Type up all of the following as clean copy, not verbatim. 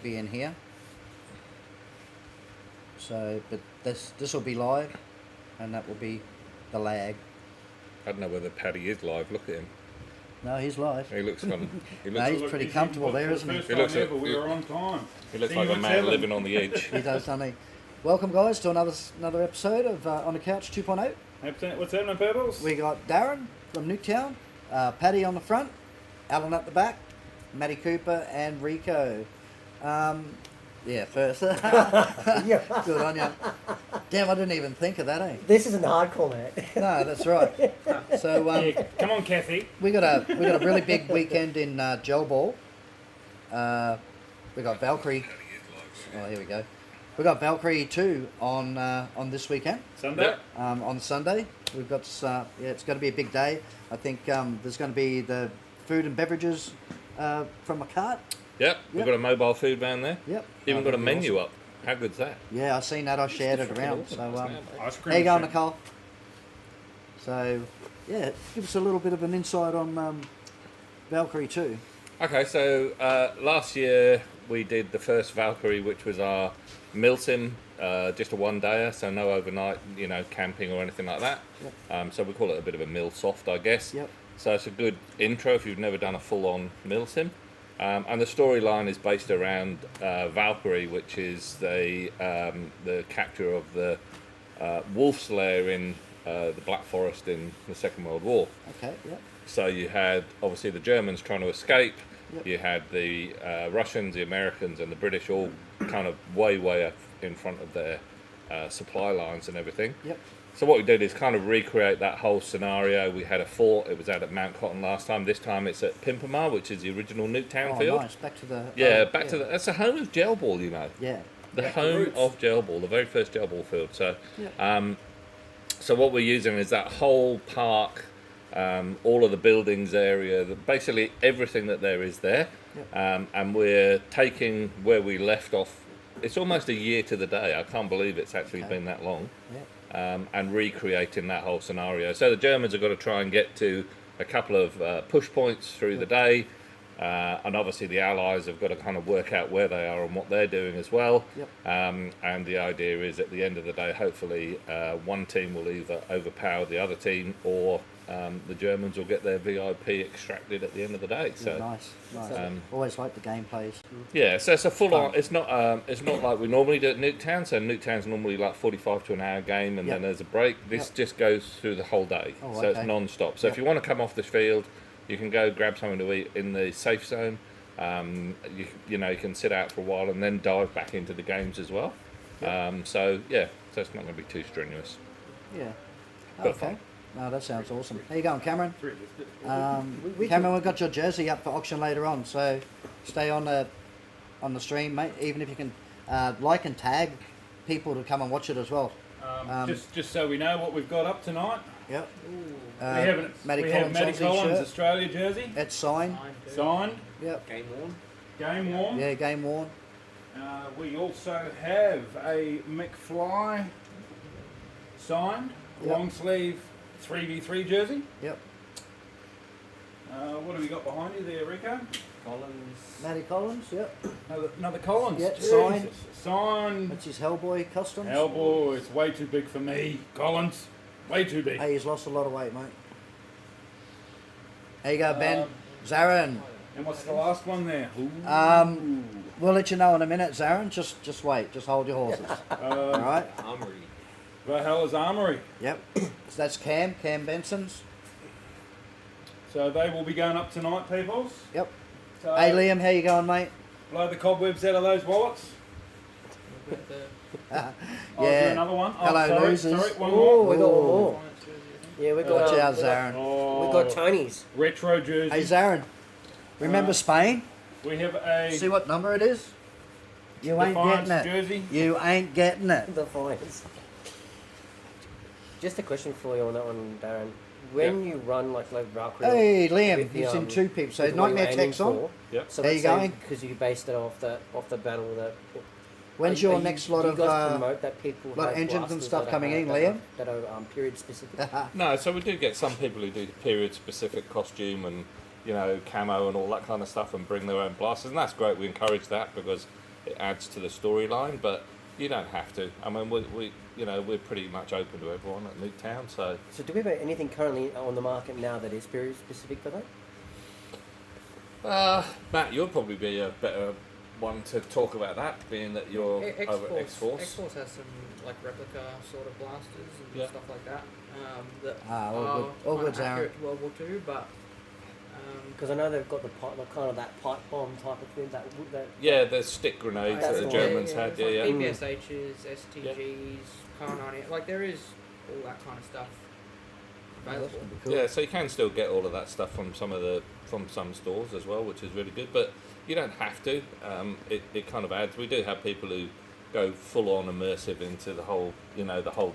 be in here. So, but this will be live, and that will be the lag. I don't know whether Paddy is live. Look at him. No, he's live. He looks fun. He No, looks, he's pretty comfortable there, isn't he? He looks ever, we were on time. he looks like a man living on the edge. He does, doesn't he? Welcome, guys, to another episode of On the Couch 2.0. What's happening, Pebbles? We got Darren from Nuketown, Paddy on the front, Alan at the back, Matty Cooper and Rico. Yeah, first. Yeah. Good on you. Damn, I didn't even think of that, eh? This isn't hardcore, mate. No, that's right. So Yeah, come on, Kathy. we got a really big weekend in Gel Ball. We got Valkyrie. Oh, here we go. We got Valkyrie 2 on this weekend. Sunday? Yep. On Sunday, we've got it's going to be a big day. I think there's going to be the food and beverages from a cart. Yep, we've got a mobile food van there. Yep. Even got a that'd be menu awesome. up. How good's that? Yeah, I seen that. I shared it Fucking around. awesome, So isn't it? Ice cream. there you go, machine. Nicole. So yeah, give us a little bit of an insight on Valkyrie 2. Okay, so last year we did the first Valkyrie, which was our milsim, just a one-dayer, so no overnight, camping or anything like that. Yep. So we call it a bit of a mil soft, I guess. Yep. So it's a good intro if you've never done a full-on milsim. And the storyline is based around Valkyrie, which is the capture of the wolf's lair in the Black Forest in the Second World War. Okay. Yep. So you had obviously the Germans trying to escape. Yep. You had the Russians, the Americans, and the British all kind of way up in front of their supply lines and everything. Yep. So what we did is kind of recreate that whole scenario. We had a fort. It was out at Mount Cotton last time. This time it's at Pimpamar, which is the original Nuketown Oh, field. nice. Back to the. Yeah, back to the. That's the home of Gel Ball, Yeah. The Back to home roots. of Gel Ball, the very first Gel Ball field. So, Yeah. so what we're using is that whole park, all of the buildings area, basically everything that there is there, and we're taking where we left off. It's almost a year to the day. I can't believe it's actually been that long. Yeah. And recreating that whole scenario. So the Germans have got to try and get to a couple of push points through the day, and obviously the Allies have got to kind of work out where they are and what they're doing as well. Yep. And the idea is at the end of the day, hopefully one team will either overpower the other team, or the Germans will get their VIP extracted at the end of the day. So Yeah, nice. Um, Always like the gameplays. yeah, so it's a full on. It's not like we normally do at Nuketown. So Nuketown's normally like 45 to an hour game, and Yep. then there's a break. This Yep. just goes through the whole day, Oh, so it's okay. non-stop. So if Yep. you want to come off this field, you can go grab something to eat in the safe zone. You can sit out for a while and then dive back into the games as well. So it's not going to be too strenuous. Yeah. But Okay. fun. No, that sounds awesome. How you going, Cameron? We Cameron, we've got your jersey up for auction later on, so stay on the stream, mate. Even if you can like and tag people to come and watch it as well. Just so we know what we've got up tonight. Yep. We have Matty Aussie Collins shirt. Australia jersey It's signed. signed, Yep. Game worn. game worn. Yeah, game worn. We also have a McFly signed, Yep. long sleeve 3v3 jersey. Yep. What have we got behind you there, Rico? Collins. Matty Collins. Yep. Another Collins. Yep, Jesus. signed. Signed. That's his Hellboy customs. Hellboy, it's way too big for me. Collins, way too big. Hey, he's lost a lot of weight, mate. There you go, Ben. Zarin. And what's the last one there? We'll let you know in a minute, Zarin. Just wait. Just hold your horses. All right. Armory. Valhalla's Armory. Yep. So that's Cam Benson's. So they will be going up tonight, peoples. Yep. So Hey, Liam, how you going, mate? blow the cobwebs out of those wallets. Yeah. Oh, is there another one? Hello, sorry, losers. Sorry, one Oh, more. we got one more. Yeah, we got. Watch out, Zarin. Oh, We got Tony's. retro jersey. Hey, Zarin. Remember Spain? We have a See what number it is? You ain't Defiance getting it. jersey. You ain't getting it. The fines. Just a question for you on that one, Darren. When you run like Valkyrie. Hey, Liam, with the, you've seen two people. So with what Nightmare you're aiming Tech's on. for, Yep. So There let's you say going. because you based it off the battle that. When's Are your you- next lot do of you guys promote that people lot of have engines and blasters stuff that coming are, in, that Liam? are- That are period specific. No, so we do get some people who do the period-specific costume and camo and all that kind of stuff, and bring their own blasters, and that's great. We encourage that because it adds to the storyline, but you don't have to. I mean, we're pretty much open to everyone at Nuketown, so. So do we have anything currently on the market now that is very specific for that? Matt, you'll probably be a better one to talk about that, being that you're over at X-Force. X-Force has some like replica sort of blasters and Yeah. stuff like that. That all good, kind of accurate Darren. to World War II, but Because I know they've got the kind of that pipe bomb type of thing. That Yeah, the stick grenades That's that the the Germans yeah, had. it's Yeah, like yeah. PPSHs, STGs, Kar-98, like there is all that kind of stuff available. Cool. Yeah, so you can still get all of that stuff from some stores as well, which is really good. But you don't have to. It kind of adds. We do have people who go full on immersive into the whole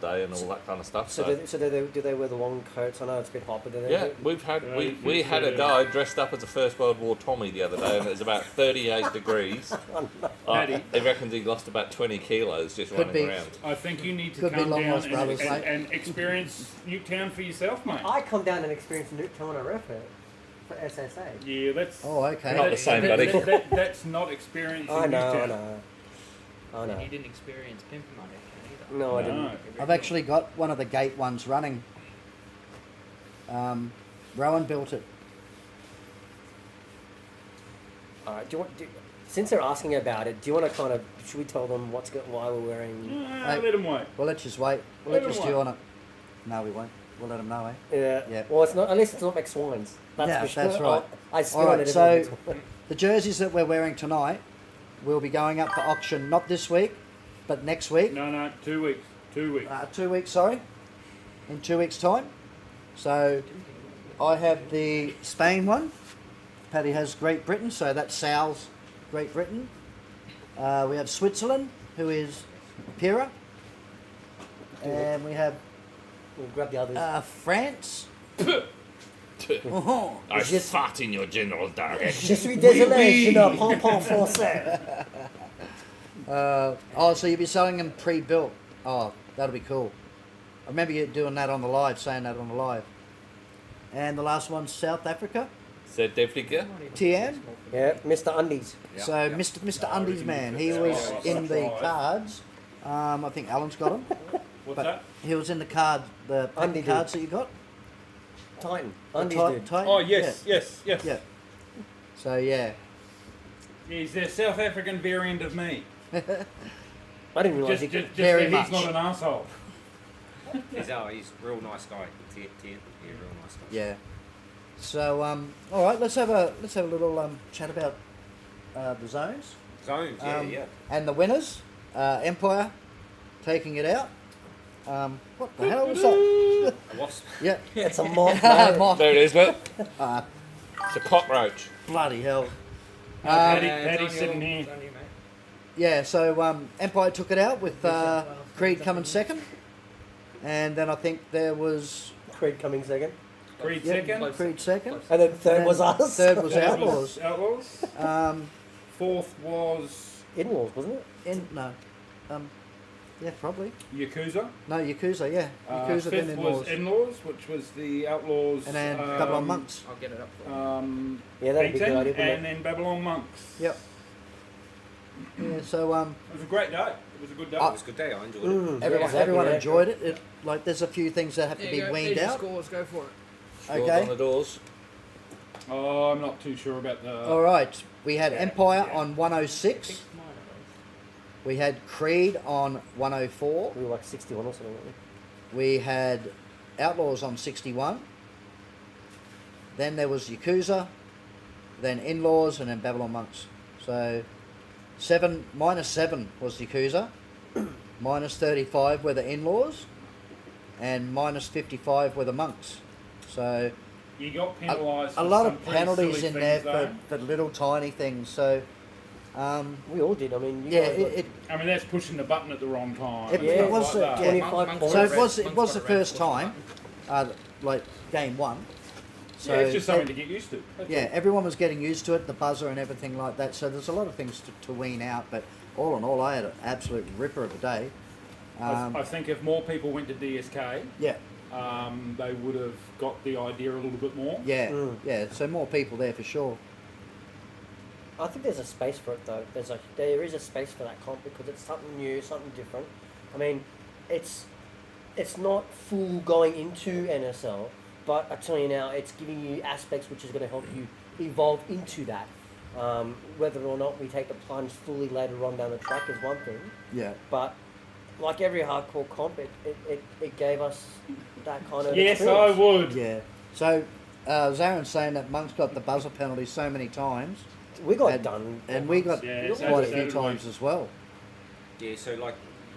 day and all that kind of stuff. So do they wear the long coats? I know it's a bit hot, but do they? Yeah, we had a guy dressed up as a First World War Tommy the other day, and it was about 38 degrees. Paddy. He reckons he lost about 20 kilos just Could running be. around. I think you need to Could be come long down lost brothers, mate. and experience Nuketown for yourself, mate. I come down and experience nuketown.reco for SSA. Yeah, that's Oh, okay. Not the same, buddy. That's not experiencing I know. Nuketown. I know. You didn't experience pimping on it either. No, I No. didn't. I've actually got one of the gate ones running. Rowan built it. All right. Since they're asking about it, do you want to kind of? Should we tell them why we're wearing? Let them wait. Well, let's just wait. We'll Let let you them stew wait. on it. No, we won't. We'll let them know, eh? Yeah. Yeah. Well, it's not unless it's not McSwine's. That's Yeah, for sure. that's right. I spit All on right, it. so- every time. The jerseys that we're wearing tonight will be going up for auction not this week, but next week. No, 2 weeks. 2 weeks. 2 weeks, sorry. In 2 weeks' time. So I have the Spain one. Paddy has Great Britain, so that's Sal's Great Britain. We have Switzerland, who is Pira. And we have We'll grab the others. France. Oh, I fart in your general Darren. Je suis désolé, je ne parle pas français. so you'll be selling them pre-built. Oh, that'll be cool. I remember you doing that on the live, saying that on the live. And the last one's South Africa. Said Africa. Tian. Yeah, Mr. Undies. So Mr. Undies Man, he was in the cards. I think Alan's got him. What's But that? he was in the card, the pack Undie of cards that you got. Titan. The Undies, dude. Titan? Oh, yes. Yeah. Yeah. So yeah. He's the South African variant of me. I didn't realise Just, he could. just Very that much. he's not an asshole. He's a real nice guy. Yeah, real nice guy. Yeah. So all right, let's have a little chat about the zones. Zones, yeah. And the winners, Empire, taking it out. What the hell was that? A wasp. Yeah. It's a moth. mate. Moth. There it is, look. It's a cockroach. Bloody hell. Paddy's sitting here. It's on you, mate. Yeah, so Empire took it out with Creed coming second. And then I think there was Creed coming second. Creed yeah, second. Creed second. And then third And was then us. Third was Third Outlaws. was Outlaws. Fourth was In-laws, wasn't it? Yeah, probably. Yakuza. No, Yakuza, yeah. Yakuza then Fifth was in-laws. In-laws, which was the Outlaws. And then Babylon Monks. I'll get it up for you. Yeah, that'd be beaten, good idea, wouldn't and then Babylon Monks. Yep. Yeah, so It was a great day. It was a good day. It was a good day. I enjoyed it. everyone yeah. enjoyed it. Like there's a few things that have to There be you go. weaned There's your out. scores, go for it. Scores on the Okay. doors. Oh, I'm not too sure about the. All right. We had Yeah, Empire yeah. on 106. Pick mine, at We had Creed on 104. we? We were like 61 or something, weren't We had Outlaws on 61. Then there was Yakuza, then In-Laws, and then Babylon Monks. So minus 7 was Yakuza, minus 35 were the In-Laws, and minus 55 were the Monks. So You got penalised. a for lot some of pretty penalties silly in there things, for little tiny things. So we? We all did. I mean, you yeah, guys got it though. I mean, that's pushing the button at the wrong time. It- and it stuff was, like yeah. that. 25 Monks points. so got it a was red- it Monks was got the a red first force time, like game one. So Yeah, it's just something they- to get used to. That's Yeah, everyone was getting used to it, the buzzer and everything like that. So there's a lot of things to wean out, but all in all, I had an absolute ripper of a day. all. I think if more people went to DSK, Yeah, they would have got the idea a little bit more. yeah, yeah. So more people there for sure. I think there's a space for it though. There is a space for that comp because it's something new, something different. I mean, it's not full going into NSL, but I tell you now, it's giving you aspects which is going to help you evolve into that. Whether or not we take the plunge fully later on down the track is one thing. Yeah. But like every hardcore comp, it gave us that kind of Yes, experience. I would. Yeah. So, Zaren's saying that Monk's got the buzzer penalty so many times. We got and, done. And we got Yeah, quite so a few did we. times as well. Yeah, so like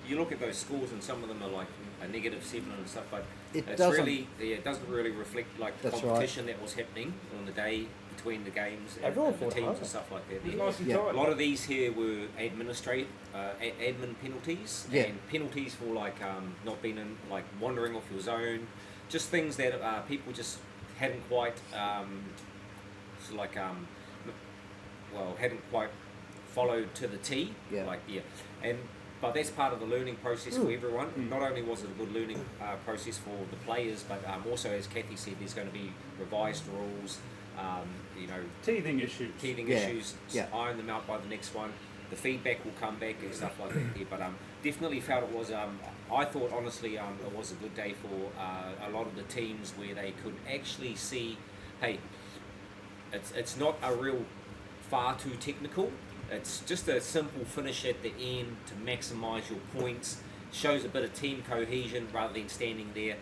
you look at those scores and some of them are like a -7 and stuff, but It it's doesn't- really it doesn't really reflect like the That's competition that was happening on the day between the games and, Everyone and the fought teams hard. and stuff like that. It was Yeah. nice and Yeah. tight. A lot of these here were admin penalties Yeah. and penalties for like not being in, like wandering off your zone, just things that people just hadn't quite hadn't quite followed to the T. Yeah. But that's part of the learning process for everyone. Not only was it a good learning process for the players, but also, as Kathy said, there's going to be revised rules. Teething issues. Teething Yeah, issues. yeah. Iron them out by the next one. The feedback will come back and stuff like that. There. But definitely felt it was. I thought honestly, it was a good day for a lot of the teams where they could actually see, hey, it's not a real far too technical. It's just a simple finish at the end to maximise your points. Shows a bit of team cohesion rather than standing there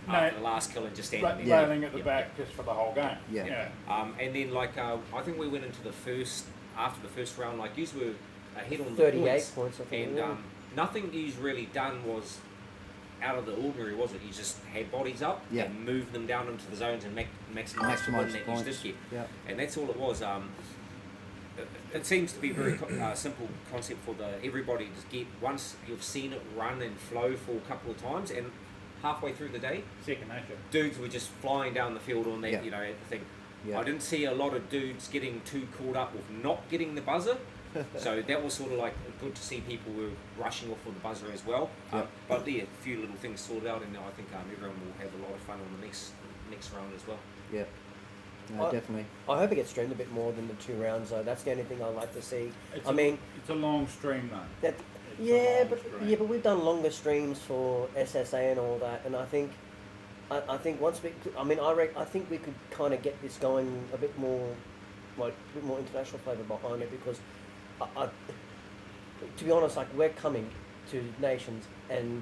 after the last kill and just standing there. Railing at the Yep, back yep. just for the whole game. Yeah. And then I think we went into after the first round, like you were ahead on the 38 points, I think. and yeah. nothing you've really done was out of the ordinary, was it? You just had bodies up Yeah. and moved them down into the zones and maximised the Maximise win the that points. you did get. Yeah. And that's all it was. It seems to be a very simple concept for everybody to get. Once you've seen it run and flow for a couple of times, and halfway through the day, Second nature. dudes were just flying down the field on that, Yeah. thing. Yeah. I didn't see a lot of dudes getting too caught up with not getting the buzzer. So that was sort of like good to see people were rushing off for the buzzer as well. Yeah. But yeah, a few little things sorted out, and I think everyone will have a lot of fun on the next round as well. Yeah. No, definitely. I hope it gets streamed a bit more than the 2 rounds though. That's the only thing I'd like to see. It's It's a long stream though. that, It's a yeah, long but stream. yeah, but we've done longer streams for SSA and all that, and I think once we, I think we could kind of get this going a bit more, like a bit more international flavour behind it because, to be honest, like we're coming to nations and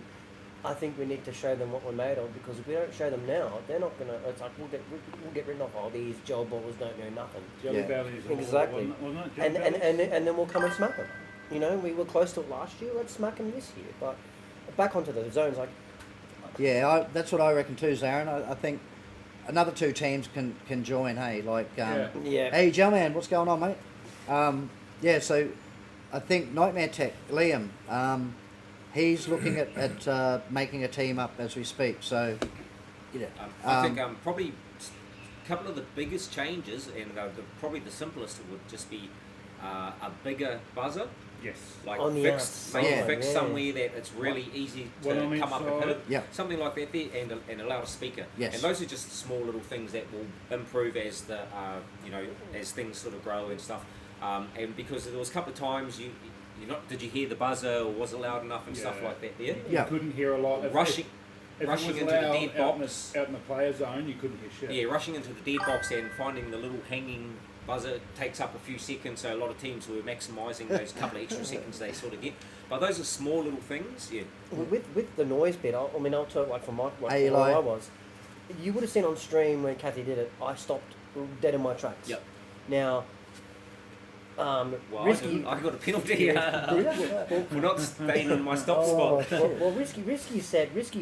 I think we need to show them what we're made of because if we don't show them now, they're not gonna. It's like we'll get written off. Oh, these gel balls don't know nothing. Jelly Yeah. bellies. Exactly. Wasn't it? Jelly And bellies? then we'll come and smack them. You know, we were close to it last year. Let's smack them this year. But back onto the zones, like Yeah, that's what I reckon too, Zarin. I think another 2 teams can join. Hey, like, Yeah. yeah, hey, Gelman, what's going on, mate? Yeah, so I think Nightmare Tech, Liam, he's looking at making a team up as we speak. So, I think probably a couple of the biggest changes, and probably the simplest would just be a bigger buzzer. Yes. Like On the fixed, outside, maybe yeah. fixed somewhere that it's really easy to One on come up and each hit it. side. Yeah. Something like that there, and a louder speaker. Yes. And those are just small little things that will improve as the as things sort of grow and stuff. And because there was a couple of times did you hear the buzzer or was it loud enough and stuff Yeah. like that there? Yeah. You couldn't hear a lot. Rushing If rushing it was into the loud dead out box. out in the player zone, you couldn't hear shit. Yeah, rushing into the dead box and finding the little hanging buzzer takes up a few seconds, so a lot of teams were maximising those couple of extra seconds they sort of get. But those are small little things, yeah. with the noise bit. I'll talk like from Hey, from where Eli. I was. You would have seen on stream when Kathy did it. I stopped dead in my tracks. Yep. Now, Well, Risky. I got a penalty for not staying in my stop Oh, spot. well, Risky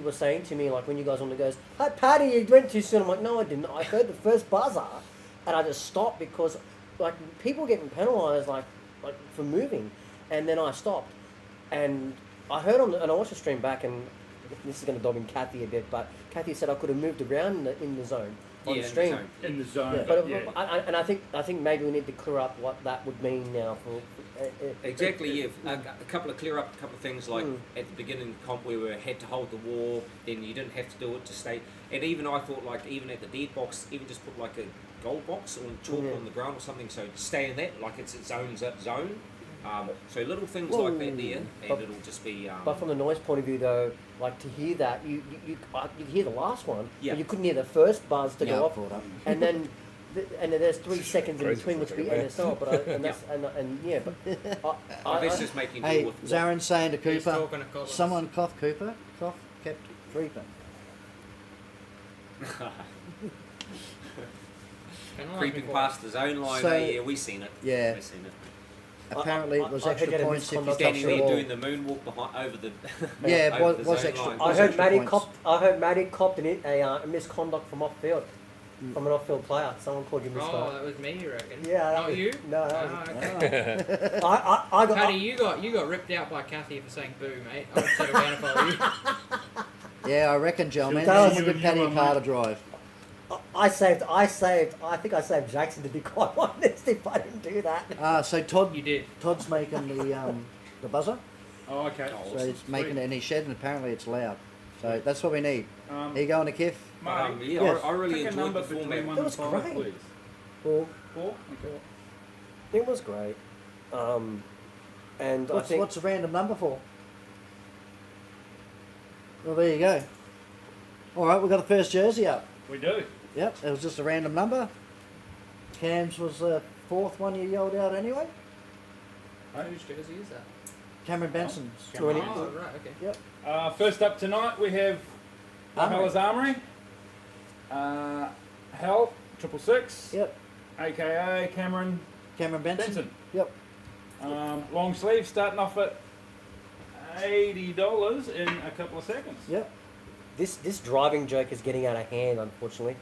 was saying to me, like, when you guys on the goes, hey, Paddy, you went too soon. I'm like, no, I didn't. I heard the first buzzer, and I just stopped because, like, people getting penalised, like for moving, and then I stopped, and I heard and I watched the stream back, and this is going to dob in Kathy a bit, but Kathy said I could have moved around in the zone, on Yeah, the stream. In the zone. Yeah. But yeah. I think maybe we need to clear up what that would mean now for. Exactly, yeah. A couple of things like at the beginning of the comp where we had to hold the wall, then you didn't have to do it to stay. And even I thought like even at the dead box, even just put like a gold box or chalk on the ground or something, so stay in that like it's its own zone. So little things like that there, and it'll just be. But from the noise point of view, though, like to hear that, you hear the last one, Yeah. but you couldn't hear the first buzz to Yeah, go I off, brought up. and then there's 3 seconds in Crazy between, which for would a be second NSL. But yeah, but This is making Hey, do with what- Zaren's saying to He's Cooper, talking to Collins. someone cough Cooper, cough kept creeping. Can I creeping before- past the zone line. So- Yeah, we've seen it. Yeah. We've seen it. Apparently it was I extra heard a points if you misconduct touched Standing the there wall. doing the moonwalk behind over the. Yeah, it over was, the was zone extra. line. I was heard extra Matty points. copped a misconduct from off field, from an off field player. Someone called you Oh, misconduct. that was me, you reckon? Yeah, that Not was- you? No, that Ah, was- okay. I got. Paddy, you got ripped out by Kathy for saying boo, mate. I would settle down if I were you. Yeah, I reckon, gentlemen. That was- Someone give Paddy a car to drive. I think I saved Jackson, to be quite honest, if I didn't do that. So Todd, You did. Todd's making the buzzer. Oh, okay. So he's making it in his shed, and apparently it's loud. So that's what we need. Um, Are you going to Kiff? Mate, Yeah, Yes. I really pick a enjoyed number the between format. 1 That and was 5, great. please. Well, 4? Okay. it was great. And I think What's a random number for? Well, there you go. All right, we've got the first jersey up. We do. Yep, it was just a random number. Cam's was the fourth one you yelled out anyway. Whose jersey is that? Cameron Benson's. Oh, right, okay. Yep. First up tonight we have Valhalla's Armory. Hell 666, Yep. aka Cameron Cameron Benson. Benson. Yep. Long sleeve starting off at $80 in a couple of seconds. Yep. this driving joke is getting out of hand, unfortunately.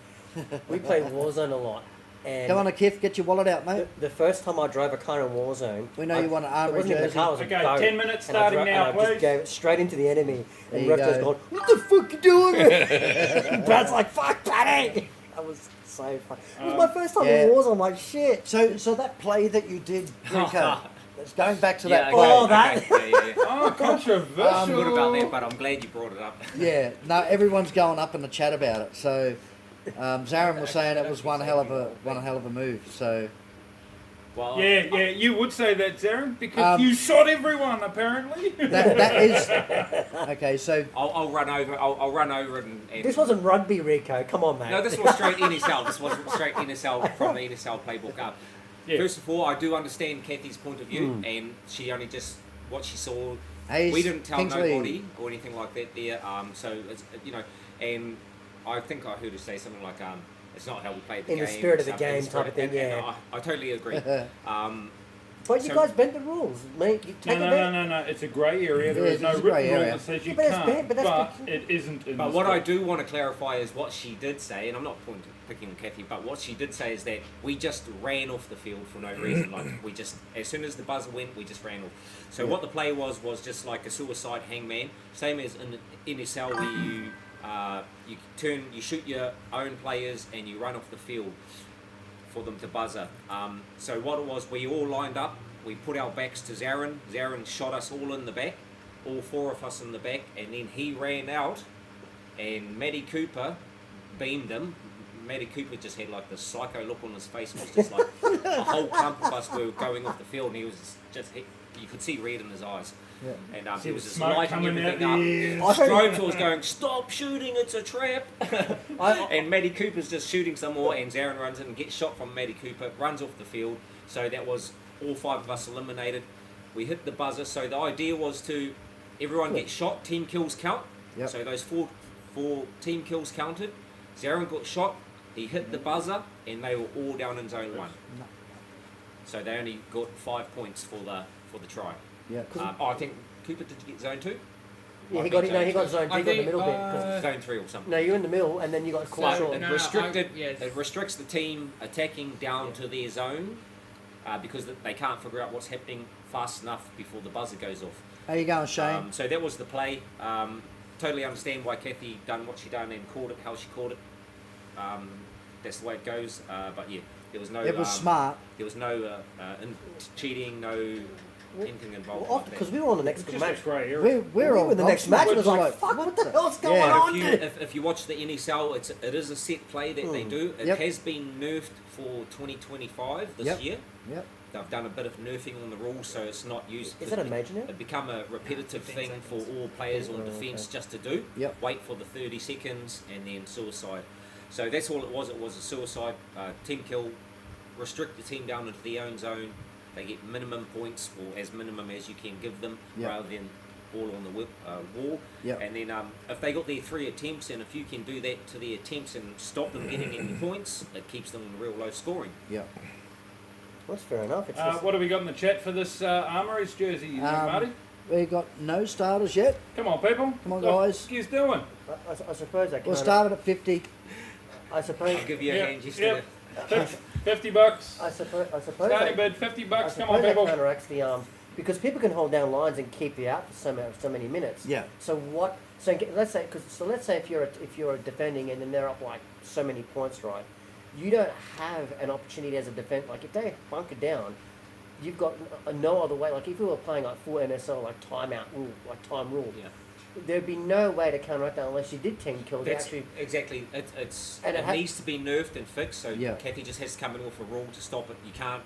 We play Warzone a lot, and Come on, Kiff, get your wallet out, mate. the first time I drove a car in Warzone, We know you want an it Armory wasn't even a jersey. car, it was a Okay, boat. 10 minutes And I starting dro- now, and I just please. gave it straight into the enemy, There and you Repto's go. going, "What the fuck you doing?" And Brad's like, "Fuck, Paddy!" That was so funny. It was my first time yeah. in Warzone. I'm like, shit. So that play that you did, Rico, it's going back to Yeah, that okay, play. Oh, that- okay, yeah. Oh, controversial. I'm good about that, but I'm glad you brought it up. Yeah, no, everyone's going up in the chat about it. So Zaren was saying it was one hell of a move. So Well, Yeah, you would say that, Darren, because you shot everyone apparently. that is okay. So I'll run over. I'll run over and. This wasn't rugby, Rico. Come on, mate. No, this was straight NSL. This was straight NSL from the NSL playbook up. Yeah. First of all, I do understand Kathy's point of view, and she only just what she saw. hey, We didn't tell Kingsley, nobody or anything like that there. So it's, and I think I heard her say something like, "It's not how we play the In game." the spirit of the stuff, game in the spirit- type of thing, and yeah. I totally agree. But you So- guys bent the rules, mate. You take it back. No. It's a grey area. There Yeah, is no it's a grey written rule area. that says you Yeah, but that's can't. bad, but that's it isn't. In But the what I script. do want to clarify is what she did say, and I'm not picking on Kathy, but what she did say is that we just ran off the field for no reason. Like we just, as soon as the buzzer went, we just ran off. So what the play was just like a suicide hangman, same as in NSL where you shoot your own players and you run off the field for them to buzzer. So what it was, we all lined up. We put our backs to Zaren. Zaren shot us all in the back, all four of us in the back, and then he ran out, and Matty Cooper beamed him. Matty Cooper just had like this psycho look on his face. It was just like a whole clump of us were going off the field, and he was you could see red in his eyes. Yeah. And See he the was just smoke lighting coming out everything the up. ears. Strobes was going, "Stop shooting, it's a trap." And Matty Cooper's just shooting some more, and Zaren runs in and gets shot from Matty Cooper, runs off the field. So that was all five of us eliminated. We hit the buzzer. So the idea was to everyone get shot, team kills count. Yep. So those four team kills counted. Zaren got shot, he hit the buzzer, and they were all down in zone 1. So they only got 5 points for the try. yeah. I think Cooper did get zone 2? Yeah, he got zone. I He got in the think, middle bit. 'cause- Zone 3 or something. No, you're in the middle, and then you got caught So- short. no, Restricted. yes. It restricts the team attacking down to their zone because they can't figure out what's happening fast enough before the buzzer goes off. How you going, Shane? So that was the play. Totally understand why Kathy done what she done and called it how she called it. that's the way it goes. But yeah, there was no. It was smart. There was no cheating, no anything involved. Well, like that. because we were on the next Just match. a grey area. We're all in the next match. It was like, gobsmacked. fuck, what the hell's going Yeah. on? If you watch the NSL, it is a set play that they do. It Yep. has been nerfed for 2025 this year. Yep. They've done a bit of nerfing on the rules, so it's not used. Is that a major now? It become a repetitive thing for all players on defence just to do. Yep. Wait for the 30 seconds and then suicide. So that's all it was. It was a suicide team kill. Restrict the team down into their own zone. They get minimum points, or as minimum as you can give them, Yep. rather than all on the wall. Yep. And then if they got their 3 attempts, and if you can do that to their attempts and stop them getting any points, it keeps them real low scoring. Yep. That's fair enough. It's just, What have we got in the chat for this Armories jersey, Marty? We got no starters yet. Come on, people. Come on, What guys. you doing? I suppose I We'll can't. start at 50. I suppose. I'll give you a Yep, hand just yep. to... $50. I suppose. Starting bid, $50. I Come on, suppose that people. counteracts the because people can hold down lines and keep you out for so many minutes. Yeah. So what? So let's say if you're defending and then they're up like so many points, right? You don't have an opportunity as a defense. Like if they bunker down, you've got no other way. Like if we were playing like full NSL, like timeout rule, like time rule. Yeah. There'd be no way to counteract that unless you did team kills. That's Actually, exactly. It And needs to be nerfed and fixed. So Yeah. Kathy just has to come in with a rule to stop it. You can't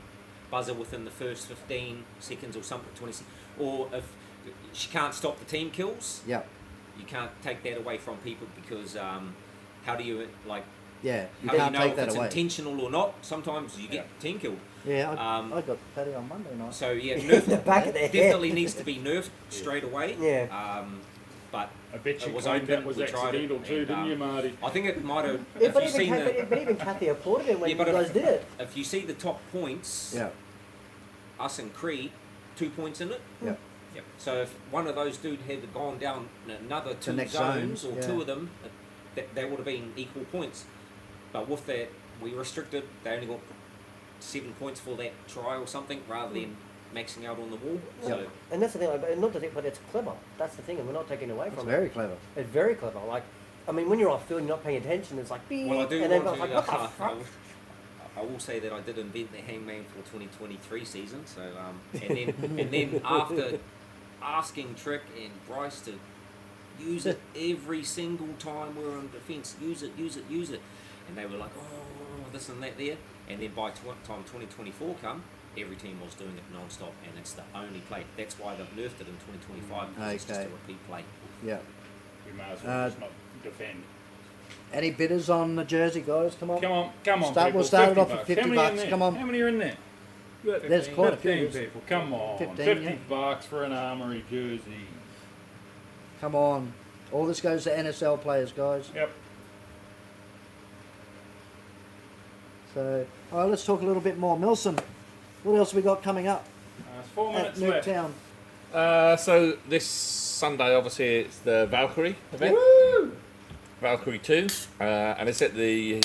buzzer within the first 15 seconds or something, 20 seconds. Or if she can't stop the team kills, Yep. you can't take that away from people because how do you like? Yeah. You How do you can't know take if that it's away. intentional or not? Sometimes you get team killed. Yeah. I Um, got Paddy on Monday night. So yeah, in nerf, the back of their head. definitely needs to be nerfed straight away. Yeah. But I bet it you was claimed open. that was We tried it, accidental too, and, didn't you, Marty? I think it might have. Yeah, If but you've seen but even Kathy applauded it when Yeah, you but guys did it. if you see the top points, Yeah. us and Cree, 2 points in it. Yep. Yep. So if one of those dude had gone down another two next zones zone, or yeah. two of them, that would have been equal points. But with that, we restricted. They only got 7 points for that try or something, rather than maxing out on the wall. So And that's the thing, like, not the thing, but it's clever. That's the thing, and we're not taking it away It's from very clever. it. It's very clever. Like, I mean, when you're off field, you're not paying attention. It's like beep, well, I do and then want like, to. what the fuck? I will say that I did invent the hangman for 2023 season. So and then after asking Trick and Bryce to use it every single time we're on defence, use it, and they were like, oh, this and that there. And then by time 2024 come, every team was doing it non-stop, and it's the only play. That's why they've nerfed it in 2025. Because it's just a Okay. repeat play. Yeah. We may as well just not defend. Any bidders on the jersey, guys? Come on. Come on, We'll people. start it off $50. at 50 How many in bucks. there? Come on. How many are in there? There's quite a few. 15 people. Come on. 15, $50 yeah. for an Armory jersey. Come on. All this goes to NSL players, guys. Yep. So, all right, let's talk a little bit more. Milson, what else we got coming up It's 4 at minutes left. Nuketown? So this Sunday, obviously, it's the Valkyrie event. Woo! Valkyrie 2, and it's at the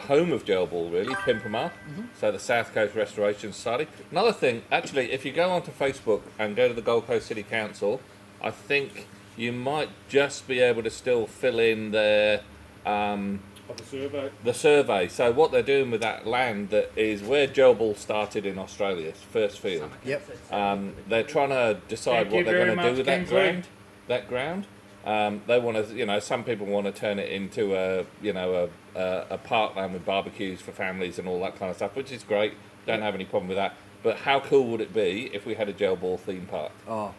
home of Gelball, really, Pimpamar, so the South Coast Restoration Society. Another thing, actually, if you go onto Facebook and go to the Gold Coast City Council, I think you might just be able to still fill in their Of the survey. the survey. So what they're doing with that land that is where Gelball started in Australia, first field. Yep. They're trying to decide Thank what you they're very going to do much, with that Kingsley. ground. That ground. They want to, some people want to turn it into a parkland with barbecues for families and all that kind of stuff, which is great. Don't have any problem with that. But how cool would it be if we had a Gelball theme park? Oh,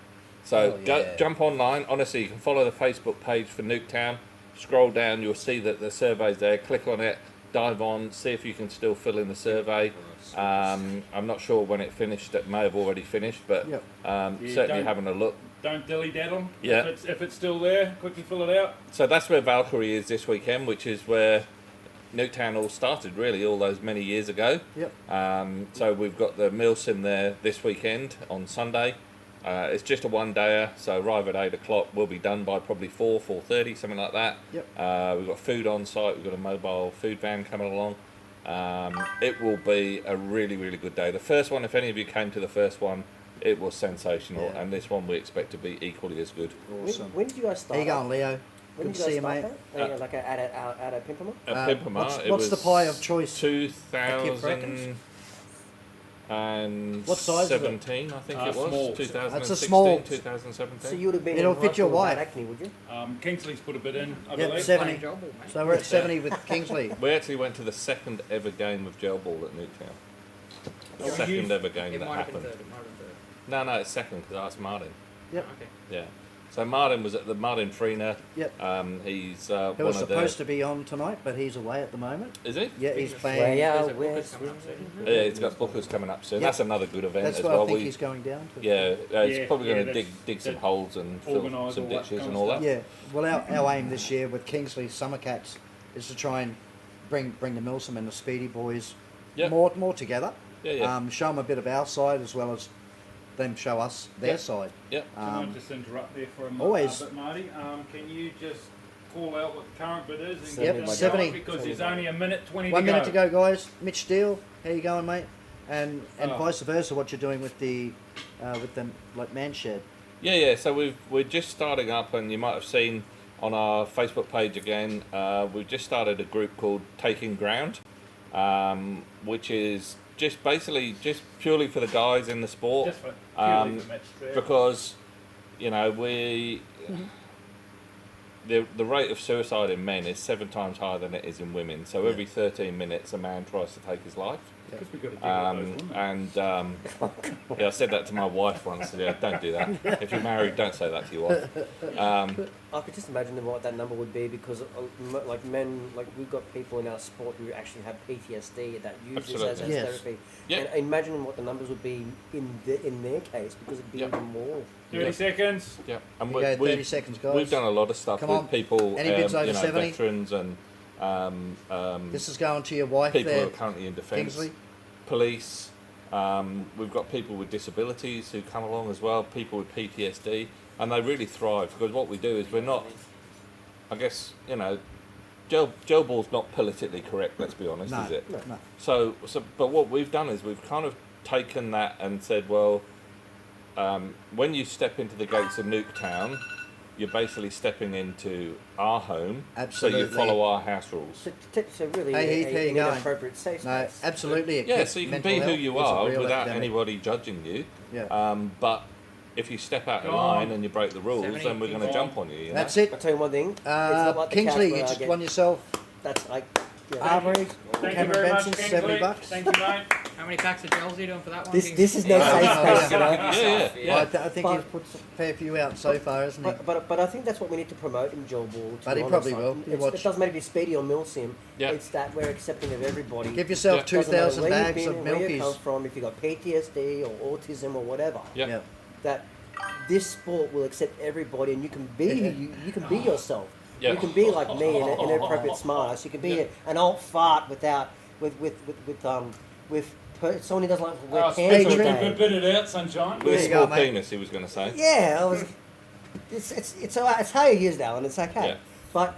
So Oh, go, yeah. jump online. Honestly, you can follow the Facebook page for Nuketown. Scroll down, you'll see that the survey's there. Click on it, dive on, see if you can still fill in the survey. I'm not sure when it finished. It may have already finished, but Yep. certainly don't- having a look. Don't dilly-daddle. Yeah. If it's still there, quickly fill it out. So that's where Valkyrie is this weekend, which is where Nuketown all started, really, all those many years ago. yep. So we've got the Milsim there this weekend on Sunday. It's just a one-dayer, so arrive at 8 o'clock. We'll be done by probably 4:30, something like that. Yep. We've got food on site. We've got a mobile food van coming along. It will be a really, really good day. The first one, if any of you came to the first one, it was sensational, Yeah. and this one we expect to be equally as good. Awesome. When did you guys How start? you going, Leo? When Good did to see you you, guys mate. start that? Like at a Pimpama? At Pimpama, what's the pie of choice? 2017, What size is it? I think it was. Small. 2016, That's a small. 2017. So you would have been It'll in high fit your school without wife. acne, would you? Kingsley's put a bit in, I Yep, believe. 70. Job ball, mate. So we're at 70 with Kingsley. We actually went to the second ever game of gel ball at Nuketown. Oh, Second you- ever game It that might have been happened. third. It might have been third. No, it's second because I asked Martin. Yep. Okay. Yeah. So Martin was at the Martin Freener. Yep. He's He one was of supposed the. to be on tonight, but he's away at the moment. Is he? Yeah, he's Well, playing. yeah. There's a where's- bookers coming up soon. Yeah, he's got bookers coming up soon. Yep. That's another good event That's as where well. I think he's going down to. Yeah, he's Yeah, probably going to that's- dig some that holes and fill organise some all that ditches kind and of all that. stuff. Yeah. Well, our aim this year with Kingsley Summer Cats is to try and bring the Milsom and the Speedy boys Yep. more together. Yeah. Show them a bit of our side as well as them show us their Yep. side. Yep. Can I just interrupt there for a always. bit, Marty? Can you just call out what the current bid is? And Yep, get them 70. going? Because there's only a minute 20 1 to go. minute to go, guys. Mitch Steele, how you going, mate? And Oh. vice versa, what you're doing with the like man shed. Yeah. So we're just starting up, and you might have seen on our Facebook page again. We've just started a group called Taking Ground, which is just basically just purely for the guys in the sport. Just for purely for Mitch. Because we the rate of suicide in men is 7 times higher than it is in women. So every 13 minutes, a man tries to take his life. Because we've got to deal with those women. And yeah, I said that to my wife once. Yeah, don't do that. If you're married, don't say that to your wife. I could just imagine what that number would be because, like men, like we've got people in our sport who actually have PTSD that use this as Absolutely. Yes. therapy. Yep. And imagine what the numbers would be in their case because it'd be Yep. even more. 30 Yeah. seconds. Yeah, and You go 30 seconds, guys. we've done a lot of stuff Come with on. people, Any bids over 70? veterans and This is going to your wife people who there, are currently in defence, Kingsley. police. We've got people with disabilities who come along as well, people with PTSD, and they really thrive because what we do is we're not, I guess, gel ball's not politically correct, let's be honest, No, is it? no. So, but what we've done is we've kind of taken that and said, well, when you step into the gates of Nuketown, you're basically stepping into our home, so Absolutely. you follow our house rules. So really, Hey, Heath, how you an going? inappropriate safe No, space. absolutely. it Yeah, keeps so you can mental be who health you is a are real without epidemic. anybody judging you. Yeah. But if you step out of Go on. line and you break the rules, 70 then we're going to people. jump on you. You That's know? it. I'll tell you one thing. it's not like the couch Kingsley, where you I just get- won yourself That's like. Yeah. Armory, Thank you Cameron very much, Benson's Kingsley. $70. Thank you, mate. How many packs of gels are you doing for that one? This is no Yeah. safe Yeah. space, you know. Yeah. I think But- he's put a fair few out so far, hasn't he? But I think that's what we need to promote in gel ball. But he probably will. You watch. It doesn't matter if you're Speedy or Milsim. Yeah. It's that we're accepting of everybody. Give yourself Yeah. Doesn't matter 2,000 where you've bags been, of where you come milkies. from, if you've got PTSD or autism or whatever. Yeah. Yeah. That this sport will accept everybody, and you can be who you can be yourself. Yeah. You can be like me in an appropriate smartass. You can be Yeah. an old fart without someone who doesn't like to wear Oh, pants Hey, all Speedy, Trent. day. good bit it out, sunshine. With a There you small go, mate. penis, he was going to say. Yeah, I was. It's alright, it's how he is now, and it's okay. Yeah. But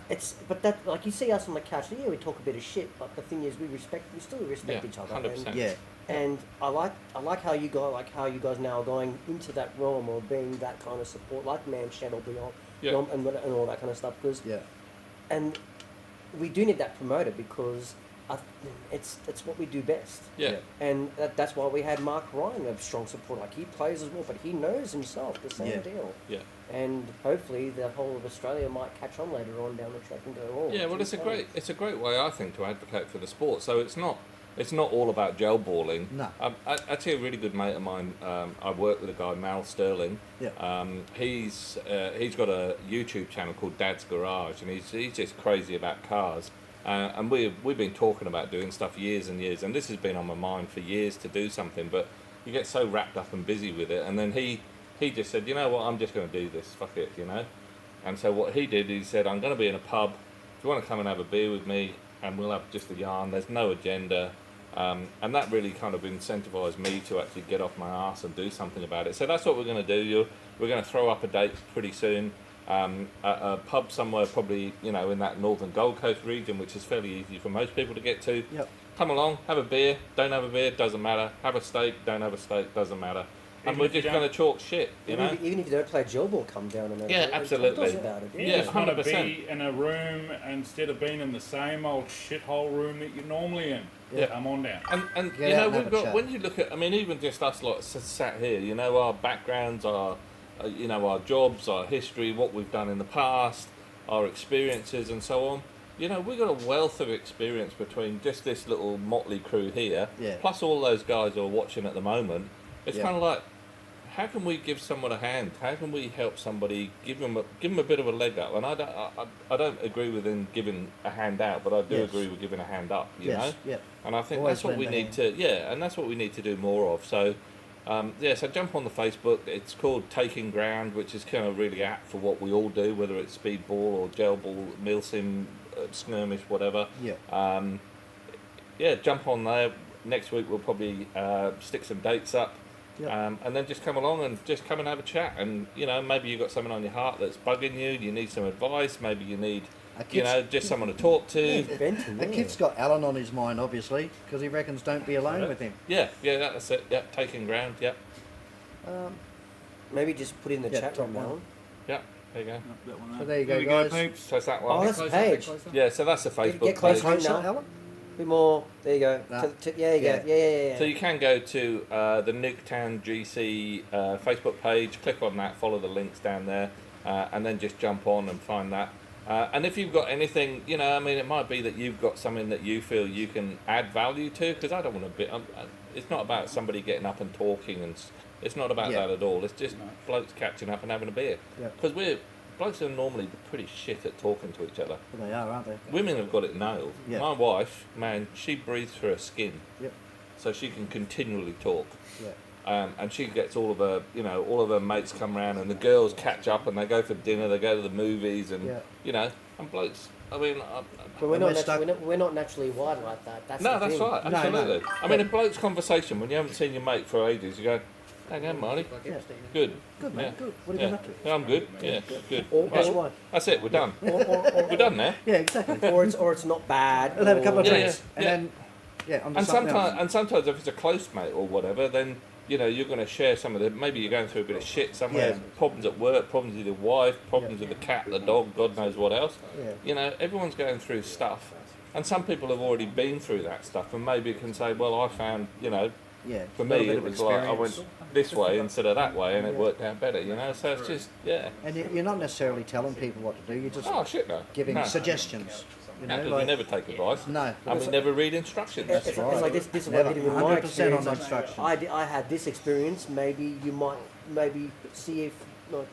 that like you see us on the couch. Yeah, we talk a bit of shit, but the thing is, we still respect Yeah, each other. 100%. And, Yeah. and I like how you guys now are going into that realm of being that kind of support, like Man Shed or Beyond, Yeah. and all that kind of stuff. Because Yeah. and we do need that promoted because it's what we do best. Yeah. And that's why we had Mark Ryan of strong support. Like he plays as well, but he knows himself the same Yeah. deal. Yeah. And hopefully the whole of Australia might catch on later on down the track and go, oh. Yeah, well, geez, it's a great way, I think, to advocate for the sport. So it's not all about gel balling. No. Actually, a really good mate of mine. I work with a guy, Mal Sterling. Yeah. He's got a YouTube channel called Dad's Garage, and he's just crazy about cars. And we've been talking about doing stuff years and years, and this has been on my mind for years to do something, but you get so wrapped up and busy with it, and then he just said, you know what, I'm just going to do this, fuck it, you know. And so what he did, he said, I'm going to be in a pub. If you want to come and have a beer with me, and we'll have just a yarn. There's no agenda. And that really kind of incentivised me to actually get off my arse and do something about it. So that's what we're going to do. We're going to throw up a date pretty soon. A pub somewhere probably, in that northern Gold Coast region, which is fairly easy for most people to get to. Yep. Come along, have a beer, don't have a beer, doesn't matter. Have a steak, don't have a steak, doesn't matter. and we're just going to talk shit, you know? Even if you don't play gel ball, come down and Yeah, absolutely. talk about it. Yeah, You just want to 100%. be in a room instead of being in the same old shithole room that you're normally in. Yeah. Come on down. And Get you out know, and have we've a got, chat. when you look at, I mean, even just us like sat here, you know, our backgrounds, our, you know, our jobs, our history, what we've done in the past, our experiences and so on. You know, we've got a wealth of experience between just this little motley crew here, Yeah. plus all those guys who are watching at the moment. It's Yeah. kind of like, how can we give someone a hand? How can we help somebody, give them a bit of a leg up? And I don't agree with him giving a hand out, but I do Yes. agree with giving a hand up, you Yes, know? yeah. And I think Always that's what we lend a need to, and that's what we need to do more of. So, so jump on the Facebook. It's called Taking Ground, which is kind of really apt for what we all do, whether it's speedball or gel ball, milsim, skirmish, whatever. Yeah. Jump on there. Next week we'll probably stick some dates up. Yep. And then just come along and just come and have a chat. And, you know, maybe you've got something on your heart that's bugging you, you need some advice, maybe you need, you know, just someone to talk to. Venting, The kid's got Alan on his mind, obviously, because he reckons don't be alone with him. Yeah, that's it. Yeah, Taking Ground, yeah. Maybe just put in the Yeah, chat top room, one. Alan. Yeah, there you go. That one So there you go, we guys. peeps. So it's that Oh, one. that's the Closer, a bit page. closer. Yeah, so that's the Facebook Get close page. to it now. Alan? A bit more. There you go. Nah. Yeah, you Yeah. go. Yeah. So you can go to the Nuketown GC Facebook page, click on that, follow the links down there, and then just jump on and find that. And if you've got anything, you know, I mean, it might be that you've got something that you feel you can add value to, because I don't want to be, it's not about somebody getting up and talking, and it's not about Yeah. that at all. It's just blokes catching up and having a beer. Yeah. Because blokes are normally pretty shit at talking to each other. Well, they are, aren't they? Women have got it nailed. Yeah. My wife, man, she breathes through her skin, Yep. so she can continually talk. Yeah. And she gets all of her mates come round, and the girls catch up, and they go for dinner, they go to the movies, and Yeah. you know, and blokes. I mean, But we're And not, we're stuck- we're not naturally wired like that. That's no, the that's thing. right, No, no. absolutely. I mean, a bloke's conversation when you haven't seen your mate for ages, you go, "Hang on, Marty, Like Yeah. Epstein. good, Good, mate. Yeah. Good. What have you yeah, been up to? yeah, I'm good, yeah, good. Or, Right, or, that's it, we're done. or, We're done now. Yeah, exactly. or it's not bad. We'll have a couple of Yeah, drinks, yeah, and yeah. then on to And something sometimes, else. if it's a close mate or whatever, then you know you're going to share some of the. Maybe you're going through a bit of shit somewhere. Yeah. Problems at work, problems with your wife, problems with the cat, the dog, God knows what else. Yeah. You know, everyone's going through stuff, and some people have already been through that stuff, and maybe can say, "Well, I found, you know, Yeah. for a little me bit it of was like I went experience. this way instead of that way, and it Yeah. worked out better." You know, so it's just And you're not necessarily telling people what to do. You're just Oh shit, no. giving no. suggestions. You know, No, 'cause like we never take advice, no. and we never read instructions. That's It's right. like this is what Never. I did with my 100% experience. on instructions. I had this experience. Maybe you might see if not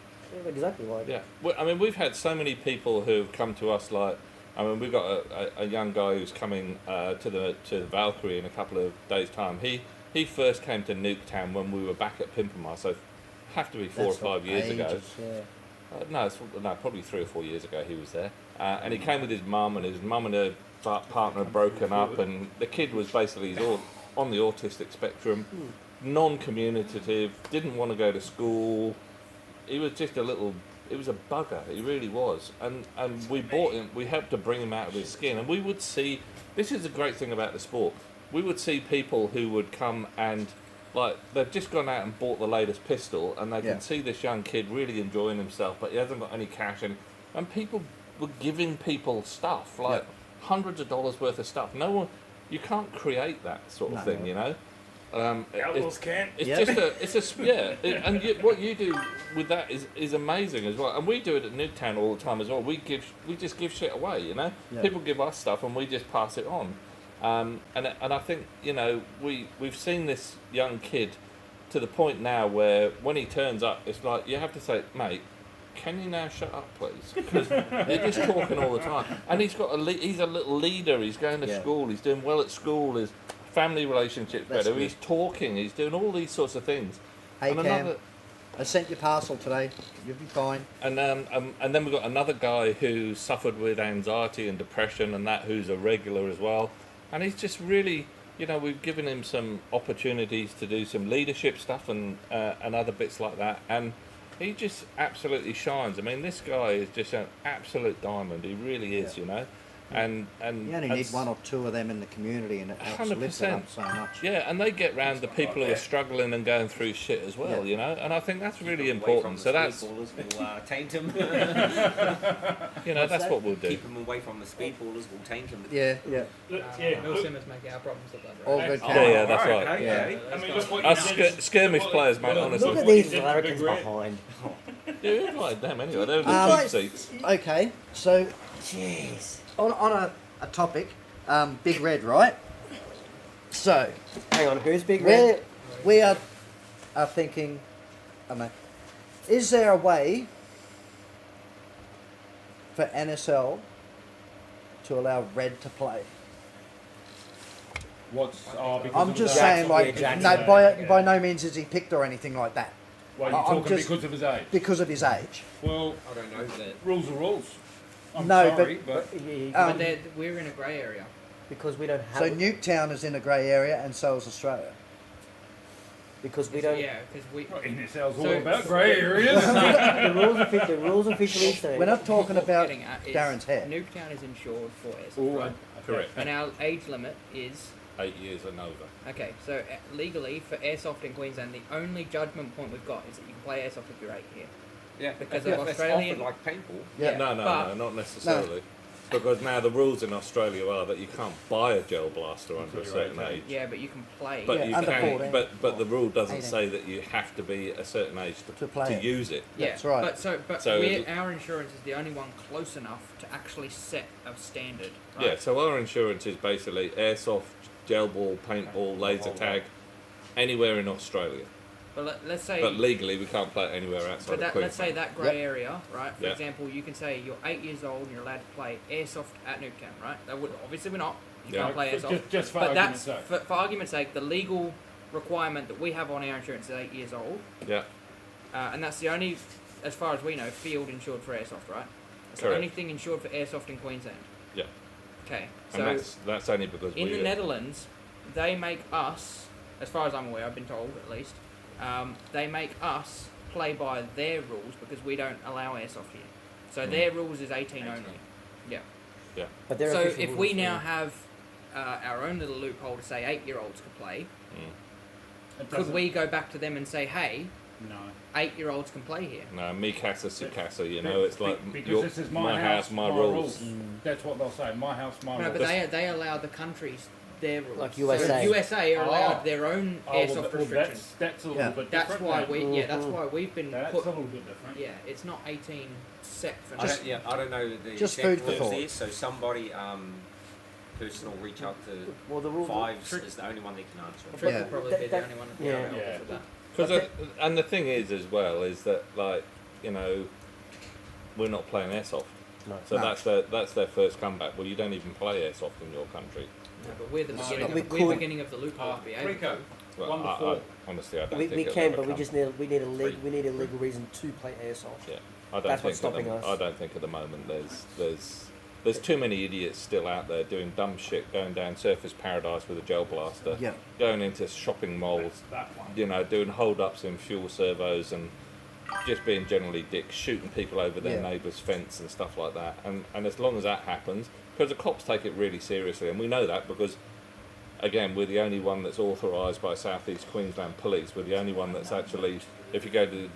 exactly like. Yeah, well, I mean, we've had so many people who've come to us. Like, I mean, we've got a young guy who's coming to the Valkyrie in a couple of days' time. He first came to Nuketown when we were back at Pimpamar, so have to be 4 That's or 5 years ago. ages. Yeah. No, probably 3 or 4 years ago he was there, and he came with his mum, and her partner had broken up, and the kid was basically on the autistic spectrum, non-communicative, didn't want to go to school. He was just he was a bugger, he really was. And we bought him, we helped to bring him out of his skin. And we would see, this is the great thing about the sport, we would see people who would come and, like, they've just gone out and bought the latest pistol, and they Yeah. can see this young kid really enjoying himself, but he hasn't got any cash. And people were giving people stuff, like hundreds of dollars worth of stuff. No one, you can't create that sort of No. thing, you know? Outlaws can. It's Yeah. and what you do with that is amazing as well. And we do it at Nuketown all the time as well. We just give shit away, you know. Yeah. People give us stuff and we just pass it on. And I think, you know, we've seen this young kid to the point now where when he turns up, it's like you have to say, "Mate, can you now shut up, please?" Because you're just talking all the time. And he's he's a little leader. He's going to Yeah. school. He's doing well at school. His family relationships That's better. good. He's talking. He's doing all these sorts of things. Hey, And Cam, I sent your parcel today. You'll be fine. And then we've got another guy who suffered with anxiety and depression and that, who's a regular as well. And he's just really, you know, we've given him some opportunities to do some leadership stuff and other bits like that. And he just absolutely shines. I mean, this guy is just an absolute diamond. He really is, you know. and You only need one or two of them in the community, and it helps lift it 100%. up so much. Yeah, and they get round the people who are struggling and going through shit as well, Yeah. you know. And I think that's really Keep 'em away from important. the So that's, speedballers, we'll taint them. you know, that's what we'll do. Keep them away from the speedballers, we'll taint them. Yeah, yeah. Mill Simmers make our problems look better. All right? good. Yeah, that's right. Okay. Yeah. I mean, look what Us you did. skirmish players, mate, Look honestly. Look at what you these did to larrikins Big Red. behind. Yeah, like them anyway. They're the Um, cheap seats. Okay, so Jeez. on a topic, Big Red, right? So Hang on, who's Big Red? we are thinking, I mean, is there a way for NSL to allow Red to play? Because I'm of just his saying, age? like, Jackson, no, yeah. by no means is he picked or anything like that. Well, you're I'm talking just- because of his age. Because of his age. Well, I don't know that. rules are rules. I'm No, sorry, but Um, But we're in a grey area. Because we don't have So it. Nuketown is in a grey area, and so is Australia. Because we don't. Yeah, because we. NSL's all So- about grey areas. the rules officially say. We're not talking what we're about getting at is Darren's hair. Nuketown is insured for airsoft, All right? right. Correct. And our age limit is 8 years and over. okay. So legally for airsoft in Queensland, the only judgment point we've got is that you can play airsoft if you're 8 here. Yeah, Because that's of offered Australian- like paintball. Yeah. No, but- not necessarily. Because now the rules in Australia are that you can't buy a gel blaster under a Until certain you're 18. age. Yeah, but you can play. But Yeah, you under can, 14. but the rule doesn't 18. say that you have to be a certain age To play it. use it. Yeah, That's right. But So- our insurance is the only one close enough to actually set a standard. Yeah, Right? so our insurance is basically airsoft, gel ball, paintball, laser tag, anywhere in Australia. But let's say. But legally, we can't play it anywhere outside But of let's say Queensland. that grey area, right? For Yeah. example, you can say you're 8 years old and you're allowed to play airsoft at Nuketown, right? That would obviously we're not. You Yeah. can't play airsoft. Just for but argument's that's sake. for argument's sake, the legal requirement that we have on our insurance is 8 years old, Yeah, and that's the only, as far as we know, field insured for airsoft, right? That's the Correct. only thing insured for airsoft in Queensland. yeah. Okay, And so that's only because in we the Netherlands, they make us, as far as I'm aware, I've been told at least, they make us play by their rules because we don't allow airsoft here. So their rules is 18 only. Yeah. But they're So official if rules, we now yeah. have our own little loophole to say 8-year-olds could play, It could doesn't- we go back to them and say, hey, No. 8-year-olds can play here? no, me casa, su casa, you know, it's like Because your, this is my house, my rules. That's what they'll say. My house, my No, rules. but they allow the countries their rules. Like So USA. USA are allowed Oh. their own Oh, airsoft well, restrictions. that's a little Yeah. bit That's different. why then. that's why we've been That's put. a little bit different. Yeah, it's not 18 set for I now. don't know the just exact food for rules thought. there, so somebody person will reach out to Well, the rule. Fives is the only one they can answer. Trick Yeah. will probably That- be the that- only one. yeah. that Yeah. for that. Because and the thing is as well is that like you know we're not playing airsoft, No. so No. that's their first comeback. Well, you don't even play airsoft in your country. No, but we're the No, beginning. we We're the could- beginning of the loophole to be able Rico. to. Well, Wonderful. honestly, I don't We, think we it'll can, ever but we come. just need we need a legal reason to play airsoft. Yeah, I don't That's think what's stopping us. I don't think at the moment there's too many idiots still out there doing dumb shit, going down Surface Paradise with a gel blaster, Yeah. going into shopping malls, That one. you know, doing hold-ups in fuel servos and just being generally dicks, shooting people over their Yeah. neighbour's fence and stuff like that. And as long as that happens, because the cops take it really seriously, and we know that because, again, we're the only one that's authorised by South East Queensland Police. We're the only one that's actually, if you go to,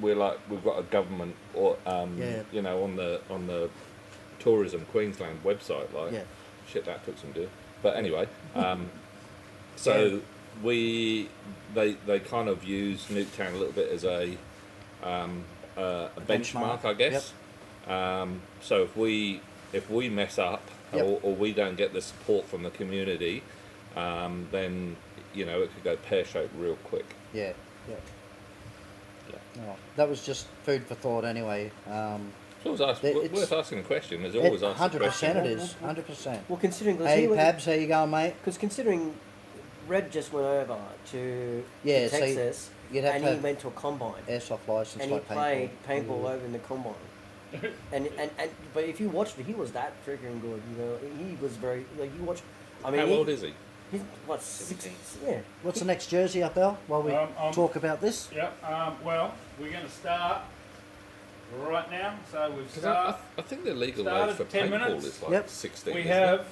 we're like we've got a government or Yeah. you know on the Tourism Queensland website, like Yeah. shit that took some doing. But anyway, so they kind of use Nuketown a little bit as a benchmark, I guess. So if we mess up Yep. or we don't get the support from the community, then you know it could go pear-shaped real quick. Yeah. Yeah. Yeah. Oh, that was just food for thought anyway. It's always It's- worth asking a question. There's always asked a 100% question. it is. 100%. Well, considering Hey, Pabs, how you going, mate? because considering Red just went over to Yeah, so Texas You'd have and to he have went to a combine airsoft license and he like played paintball. paintball over in the combine. and but if you watched it, he was that freaking good. You know, he was very like you watch. I mean, How old is he? He's what 17. 16? Yeah. What's the next jersey up, Al? While we talk about this. Yeah. Well, we're going to start right now. So we've 'Cause started. I think the legal started age for 10 paintball minutes. is like Yep. 16. We isn't have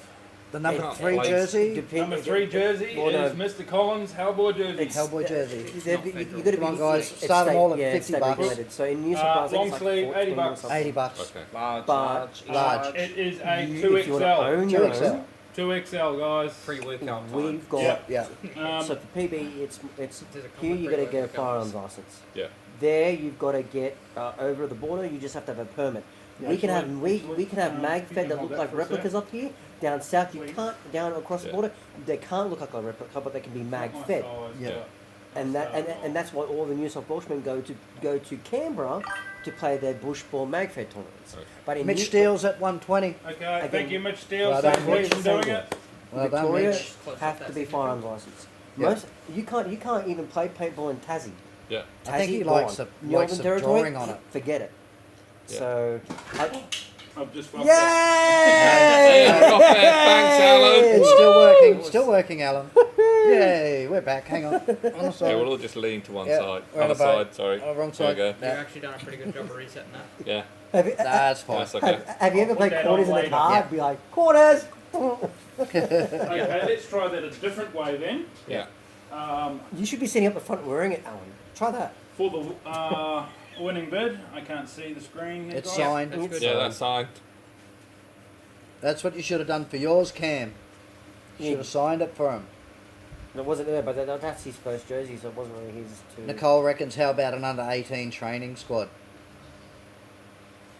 The number It- 3 it- jersey. number 3 jersey Well, no. is Mr. Collins' Hellboy jersey. Hellboy jersey. You not got to federal. be Come on, guys, it's start 'em all at yeah, 50 state bucks. regulated. So in New South Wales, long it's like sleeve, 14 $80 or bucks. something. $80. Okay. Large, But- Large. It is a If you want to 2XL. own your 2XL. own, 2XL, guys. Pre-workout time. we've got. Yep. Yeah. So for PB, it's There's a here you got to common get a pre-workout firearms course. license. Yeah. There you've got to get over the border. You just have to have a permit. Yeah, we can have actually, we can have you mag fed can that hold look that like for a sec. replicas up here. Down south you can't. Down across the Yeah. border they can't look like a replica, but they can be mag Not my fed. size, Yeah. but And that my style. and that's why all the New South Welshmen go to Canberra to play their bush ball mag fed tournaments. Okay. But in Mitch New- Steele's at 120. Okay, Again, thank you, Mitch Steele. well Same done, place Mitch. for doing Same it. Well done, Victoria Mitch. have to be firearms license. Yeah. Most you can't even play paintball in Tassie. Yeah. I think Tassie, he likes gone. the- likes Northern the Territory, drawing on it. Forget it. Yeah. So, I've just fucked up. yay! Thanks, Alan. It's still working. Still working, Alan. Yay, we're back. Hang on. On the Yeah, side. we'll all just lean to one Yeah, side. we're on Other the boat. side, sorry. Oh, wrong There side. we go. You've Yeah. actually done a pretty good job of resetting that. Yeah. Have you, That's fine. That's okay. have you ever I'll played put that quarters in on the later. car? Yeah. Be like, quarters! Okay, let's try that a different way then. Yeah. You should be sitting up the front wearing it, Alan. Try that. For the winning bid, I can't see the screen. It's guys. signed. That's good. Yeah, that's signed. That's what you should have done for yours, Cam. You Yeah. should have signed it for him. It wasn't there, but that's his first jersey, so it wasn't really his to... Nicole reckons, how about an under 18 training squad?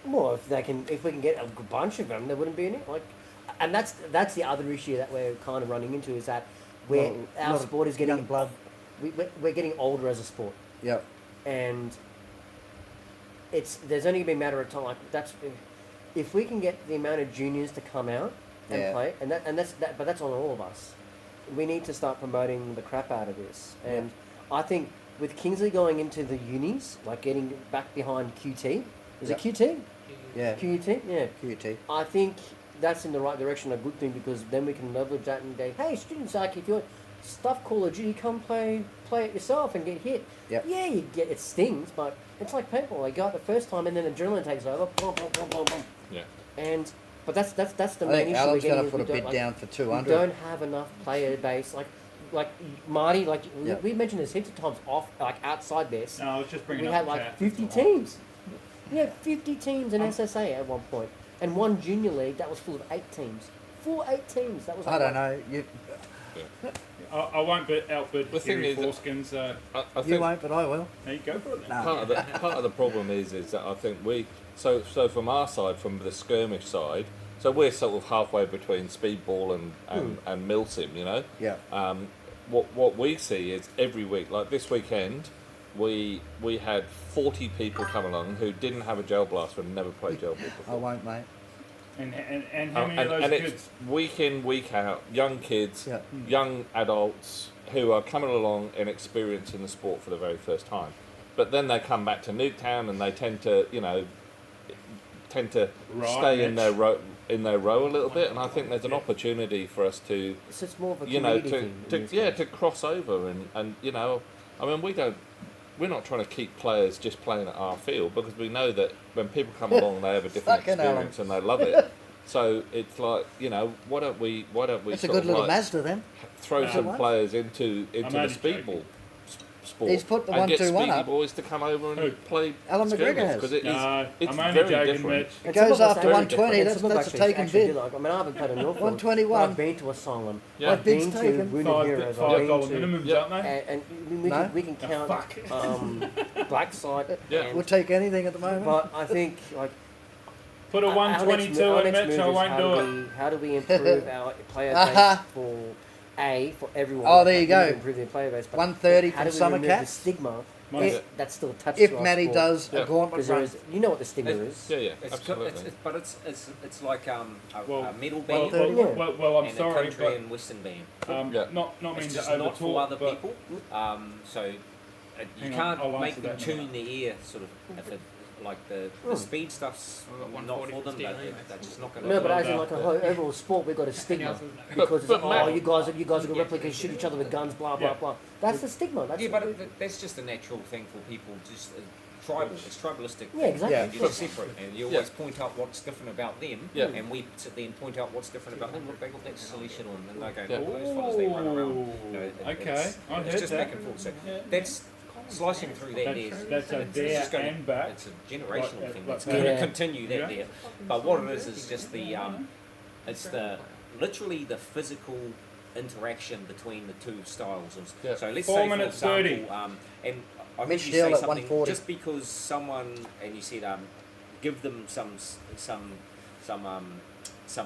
Well, if we can get a bunch of them, there wouldn't be any. And that's the other issue that we're kind of running into is that Well, our not sport is young getting blood. We're getting older as a sport, Yep. and there's only gonna be a matter of time. Like if we can get the amount of juniors to come out and Yeah. play, but that's on all of us. We need to start promoting the crap out of this, and I think with Kingsley going into the unis, like getting back behind QT, is Yeah. it QT? Yeah. QT, yeah. QT. I think that's in the right direction, a good thing, because then we can leverage that and go, hey, students, like if you're stuff Call of Duty, come play it yourself and get hit. Yep. Yeah, it stings, but it's like paintball. They go out the first time and then adrenaline takes over. Boom, boom, boom, boom, boom. Yeah. But that's the I main think issue. Alan's we're going to getting put a is we bid don't, down for we 200. don't have enough player base. Like Marty, Yeah. we mentioned this heaps of times off, like outside this. No, I was just bringing We up had the like chat. 50 teams. We had 50 teams in SSA at one point, and one junior league that was full of 8 teams. Full 8 teams. That was. I like don't know. I won't outbid The thing Gary is that- Forskin, so I You think won't, but I will. there you go for it then. No. part of the problem is that I think so from our side, from the skirmish side, so we're sort of halfway between speedball and milsim, you know. Yeah. What we see is every week, like this weekend, we had 40 people come along who didn't have a gel blaster and never played gel ball I before. won't, mate. And how many of those and kids? it's week in, week out, young kids, Yeah. young adults who are coming along and experiencing the sport for the very first time. But then they come back to Nuketown and they tend to Right, stay in Mitch. their row a little bit. And I think there's an opportunity for us to, So it's more of a you know, community thing. in this to case. cross over and you know, I mean we're not trying to keep players just playing at our field, because we know that when people come along they have a different Fucking hell. experience and they love it. So it's like, you know, why don't we It's a sort good of little like Mazda then. throw No. some What? players into the only speedball joking. sport He's put the and get 1-2-1 Speedy up. boys to come over and Who? play Alan McGregor has. because it is No, it's I'm only very joking, different. Mitch. It It's goes not the after same. 120. It's That's not a actually- taken actually bid. like, I mean, I haven't played an awful lot. 121. I've been to Asylum. Yeah. I've been Bid's to taken. Wounded Heroes. I've $5 been to... minimums, Yeah. aren't they? And we, No? can, we can Oh, count fuck. Black Side. Yeah. and- We'll take anything at the moment. But I think, like... Put a our next 122 our in, next Mitch. move I is won't do it. How do we improve our player base for everyone? Oh, there you We need go. to improve their player base. But 130 how from do we Summer remove the Cats. stigma If- that's still attached If to our Matty sport? does Yeah. a gauntlet Because there run. is, you know what the stigma is. Yeah, yeah, It's, absolutely. but it's like a middle Well, band I'm and a sorry, country and western band. but Yeah. not mean It's to just not for overtalk, other but people. So you Hang on, can't I'll make answer them that in a tune the ear sort of like the speed stuff's We've got not 140 for them. steel But anyway. they're just not going No, to. but as in like a overall sport, we've got a stigma because it's Matt- you guys are gonna replicate, shoot each other with guns, blah blah blah. That's the stigma. That's Yeah, but that's just a natural thing for people. Just tribal. It's tribalistic. Yeah, exactly. Yeah. And you're separate, and you always point out what's different about them. Yeah. And we sit there and point out what's different about them. Look, they got that silly shit on, and they're going, "Oh, those fellas, they run around." You know, Okay, I it's heard just that. back and forth. So that's slicing through that. That's a it's there just gonna- and back. It's a generational Like- thing. like It's that. going to Yeah. continue that Yeah. there. But what it is just the it's the literally the physical interaction between the two styles. Yeah. So let's 4 say, minutes for 30. example, and I heard Mitch you Steele say at something 140. just because someone and you said give them some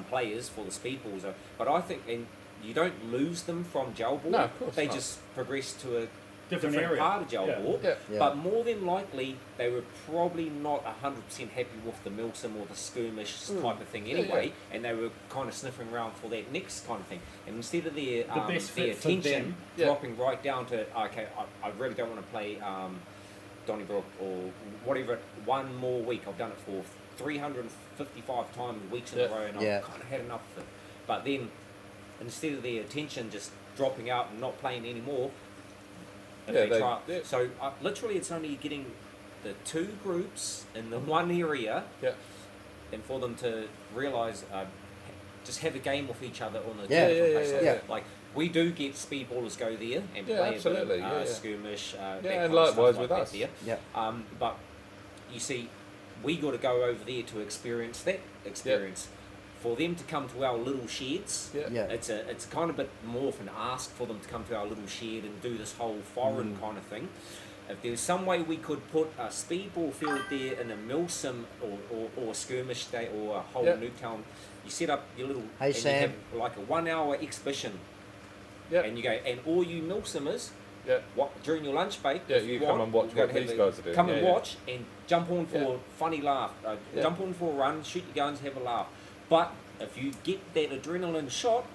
players for the speedballs, but I think and you don't lose them from gel ball. No, of course they not. just progress to a Different different area. part of gel Yeah. ball. Yeah. Yeah. But more than likely, they were probably not 100% happy with the Milsim or the skirmish type of thing anyway, and they were kind of sniffing around for that next kind of thing. And instead of their best their fit for attention them. Yeah. dropping right down to, okay, I really don't want to play Donnybrook or whatever, one more week. I've done it for 355 times, weeks in a Yeah. row, and Yeah. I've kind of had enough of it. But then, instead of their attention just dropping out and not playing anymore, if Yeah, they try, yeah. so literally it's only getting the two groups in the one area, Yeah. and for them to realise, just have a game with each other on the Yeah, different yeah, places. yeah. Like we do get speedballers go there and Yeah, play absolutely, a bit, yeah, yeah. skirmish, that and kind of likewise stuff like with that us. there. Yeah. But you see, we got to go over there to experience that experience. For them to come to our little sheds, Yeah. Yeah. it's kind of a bit more of an ask for them to come to our little shed and do this whole foreign kind of thing. If there's some way we could put a speedball field there in a Milsim or a skirmish day or a whole Yeah. Nuketown, you set up your little Hey, and Sam. you have like a 1 hour exhibition, Yeah. and you go and all you Milsimmers, Yeah. during your lunch break, Yeah, if you want, come and watch you gotta what have these the- guys are doing. Come Yeah, and yeah. watch and jump on for Yeah. a funny laugh. Yeah. Jump on for a run, shoot your guns, have a laugh. But if you get that adrenaline shot,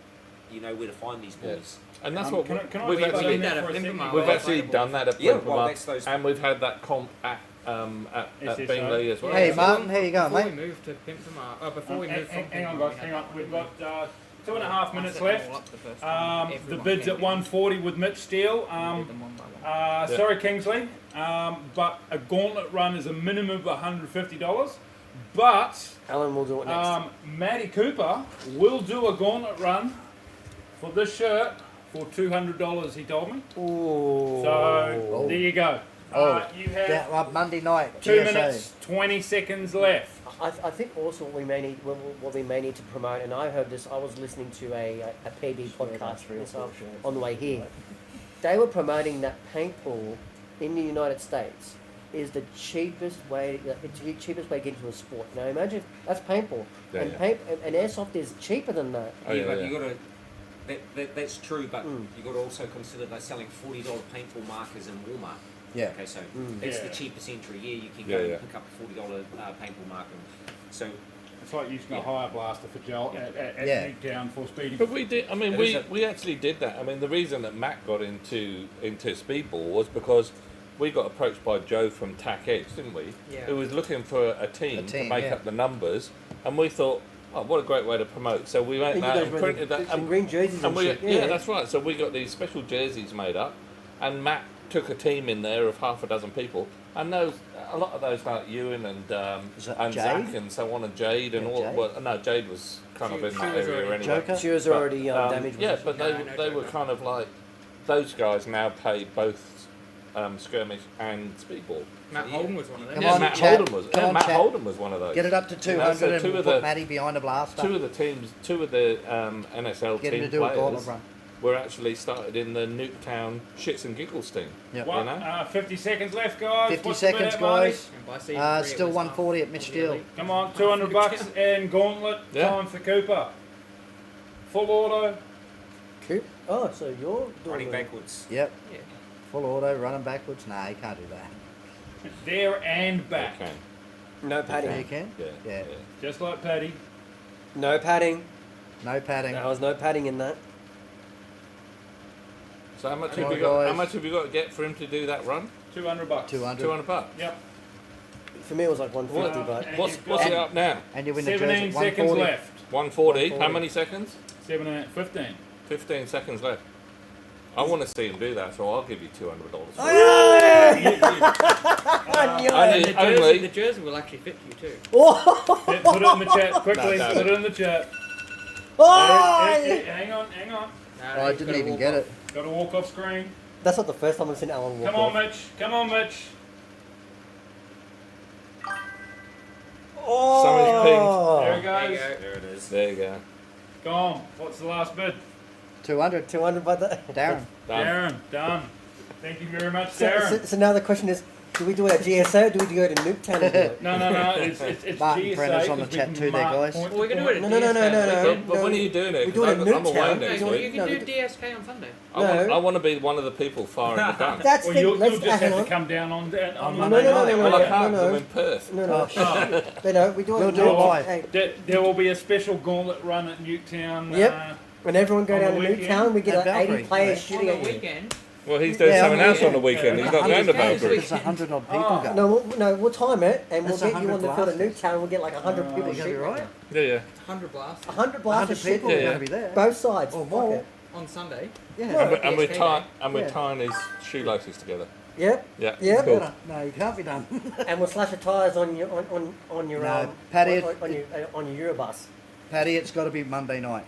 you know where to find these Yeah. boys. And that's Can what I we've just actually in there done for a that at second? Pimpamar. we've Well, actually done that at Yeah, Pimpamar, well, that's those- and we've had that comp at SSO. Bingley as well. Hey, Martin, how you going, Before we mate? moved to Pimpamar, before we Hang moved from hang on, Pimpamar, guys, we hang had on. We've that got 2.5 minutes I set them left. all up the first time. The Everyone bids came at in. 140 with Mitch Steele. We did them one by one. Sorry, Kingsley, but a gauntlet run is a minimum of $150. But Alan will do it next. Matty Cooper will do a gauntlet run for this shirt for $200. He told me. Ooh. So there you go. You have Yeah, Monday night. 2 GSA. minutes 20 seconds left. I think also what we may need to promote, and I heard this. I was listening to a PB podcast on the way here. They were promoting that paintball in the United States is the cheapest way. It's the cheapest way to get into a sport. Now imagine that's paintball, Yeah, and yeah. and airsoft is cheaper than that. Oh, yeah, yeah, but yeah. you got to. That's true, but you got to also consider they're selling $40 paintball markers in Walmart. Yeah. Okay, so that's Yeah. the cheapest entry. Yeah, you can Yeah, go yeah. and pick up a $40 paintball marker. So It's like using a Yeah. hire blaster for gel at Yeah. Nuketown for speeding. But we did. I mean, It we, is we actually did that. I mean, the reason that Matt got into speedball was because we got approached by Joe from Tack Edge, didn't we? Yeah. Who was looking for a team to team, make yeah. up the numbers, and we thought, oh, what a great way to promote. So we went And you out guys and were printed the that. And, green jerseys and we, shit. yeah, that's right. So we got these special jerseys made up, and Matt took a team in there of half a dozen people, and those a lot of those like Ewan and Is that and Jade? Zach and so on, and Jade and Yeah, all. Jade. Well, no, Jade was kind of in She that was area already anyway. Joker? She was But, already damaged. Yeah, wasn't but No, they no they were Joker. kind of like those guys now play both skirmish and speedball. Matt Yeah. Holden was one of them. Come Yeah, on, Matt chat. Holden was. Come Yeah, on, Matt chat. Holden was one of those. Get it up to 200 so and two we'll of put the- Matty behind the blaster. Two of the teams, two of the NSL Get him team to do a gauntlet players run. were actually started in the Nuketown Shits and Giggles team. Yep. You know? 50 seconds left, guys. 50 What's the bid seconds, at, Marty? guys. And by season 3 it Still was 140 half at Mitch of the Steele. elite. Come on, $200 and gauntlet Yeah. time for Cooper. Full auto. Coop. Oh, so you're doing running it. backwards. Yep. Yeah. Full auto, running backwards. Nah, you can't do that. There and back. Okay. No padding. Yeah, you can. Yeah. Yeah. Just like Paddy. No padding. No padding. There was no padding in that. So how much Come have on, you got? How guys. much have you got to get for him to do that run? $200. 200. $200. Yep. For me, it was like 150, but What's it up now? And you win the jersey. 17 seconds 140. left. 140. How many seconds? 15. 15 seconds left. I want to see him do that, so I'll give you $200. Only- The jersey will actually fit you too. Yeah, put it in the chat quickly. No, Put it in the chat. Oh! Hang on. No, Oh, I you've didn't gotta even walk get off. it. Got to walk off screen. That's not the first time I've seen Alan walk Come on, off. Mitch. Come on, Mitch. Oh! There he There you goes. go. There it is. There you go. Go on. What's the last bid? 200. 200 by the... Darren. Done. Darren. Done. Thank you very much, So, Darren. so now the question is, do we do it at GSO or do we go to Nuketown and do it? No. It's Martin GSA. Brenner's on the 'cause we chat can too there, mark guys. point Well, we to can do it point. at No, DSK. But when are you doing it? We're doing it 'Cause at I'm away Nuketown. next No, week. you can No, do we- DSK on Sunday. I want to be one of the people firing the gun. That's Well, the you'll let's just have hang to on. come down on On Monday Monday night. night. Well, I no, can't. 'cause no. I'm in Perth. No, we do it We'll at do it live. Hey, There will be a special gauntlet run at Nuketown. Yep. when everyone go On down the to weekend? Nuketown, we get At like 80 Valkyrie. players On shooting the at you. weekend, Well, he's doing Yeah, something on the else on the weekend. weekend. He's not going to 100 Valkyrie. There's 100 odd people Oh. go. No, we'll time it and we'll That's get you on the 100 field at blasters. Nuketown. We'll get like 100 people you gonna be shooting. right? Yeah. 100 blast 100 100 blasters people shooting. are Yeah. going to be there. Both sides. Or Fuck more. it. on Sunday. Yeah. And we're DSK Yeah. tying his shoelaces together. Yep. Yeah. Yep. Cool. No, you can't be done. And we'll slash the tyres on your No, Paddy- on your Eurobus. Paddy, it's got to be Monday night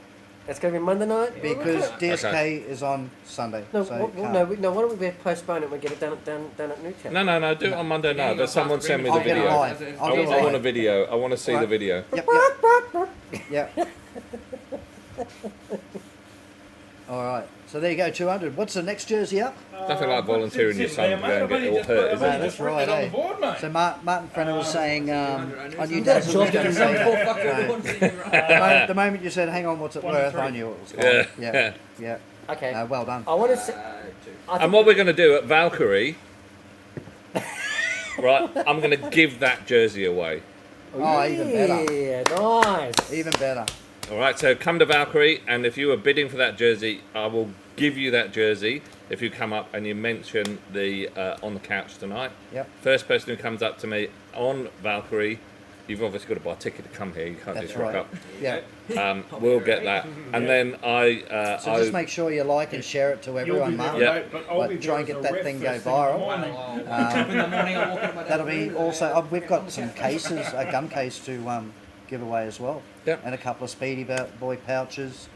It's going to be Monday night. because Okay. DSK is on Sunday. No, so you can't. why don't we postpone it and we get it down at Newtown? No. Do it on Monday night. But someone send me the I'll get it video. live. I'll I get it want a live. video. I want to see the Right. video. Yep. All right. So there you go, 200. What's the next jersey up? Nothing like volunteering your son to go and get all hurt, is No, it? that's right, On eh? the board, mate. So Martin Frenner was saying, on you You got a Dazzle, job was going to to say do. that. The moment you said, hang on, what's it One to worth, three. I knew it was gone. Yeah. Yeah. Okay. Well done. I want to say. And what we're going to do at Valkyrie, right, I'm going to give that jersey away. Oh, even better. Yeah, nice. Even better. All right, so come to Valkyrie, and if you are bidding for that jersey, I will give you that jersey if you come up and you mention the on the couch tonight. Yep. First person who comes up to me on Valkyrie, you've obviously got to buy a ticket to come here. You can't That's just rock right. Yeah. up. We'll get that, and then So just make sure you like and share it to everyone, Martin. Yeah. Like, try and get that thing go viral. In the morning, I walk out my That'll be also. We've got some cases, a gun case to give away as well. Yep. And a couple of Speedy Boy pouches.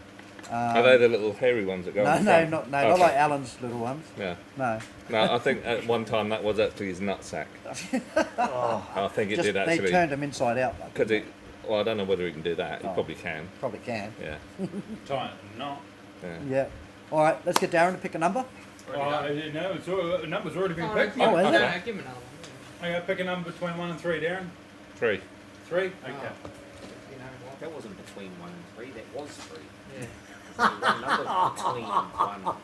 Are they the little hairy ones that go? No, on the no, front? not Okay. like Alan's little ones. Yeah. No. No, I think at one time that was actually his nutsack. I think it Just did they actually. turned them inside out. Because it. Well, I don't know whether he can do that. He Oh. probably can. Probably can. Yeah. Time, no. Yeah. Yeah. All right, let's get Darren to pick a number. No, the number's already been picked. Oh, mate. is it? Give him another one. Okay, pick a number between 1 and 3, Darren. 3. 3? Okay. You know what? That wasn't between 1 and 3, that was 3. Yeah. So one number between 1 and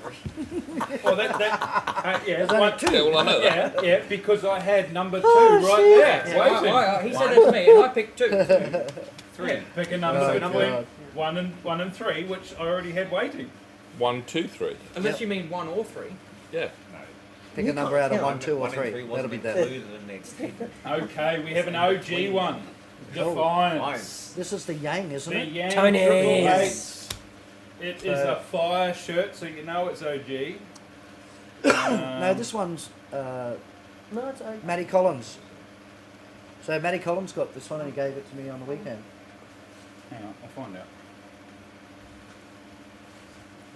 3. Well, yeah, There's only two. Yeah, well, I know that. Yeah, because I had number 2 Oh, right shit. there. Yeah, Waiting. he said it to me, and I picked 2. Yeah, pick a number Oh, between God. 1 and 3, which I already had waiting. 1, 2, 3. Unless you mean 1 or 3. Yeah. Pick a You number can't out of count. 1, 2, or 3. That'll Wasn't be that. included in that statement. Okay, we have an OG one. Defiance. This is the Yang, isn't The it? Yang Tony. Triple H. Yes. It is a fire shirt, so you know it's OG. No, this one's No, it's okay. Matty Collins. So Matty Collins got this one and he gave it to me on the weekend. Hang on, I'll find out.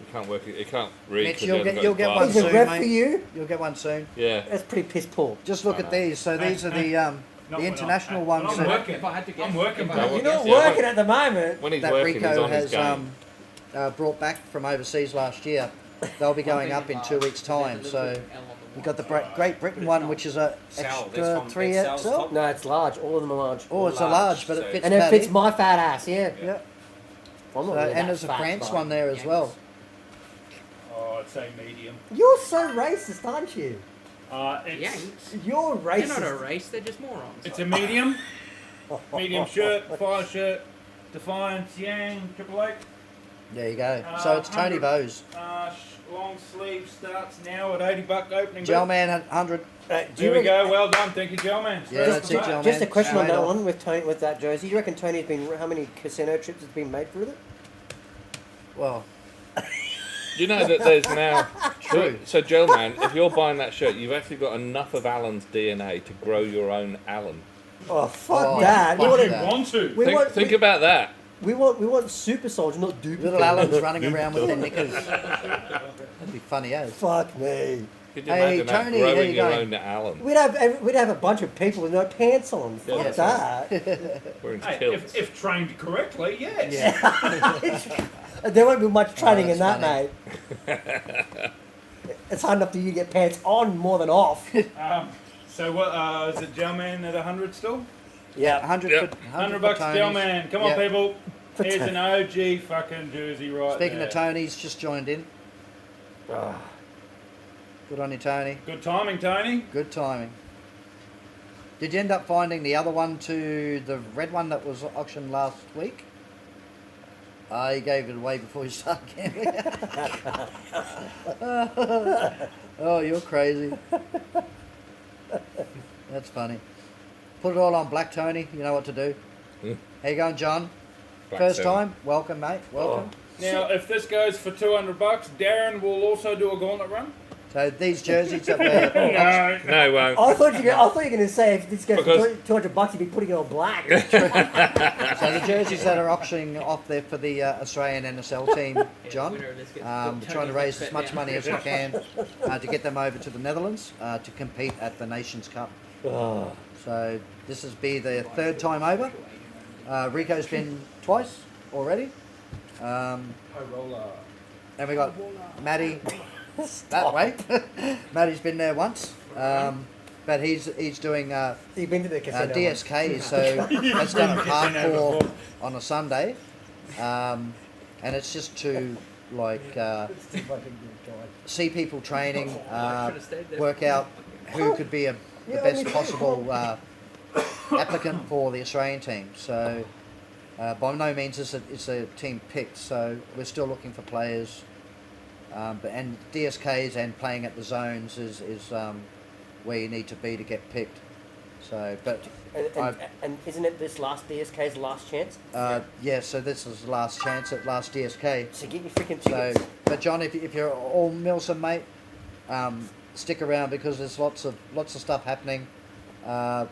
You can't work it. You can't read. Mitch, 'cause you'll you haven't get- got you'll the get one glasses. Is it soon, red mate. for you? You'll get one soon. Yeah. That's pretty piss poor. Just look at these. So these are the Not international when ones I'm that, working. If I had to guess. I'm working, if I bro. had to You're guess, not working at the moment. When he's that working, he's Rico on his has game. brought back from overseas last year. They'll be going up in 2 weeks' time. So we've got the Great Britain one, which is a Sal, that's extra from 3XL. Sal's No, it's large. All of them are large. Oh, it's a large, but it So- fits And it Paddy. fits my fat ass, yeah. Yeah. I'm not So, really and that there's a fat, France but- one there as well. Oh, I'd say medium. You're so racist, aren't you? It's, Yanks. You're They're not a racist. race, they're just morons. it's a medium. Medium shirt, fire shirt, Defiance, Yang, Triple H. There you go. So it's Tony 100. Bowes. Long sleeve starts now at $80 opening. Gelman at 100. There we go. Well done. Thank you, Gelman. Yeah, that's it, Gelman. Just a question on Straight that off. one with Tony, with that jersey. You reckon Tony's been how many casino trips has been made through it? Well, You know that there's now. True. So, Joe man, if you're buying that shirt, you've actually got enough of Alan's DNA to grow your own Alan. Oh fuck Oh, that! fuck We want You that. want to? Think about that. we want super soldier, not duplicate. little Alan's running around with their knickers. That'd be funny, eh? Fuck me. Could you Hey, imagine that, Tony, how growing you your going? own Alan? We'd have a bunch of people with no pants on. Fuck Yeah, that. Wearing Hey, kilts. if trained correctly, yes. Yeah. There won't be much training in that, that's mate. It's hard enough for you to get pants on more than off. So what? Is it Gelman at 100 still? Yeah. 100 Yep. for 100 bucks, Tony's. Gelman. Come on, Yep. people. For Here's Tony. an OG fucking jersey right Speaking there. of Tony's, just joined in. Ah. Good on you, Tony. Good timing, Tony. Good timing. Did you end up finding the other one to the red one that was auctioned last week? He gave it away before he started gambling. Oh, you're crazy. That's funny. Put it all on black, Tony. You know what to do. How you going, John? Black First seven. time? Welcome, mate. Welcome. Now, if this goes for 200 bucks, Darren will also do a gauntlet run. So these jerseys that we're No. No, it won't. I thought you were going to say if this goes Because- for 200 bucks, you'd be putting it on black. So the jerseys that are auctioning off there for the Australian NSL team, John, we're trying to raise as much money as we can to get them over to the Netherlands to compete at the Nations Cup. Oh. So this will be their third time over. Rico's been twice already. And we got Matty that way. Matty's been there once. But he's doing You've been to the casino. DSK, so that's done at parkour on a Sunday, and it's just to like see people training, work out who could be the best possible applicant for the Australian team. So by no means it's a team picked. So we're still looking for players, and DSKs and playing at the zones is where you need to be to get picked. So, but And isn't it this last DSK's last chance? yeah, so this is the last chance at last DSK. So get your freaking So, tickets. but John, if you're all Milsom, mate, stick around because there's lots of stuff happening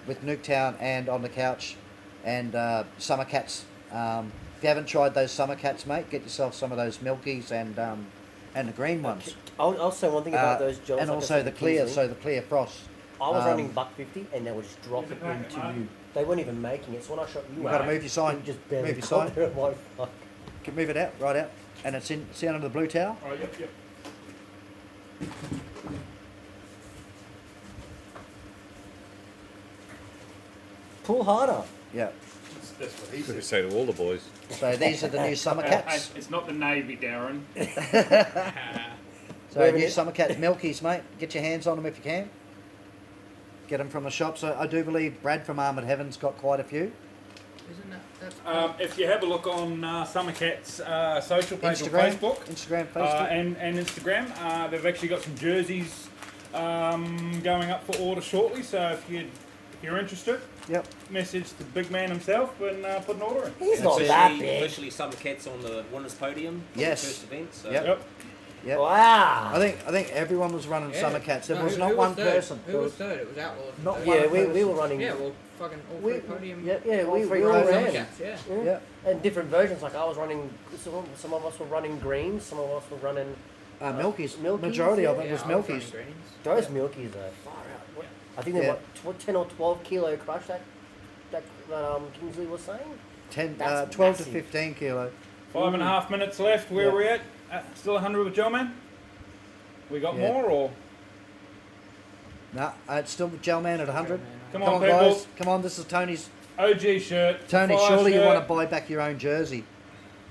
with Nuketown and on the couch and summer cats. If you haven't tried those summer cats, mate, get yourself some of those milkies and the green ones. I'll say one thing about those gels. and like I also said the to clear, Kingsley. so the clear frost. I was running $1.50 and they would just drop it into you. They weren't even making it. So when I shot you You've got to out, move your sign. you just barely Move your got sign. there. I'm like, fuck. Move it out, right out, and it's in. See under the blue towel. Oh, yep. Pull harder. Yeah. That's what he We said. say to all the boys. So these are the new summer cats. It's not the Navy, Darren. So Where new is it? summer cat milkies, mate. Get your hands on them if you can. Get them from the shop. So I do believe Brad from Armoured Heaven's got quite a few. Isn't that that's If you have a look on Summercat's social page Instagram, on Facebook, Instagram, Facebook. and Instagram, they've actually got some jerseys going up for order shortly. So if you're interested, Yep. message the big man himself and put an order in. He's not that big. Officially, Summer Cats on the winners podium. For Yes. The first event. So. Yep. Yep. Yep. Wow. I think everyone was running yeah. summer cats. There No, was who- not who one was third? person. Who There was was third? It was Outlaws. not third. one Yeah, we person. were running. Yeah, well, fucking all We- three podium. Yeah, all we three all rows. ran. Cats, yeah. Yeah. And different versions. Like I was running. Some of us were running greens. Some of us were running. Milkies. Milkies, Majority of yeah. it was I was milkies. running greens. Those milkies are far out. I think they're Yeah. what 10 or 12 kilo crush that Kingsley was saying. 12 That's to massive. 15 kilo. 5.5 minutes left. Where Yeah. are we at? Still 100 with Joe Man? We got Yeah. more or? No, it's still Gel Man at 100. Come Come on, on, people. guys. Come on, this is Tony's. OG shirt. Tony, fire surely you shirt. want to buy back your own jersey.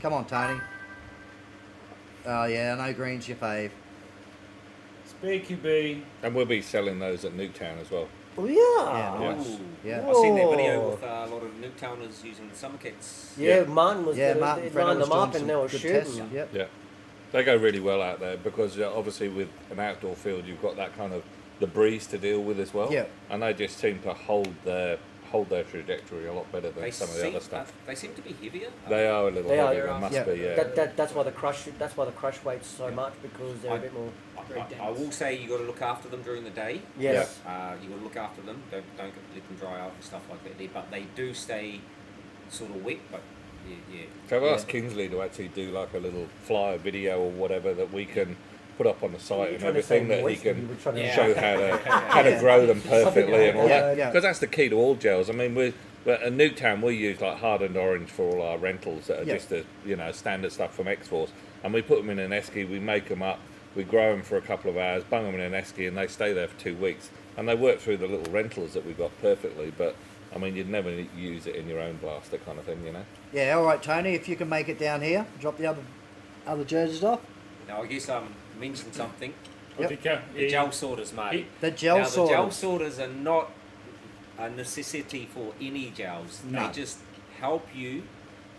Come on, Tony. Oh, yeah, I know green's your fave. Speaky B. And we'll be selling those at Nuketown as well. Oh Yeah, yeah. nice. Ooh. Yeah. I've seen that video Whoa. with a lot of Nuketowners using the Summer Cats. Yeah, Martin was Yeah, they Martin Frenner lined was them doing up and some they were good shooting. tests. Yep. Yeah. They go really well out there because obviously with an outdoor field you've got that kind of the breeze to deal with as well. Yeah. And they just seem to hold their trajectory a lot better than some of the other stuff. They seem to be heavier. They are a little They are. heavier, it must Yeah. be, yeah. That's why the crush weights so much, because they're a bit more. I will say you got to look after them during the day. Yes. You got to look after them. Don't let them dry out and stuff like that. But they do stay sort of wet. But yeah. So I've asked Kingsley to actually do like a little flyer video or whatever that we can put up on the site and everything, that he can show how to grow them perfectly and all that. Yeah. Because that's the key to all gels. I mean, we're at Nuketown, we use like hardened orange for all our rentals that are just the standard stuff from X-Force, and we put them in an esky, we make them up, we grow them for a couple of hours, bung them in an esky, and they stay there for 2 weeks, and they work through the little rentals that we've got perfectly. But I mean, you'd never use it in your own blaster kind of thing, you know. Yeah, all right, Tony. If you can make it down here, drop the other jerseys off. Now I guess mentioned something. Yep. The gel sorters, mate. The gel now, sorters. The gel sorters are not a necessity for any gels. No. They just help you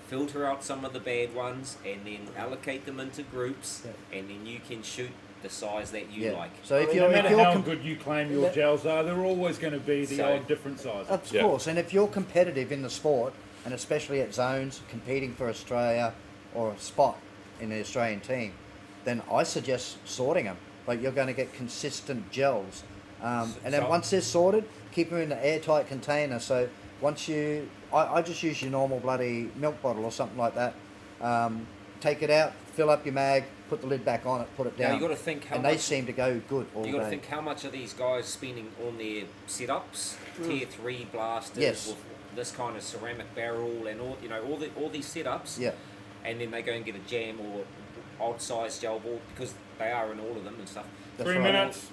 filter out some of the bad ones and then allocate them into groups, and then you can shoot the size that you like. So if No you're, matter if you're how good you claim your gels are, they're always going to be the So- odd different sizes. of course, and if you're competitive in the sport, and especially at zones, competing for Australia or a spot in the Australian team, then I suggest sorting them. Like, you're going to get consistent gels, and then So- once they're sorted, keep them in an airtight container. So once I just use your normal bloody milk bottle or something like that. Take it out, fill up your mag, put the lid back on it, put it Now down. you got to think how and much. they seem to go good all You got to day. think how much are these guys spending on their setups, tier 3 blasters Yes. with this kind of ceramic barrel and all these setups. Yeah. And then they go and get a jam or odd size gel ball, because they are in all of them and stuff. That's 3 right. minutes.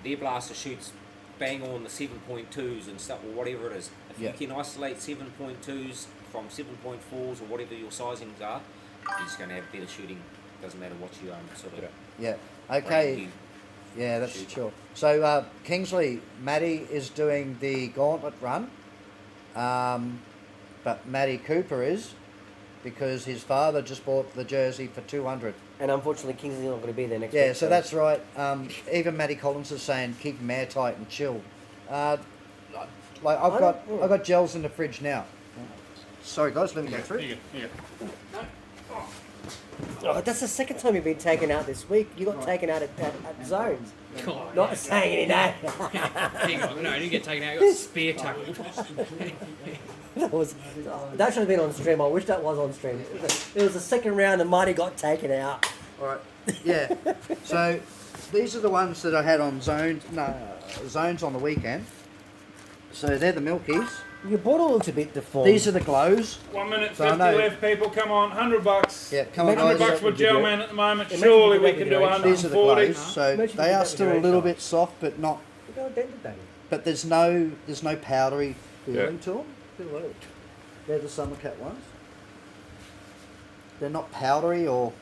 Their blaster shoots bang on the 7.2s and stuff, or whatever it is. If Yeah. you can isolate 7.2s from 7.4s or whatever your sizings are, you're just going to have better shooting. Doesn't matter what you sort of. Yeah. Okay. brand Yeah, that's Shoot. sure. So Kingsley, Matty is doing the gauntlet run, but Matty Cooper is, because his father just bought the jersey for 200. And unfortunately, Kingsley's not going to be there next Yeah, week. so that's right. Even Matty Collins is saying keep him airtight and chill. Like I've got gels in the fridge now. Sorry guys, let me go through. Here you go. Oh, that's the second time you've been taken out this week. You got taken out at zones. God, Not saying any name. Hang on, no, I didn't get taken out. I got spear tackled. That should have been on stream. I wish that was on stream. It was the second round and Marty got taken out. All right. Yeah. So these are the ones that I had on zones on the weekend. So they're the Milkies. Your bottle looks a bit deformed. These are the glows. 1 minute So I 50 know- left, people. Come on, $100. Yeah, come on Imagine guys. $100 for gel man at the moment. Imagine Surely if we you can do do that. These are the 140. glows. So Imagine they you are did still that a little with bit soft, but not. You got dented that. But there's no powdery feeling Yeah. to them. They're the summer cat ones. They're not powdery or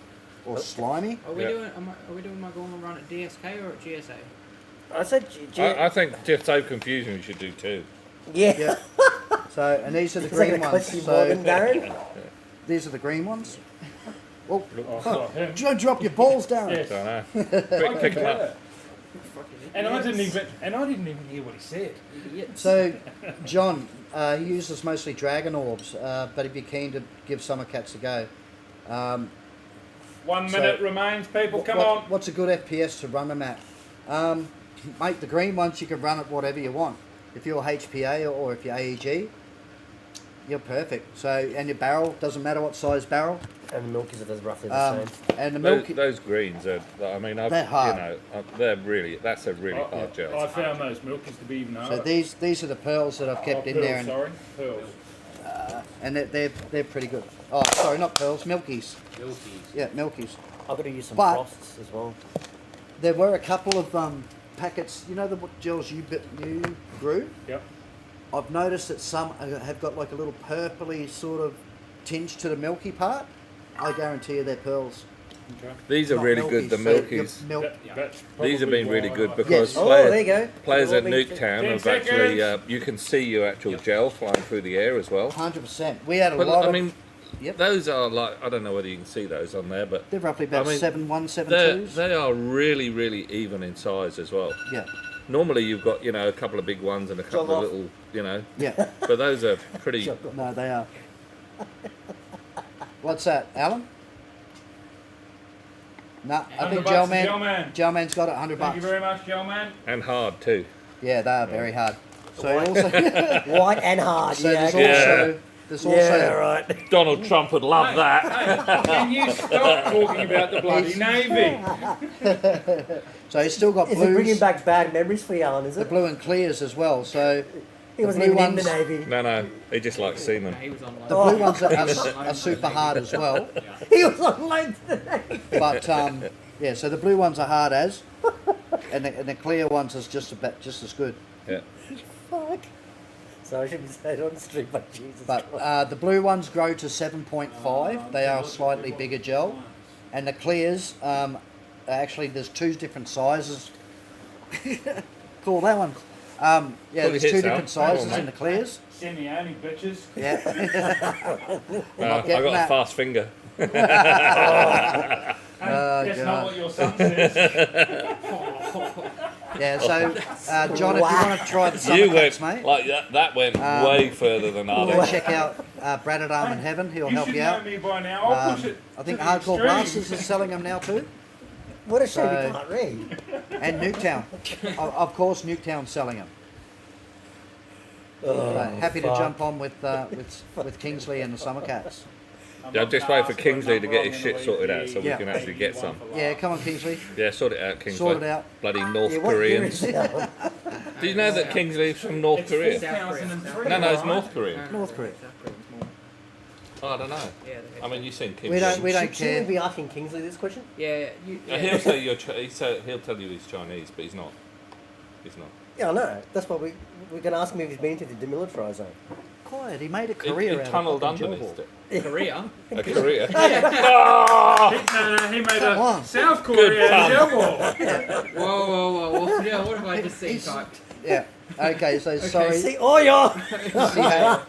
slimy. Are we Yeah. doing? Are we doing my gauntlet run at DSK or at GSA? I said, I think just so confusing we should do two. yeah. Yeah. So and these are the Is that green going to ones. cost you more than So Darren? these are the green ones. Oh, Oh, him. don't drop your balls down. Yes. Don't know. I Quick, can pick them tell up. that. And I didn't even hear what he said. So, John, he uses mostly dragon orbs, but he'd be keen to give summer cats a go. 1 So- minute remains, people. Come on. What's a good FPS to run them at? Mate, the green ones you can run at whatever you want. If you're HPA or if you're AEG, you're perfect. So, and your barrel, doesn't matter what size barrel. And the milk is roughly the same. And the milk, Those greens are. I mean, They're hard. they're really. That's a really hard gel. I found those milkies to be even harder. so these are the pearls that I've kept in pearls, there, and, sorry, pearls. and they're pretty good. Oh, sorry, not pearls, milkies. Milkies. Yeah, milkies. I've got to use some But- frosts as well. There were a couple of packets. You know the gels you grew. Yep. I've noticed that some have got like a little purpley sort of tinge to the milky part. I guarantee you they're pearls. Okay. These are not really good. The So your milkies. milk. That's These have probably been really why good I- because Oh, there you go. players at All been- Nuketown 10 have actually. seconds. You can see your actual gel flying through the air as well. 100%. We had a But lot I of. mean, Yep. Those are like, I don't know whether you can see those on there, but They're roughly about I mean, 7'1", 7'2". they are really, really even in size as well. Yeah. Normally you've got, you know, a couple of big ones and a couple of little, you know, Yeah. but those are pretty. No, they are. What's that, Alan? No, I think $100 Gelman's got it, $100. Thank you very much, Gelman. And hard too. Yeah, they are very hard. So also, White and hard. so yeah. there's also Yeah, right. Donald Trump would love that. Hey, can you stop talking about the bloody Navy? so he's still got Is it bringing blues, back bad memories for you, Alan? Is the it? blue and clears as well. So He the wasn't blue even in the ones- Navy. No, he just likes seamen. He was on the loan. blue ones are super hard as well. He was on loan to the Navy. But yeah, so the blue ones are hard as, and the clear ones is just as good. Yeah. Fuck. So I should be saying on the street, but Jesus But Christ. the blue ones grow to 7.5. They are slightly bigger gel, and the clears actually there's two different sizes. Cool, that one. Yeah, Cool there's hits, two Al. different Come on, sizes in mate. the clears. Semi-only bitches. Yeah. I not got getting a that. fast finger. That's God. not what your son says. Yeah. So, John, if you want to try the summer You cats, went mate, like that went way further than I go did. check out Brad at Arm in Heaven. He'll You help should you know out. me by now. I'll push it. I think to the Hardcore extreme. Blasters is selling them now too, What a shame so- you can't read. and Nuketown. Of course, Nuketown's selling them. Happy to fuck. jump on with Kingsley and the Summer Cats. Yeah, just wait for Kingsley to get his shit sorted out so we Yeah. can actually get some. Yeah, come on, Kingsley. Yeah, sort it out, Kingsley. Sort it out. Bloody North Yeah, what year Koreans. is it? Do you know that Kingsley's from North It's Korea? 2003. No, it's right? North Korea. North Korea. Oh, I don't know. Yeah, I mean, you've seen Kingsley. We don't Shouldn't care. we be asking Kingsley this question? Yeah, He'll say he'll tell you he's Chinese, but he's not. He's not. Yeah, I know. That's why we're going to ask him if he's been to the demilitarised zone. Quiet. He made a He career out tunneled of fucking underneath gel it. Korea. A Korea. He made Come a on. South Korea pun. gel ball. Whoa. Yeah, what have I just seen? He's- Type? ball. Yeah. Okay. So sorry. See, oh, yeah. See how-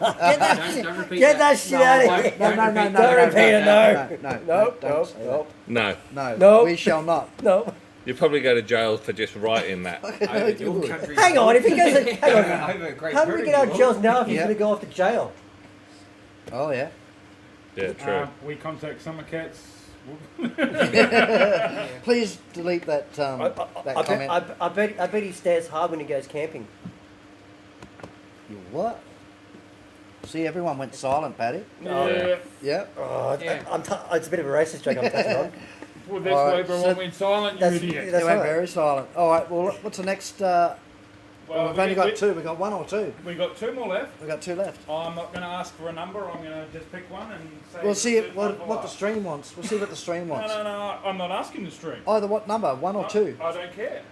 Don't repeat Get that shit out of here. No. Don't repeat it, no. Nope. Nope, say nope, No, that. No. Nope. We shall not. no. you probably go to jail for just writing that. Hang on, if he goes to, hang on. How do we get out of jail now if he's Yeah. going to go off to jail? Oh yeah. Yeah, true. We contact Summer Cats. Please delete that that I comment. bet, I bet he stares hard when he goes camping. You what? See, everyone went silent, Paddy. Yeah. Yeah. Oh, Yeah. it's a bit of a racist joke I'm touching on. Well, that's All why right, everyone so went silent, you That's- idiot. They that's went right. very silent. All right. Well, what's the next? Well, we've only got two. We got one or two. We got two more left. We got two left. I'm not going to ask for a number. I'm going to just pick one and say. We'll see it's what one for the last. stream wants. We'll see what the stream No, wants. no. I'm not asking the stream. Either what number? One or two? I don't care.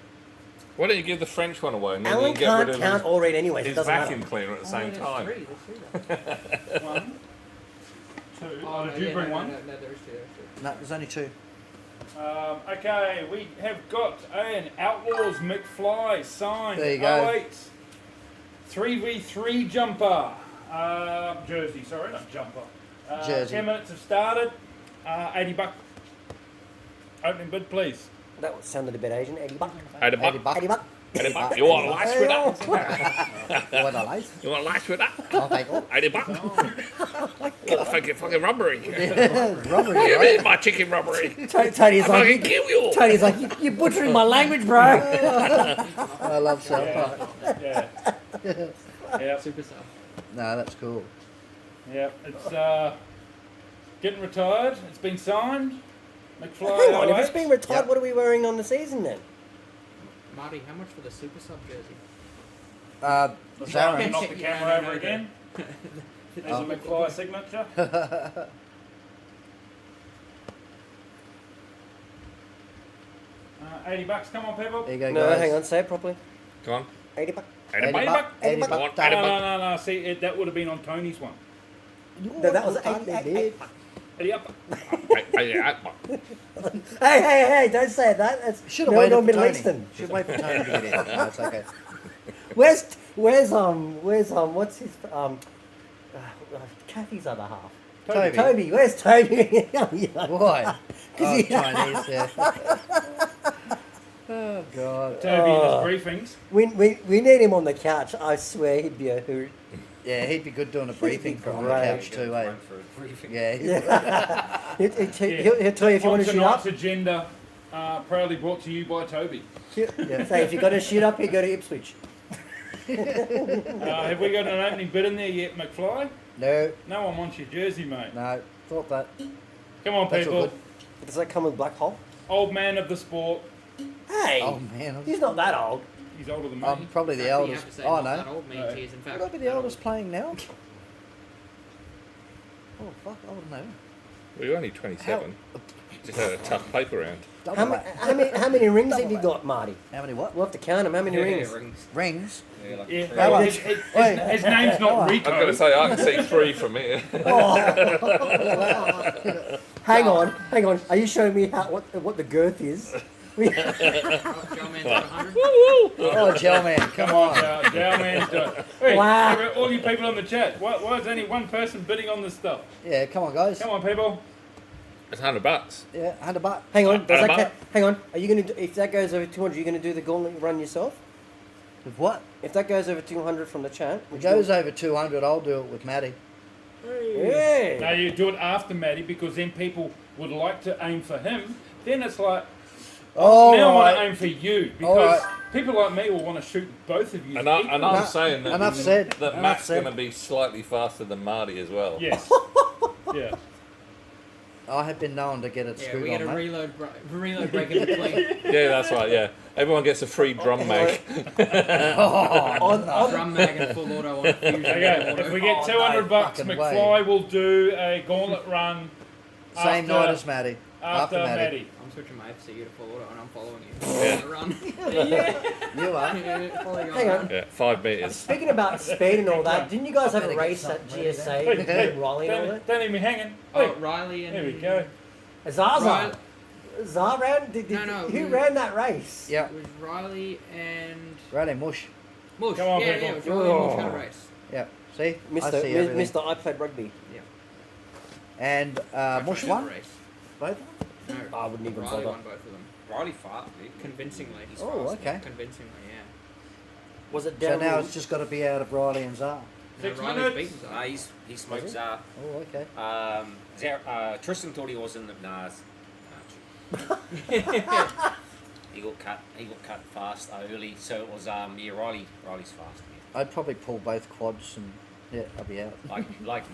Why don't you give the French one away and then Alan you can get rid can't of count or read anyway, so it his doesn't vacuum matter. cleaner at the same time? There's three. One, two. Oh, Did no, you yeah, bring no, one? No, there is two. There is two. No, there's only two. Okay, we have got an Outlaws McFly signed. There you go. 08 3v3 jumper. Jersey, sorry, not jumper. Jersey. 10 minutes have started. $80. Opening bid, please. That sounded a bit Asian. $80. 80 bucks. 80 bucks. 80 bucks. You want a lice with that? You want a lice? You want a lice with that? I'll take it. 80 bucks. Get the fucking robbery. Robbery, Yeah, right? it's my chicken robbery. Tony's I fucking like, kill you. Tony's like, you're butchering my language, bro. I love South Park. Yeah. Yeah. Super sub. No, that's cool. Yeah. It's getting retired. It's been signed. McFly. Hang on, if 08. it's been retired, Yep. what are we wearing on the season then? Marty, how much for the super sub jersey? Let's try and Darren. knock the Yeah, camera no, over no, again. There's a McFly signature. $80. Come on, people. There you go, No, guys. hang on, say it properly. Come on. 80 bucks. 80 80 bucks. bucks. 80 Come on, bucks. 80 No, bucks. no. See, that would have been on Tony's one. No, that was Hey, 80 up. Hey, don't say that. That's Should have no, waited no for Middle Tony. Eastern. Should wait for Tony to get in. No, it's okay. Where's what's his Kathy's other half? Toby. Toby, where's Toby? Why? Oh, he- Chinese, yeah. Oh, God. Toby and his briefings. we need him on the couch. I swear he'd be a hoot. Yeah, he'd be good doing a briefing from on the Great. couch too, eh? Run for a briefing. Yeah. He'll tell you if you On want to shoot up. tonight's agenda, proudly brought to you by Toby. Yeah, say if you're going to shoot up, you go to Ipswich. Have we got an opening bid in there yet, McFly? No, No one wants your jersey, mate. no, thought that. Come on, That's all people. good. Does that come with black hole? Old man of the sport. Hey, Oh, man. he's not that old. He's older than me. I'm probably the You eldest. have to say Oh, not no. that old means No. he is in fact. Would I be the that eldest old. playing now? Oh, fuck, I don't know. Well, you're only 27. Just had a tough paper round. Double How, that. how many rings have Double you that. got, Marty? How many what? We'll have to count them. How many rings? Rings? Yeah, like Yeah, How much? his name's not Rico. I'm going to say I can see 3 from here. Hang on. Are you showing me what the girth is? Oh, Joe Man's got 100. Oh, gel man, come Come on, on. Dow man's doing it. Hey, Wow. hey, all you people on the chat, why is only one person bidding on this stuff? Yeah, come on, guys. Come on, people. It's $100. Yeah, $100. Hang on. Does that Marty. hang on. Are you going to if that goes over 200? You're going to do the gauntlet run yourself? With what? If that goes over 200 from the chat, If it goes over 200, I'll do it with Matty. Yeah. Now you do it after Matty because then people would like to aim for him. Then it's like, Oh, now I want to right. aim for you All because right. people like me will want to shoot both of you. And I'm equally. saying that, Enough said. that Enough Matt's said. going to be slightly faster than Marty as well. Yes. Yeah. I have been known to get it Yeah, screwed we get on, a mate. reload break in between. Yeah, that's right, yeah. Everyone gets a free drum mag. Drum mag and full auto on a fusion. Okay, if we get Oh, 200 no bucks, fucking McFly will do a gauntlet run Same after, night as Matty. after Matty. I'm switching my FC to full auto and I'm following you. Yeah. On the run. You are. Follow you Hang on. Yeah, 5 metres. Speaking about speed and all that, didn't you guys have a Better get race at something ready GSA Hey, with hey, Riley and all that? don't leave me hanging. Oh, Hey, Riley and there we go. Zaza. Riley- Zar ran? No, who we- ran that race? Yeah. It was Riley and Riley Mush. Mush. Come on, yeah, people. it was Riley and Mush had a Oh. race. Yeah. See? I Mr. see everything. Mr. I played rugby. And Mush Had a won? race. Both? No, I wouldn't even Riley bother. won both of them. Riley fast, dude. Convincingly. He's Oh, fast. okay. Convincingly, yeah. Was it So Darren? now it's just got to be out of Riley and Zar. No, 6 Riley's minutes. beaten Nah, Zara. he smoked Was it? Zar. Oh, okay. Tristan thought he was in the he got cut. He got cut fast early, so it was yeah. Riley's fast. Yeah. I'd probably pull both quads and yeah, I'll be out. Like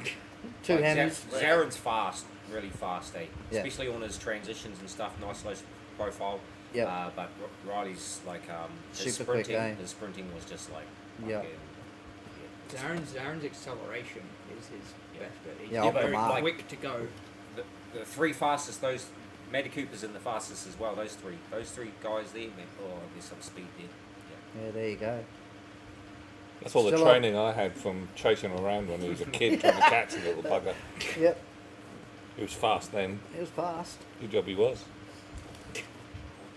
Two handers. Zaren's fast, really fast, eh? Yeah. Especially on his transitions and stuff. Nice low profile. Yeah. But Riley's like his Super quick, sprinting. eh? His sprinting was just like. Yeah. Zaren's acceleration is his best bet. He's Yeah, off the very mark. quick to go. The three fastest, those Matty Cooper's in the fastest as well. Those three guys there, man. Oh, there's some speed there. Yeah, there you go. That's all the Still training I had from chasing around when he was a kid trying to catch a little bugger. Yep, He was fast then. it was fast. Good job he was.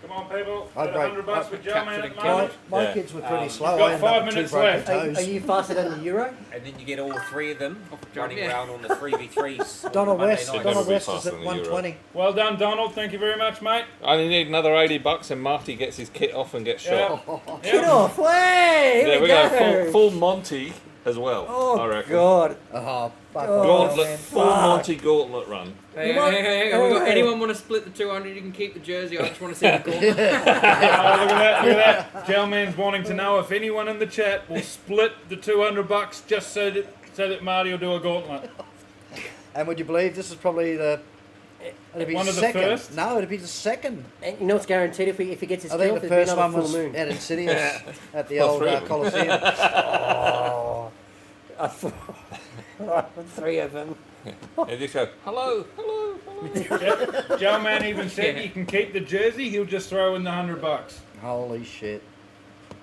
Come on, people. I'd Got break- 100 bucks I'd with Joe capture Man the at the kill. moment. My Yeah. kids were pretty slow. you've got I ended 5 up with minutes 2 broken left. Are toes. you faster than the Euro? And then you get all three of them running yeah. around on the 3v3s. on Donald Monday West. night. They'd Donald never be West is faster at than the Euro. 120. Well done, Donald. Thank you very much, mate. I only need another $80 and Marty gets his kit off and gets shot. Yeah. Get off! Way! There Here we go. go. Full Monty as well. Oh I reckon. God! Oh, fuck. Oh, Gauntlet, man. full Monty gauntlet run. Hey, You might- we got hey. anyone want to split the 200? You can keep the jersey. I just want to see the goal. Oh, look at that. Gelman's wanting to know if anyone in the chat will split the 200 bucks just so that Marty will do a gauntlet. And would you believe this is probably the... It'd be One of the second. first? No, it'd be the second. And you know what's guaranteed if he gets his I kill, think the there'd be first another one was full moon. at Insidious at the Well, old three of them. Coliseum. Oh, I thought three of them. And just go, hello, hello, hello. Joe Man even said you can keep the jersey, he'll just throw in the 100 bucks. Holy shit.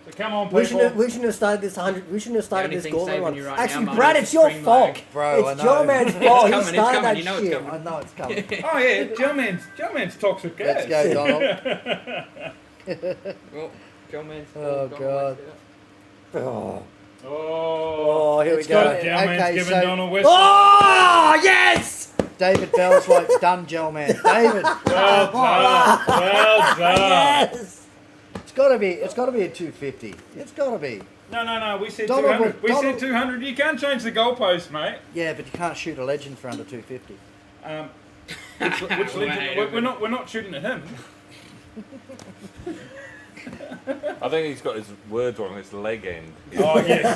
So come on, We people. shouldn't have started this 100. We shouldn't have started The only this thing gauntlet saving run. you right Actually, now, Brad, Marty, it's is your string fault. mag. Bro, It's I Joe know. Man's fault. coming, He it's started coming, that you know it's shit. coming. I know it's coming. Oh yeah, Joe Man's toxic gas. Let's go, Donald. Well, John Man's Oh, God. Oh, Oh, here we It's go. got- Joe Man's Okay, giving so- Donald West. Oh yes! David Bell's like, done, gel man. David, Well done. Well done. Yes. it's gotta be a 250. It's gotta be. No. We said Donald 200. We Donald- said 200. You can't change the goalpost, mate. Yeah, but you can't shoot a legend for under 250. Which legend? We're not shooting at him. I think he's got his words on his leg end. Oh yes.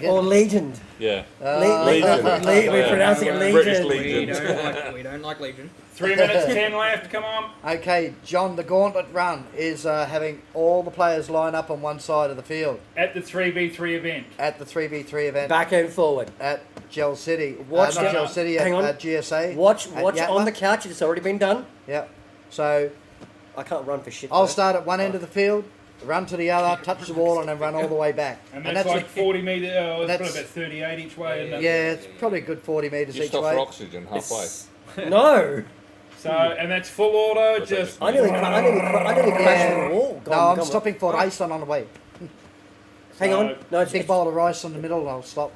Or legend. Yeah. Legion. We're pronouncing it British legion. Legion. We don't like Legion. 3 minutes 10 left. Come on. Okay, John, the gauntlet run is having all the players line up on one side of the field At the 3v3 event. at the 3v3 event Back and forward. at Gel City. Watch not the- Gel City, hang on. at GSA. Watch at on Yatma. the couch. It's already been done. Yep. So I can't run for shit. I'll though. start at one end of the field, run to the other, touch the wall, and then run all the way back. And that's like 40 metres. Oh, it's that's- probably about 38 each way. Isn't it? Yeah, it's probably a good 40 metres You each stop way. for oxygen halfway. No. So, and that's full auto. Just. I nearly crashed on the wall. No, I'm stopping for rice on the way. Hang on. No, Big bowl of rice in the middle, and I'll stop.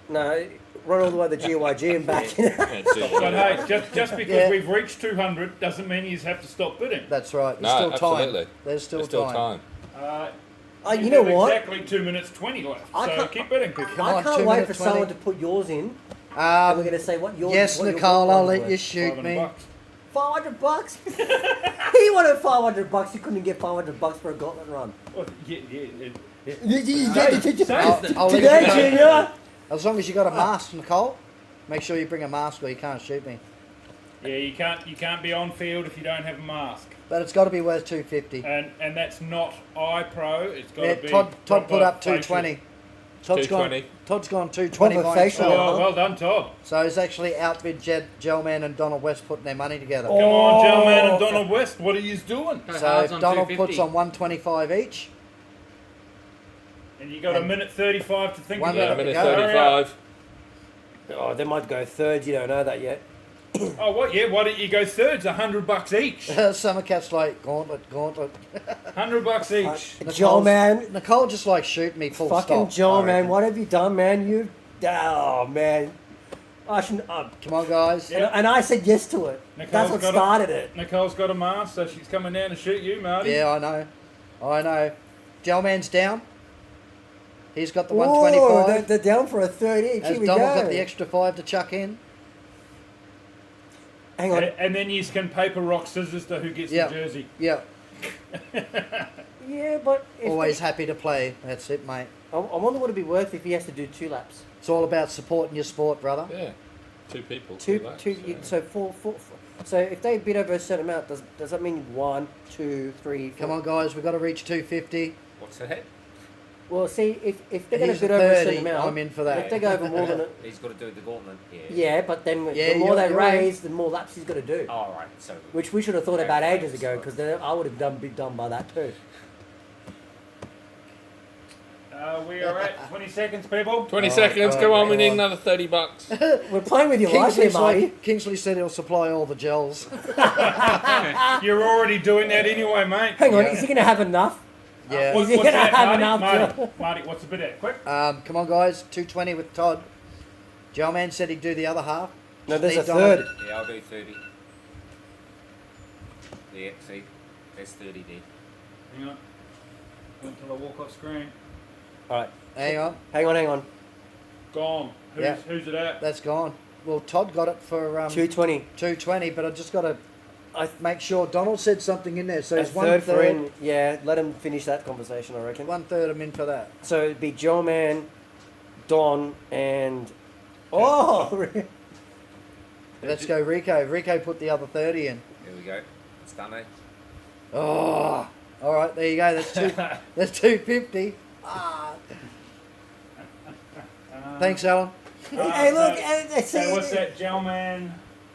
No, run all the way to the GYG and back. That's it. But hey, just because Yeah. we've reached 200 doesn't mean you have to stop bidding. That's right. There's No, still absolutely. time. There's still There's still time. time. Oh, you You know have what? Exactly 2 minutes 20 left. I So can't- keep bidding, people. Come I on, can't 2 wait minutes for someone 20. to put yours in. And we're going to say what yours. Yes, what your Nicole, gauntlet I'll was let you worth. shoot 500 me. bucks. $500. He wanted $500. You couldn't get $500 for a gauntlet run. Oh, yeah. I'll let Today, you know. Junior. As long as you got a mask, Nicole. Make sure you bring a mask or you can't shoot me. Yeah, you can't be on field if you don't have a mask. But it's got to be worth 250. And that's not iPro. It's got Yeah, to be. Todd put proper up facial. 220. Todd's gone 220. 220 Proper by facial. himself. Oh, well done, Todd. So he's actually outbid Gelman and Donald West putting their money together. Come on, Gelman and Donald West. What are you doing? Go So halves on Donald 250. puts on 125 each. And you got a minute 35 to think 1 about. A minute go. 35. Oh, they might go thirds. You don't know that yet. Oh, what? Yeah, why don't you go thirds? $100 each. Summer Cat's like, gauntlet. $100 each. Joel, man. Nicole just like shoot me full Fucking stop. Joel, I man. reckon. What have you done, man? You. Oh, man. I shouldn't. Come on, guys. Yeah. And I said yes to it. Nicole's That's what got started it. Nicole's got a mask, so she's coming down to shoot you, Marty. Yeah, I know. Gelman's down. He's got the Whoa, 125. they're down for a third each. Has Here we Donald go. got the extra 5 to chuck in? Hang on. And then you can paper, rock, scissors to who gets Yeah. the jersey. Yeah. Yeah, but if Always happy to play. That's it, mate. I wonder what it'd be worth if he has to do 2 laps. It's all about supporting your sport, brother. Yeah. 2 people. Two, laps, so four. So if they bid over a certain amount, does that mean 1, 2, 3, 4? Come on, guys. We've got to reach 250. What's that? Well, see, if they're going He's to bid a over a 30. certain amount, I'm in for that. If they go over more than He's got to do the gauntlet. Yeah. yeah, but then Yeah, the more they you're raise, the more laps he's got to do. All right. So. Which we should have thought about ages ago, because I would have been done by that too. We are at 20 seconds, people. 20 Oh, seconds. God, Come on, we need God. another $30. We're playing with your life here, Marty. Kingsley said he'll supply all the gels. You're already doing that anyway, mate. Hang on, Yeah. is he going to have enough? Yeah. Is he What's gonna that, have Marty? enough, Marty, Joe? Marty, what's the bid at? Quick. Come on, guys. 220 with Todd. Gelman said he'd do the other half. No, there's a Need Donald- third. Yeah, I'll do 30. Yeah, see, that's 30 there. Hang on. Until I walk off screen. All right, Hang on. hang on. Gone. Yeah. Who's it at? That's gone. Well, Todd got it for 220. 220, but I just got to I make sure Donald said something in there. So a it's third for 1/3. in. Yeah, let him finish that conversation, I reckon. 1/3 I'm in for that. So it'd be Joe Man, Don, and oh, Let's go, Rico. Rico put the other 30 in. There we go. It's done, eh? Oh, all right. There you go. That's that's 250. Ah. Thanks, Alan. hey, look, So what's that, Gelman?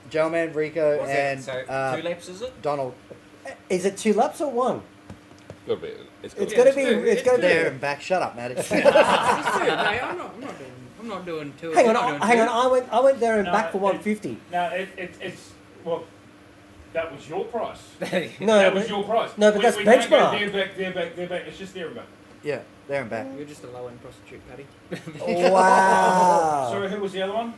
Gelman, Rico, What's and that? So 2 laps, is it? Donald. Is it 2 laps or 1? Got to be. It's got got to be. It's got to There be. and back. Shut up, Matty. It's 2, mate. I'm not doing 2. Hang I'm on, not doing hang 2. on. I went there and No, back for it- 150. No, it's well. That was your price. No, That was your price. no, but that's we can't go benchmark. there back. It's just there and back. Yeah. There and back. You're just a low end prostitute, Paddy. Wow. Sorry, who was the other one?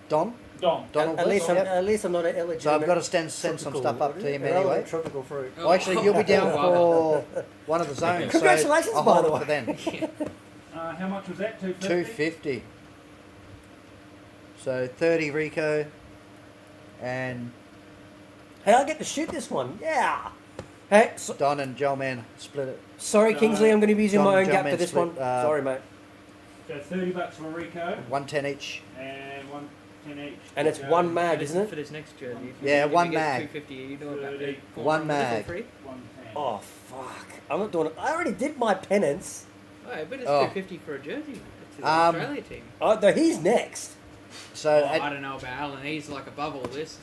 Don. Don. Donald At least, Bliss, I'm, yep. at least I'm not an illegitimate. So I've got to send some tropical- stuff up to him irrelevant anyway. Tropical fruit. Well, actually, you'll be down for one of the zones. Congratulations, so I'll by hold the it way. for then. How much was that? 250? 250. So 30 Rico, and Hey, I get to shoot this one. Yeah. Hey, Don and Gelman split it. sorry, Kingsley, I'm going to be using John- my own John gap for Mann this split, one. Sorry, mate. So $30 for Rico 110 each. and 110 each. And it's Joe. one mag, For this- isn't For it? this next jersey. Yeah, if one you get mag. 250, you do it back 30. to One corner mag. 3. 110. Oh, fuck. I'm not doing it. I already did my penance. Oh, but it's Oh. 250 for a jersey, mate. It's the Um, Australia team. Oh, no, he's next. So Oh, at- I don't know about Alan. He's like above all this.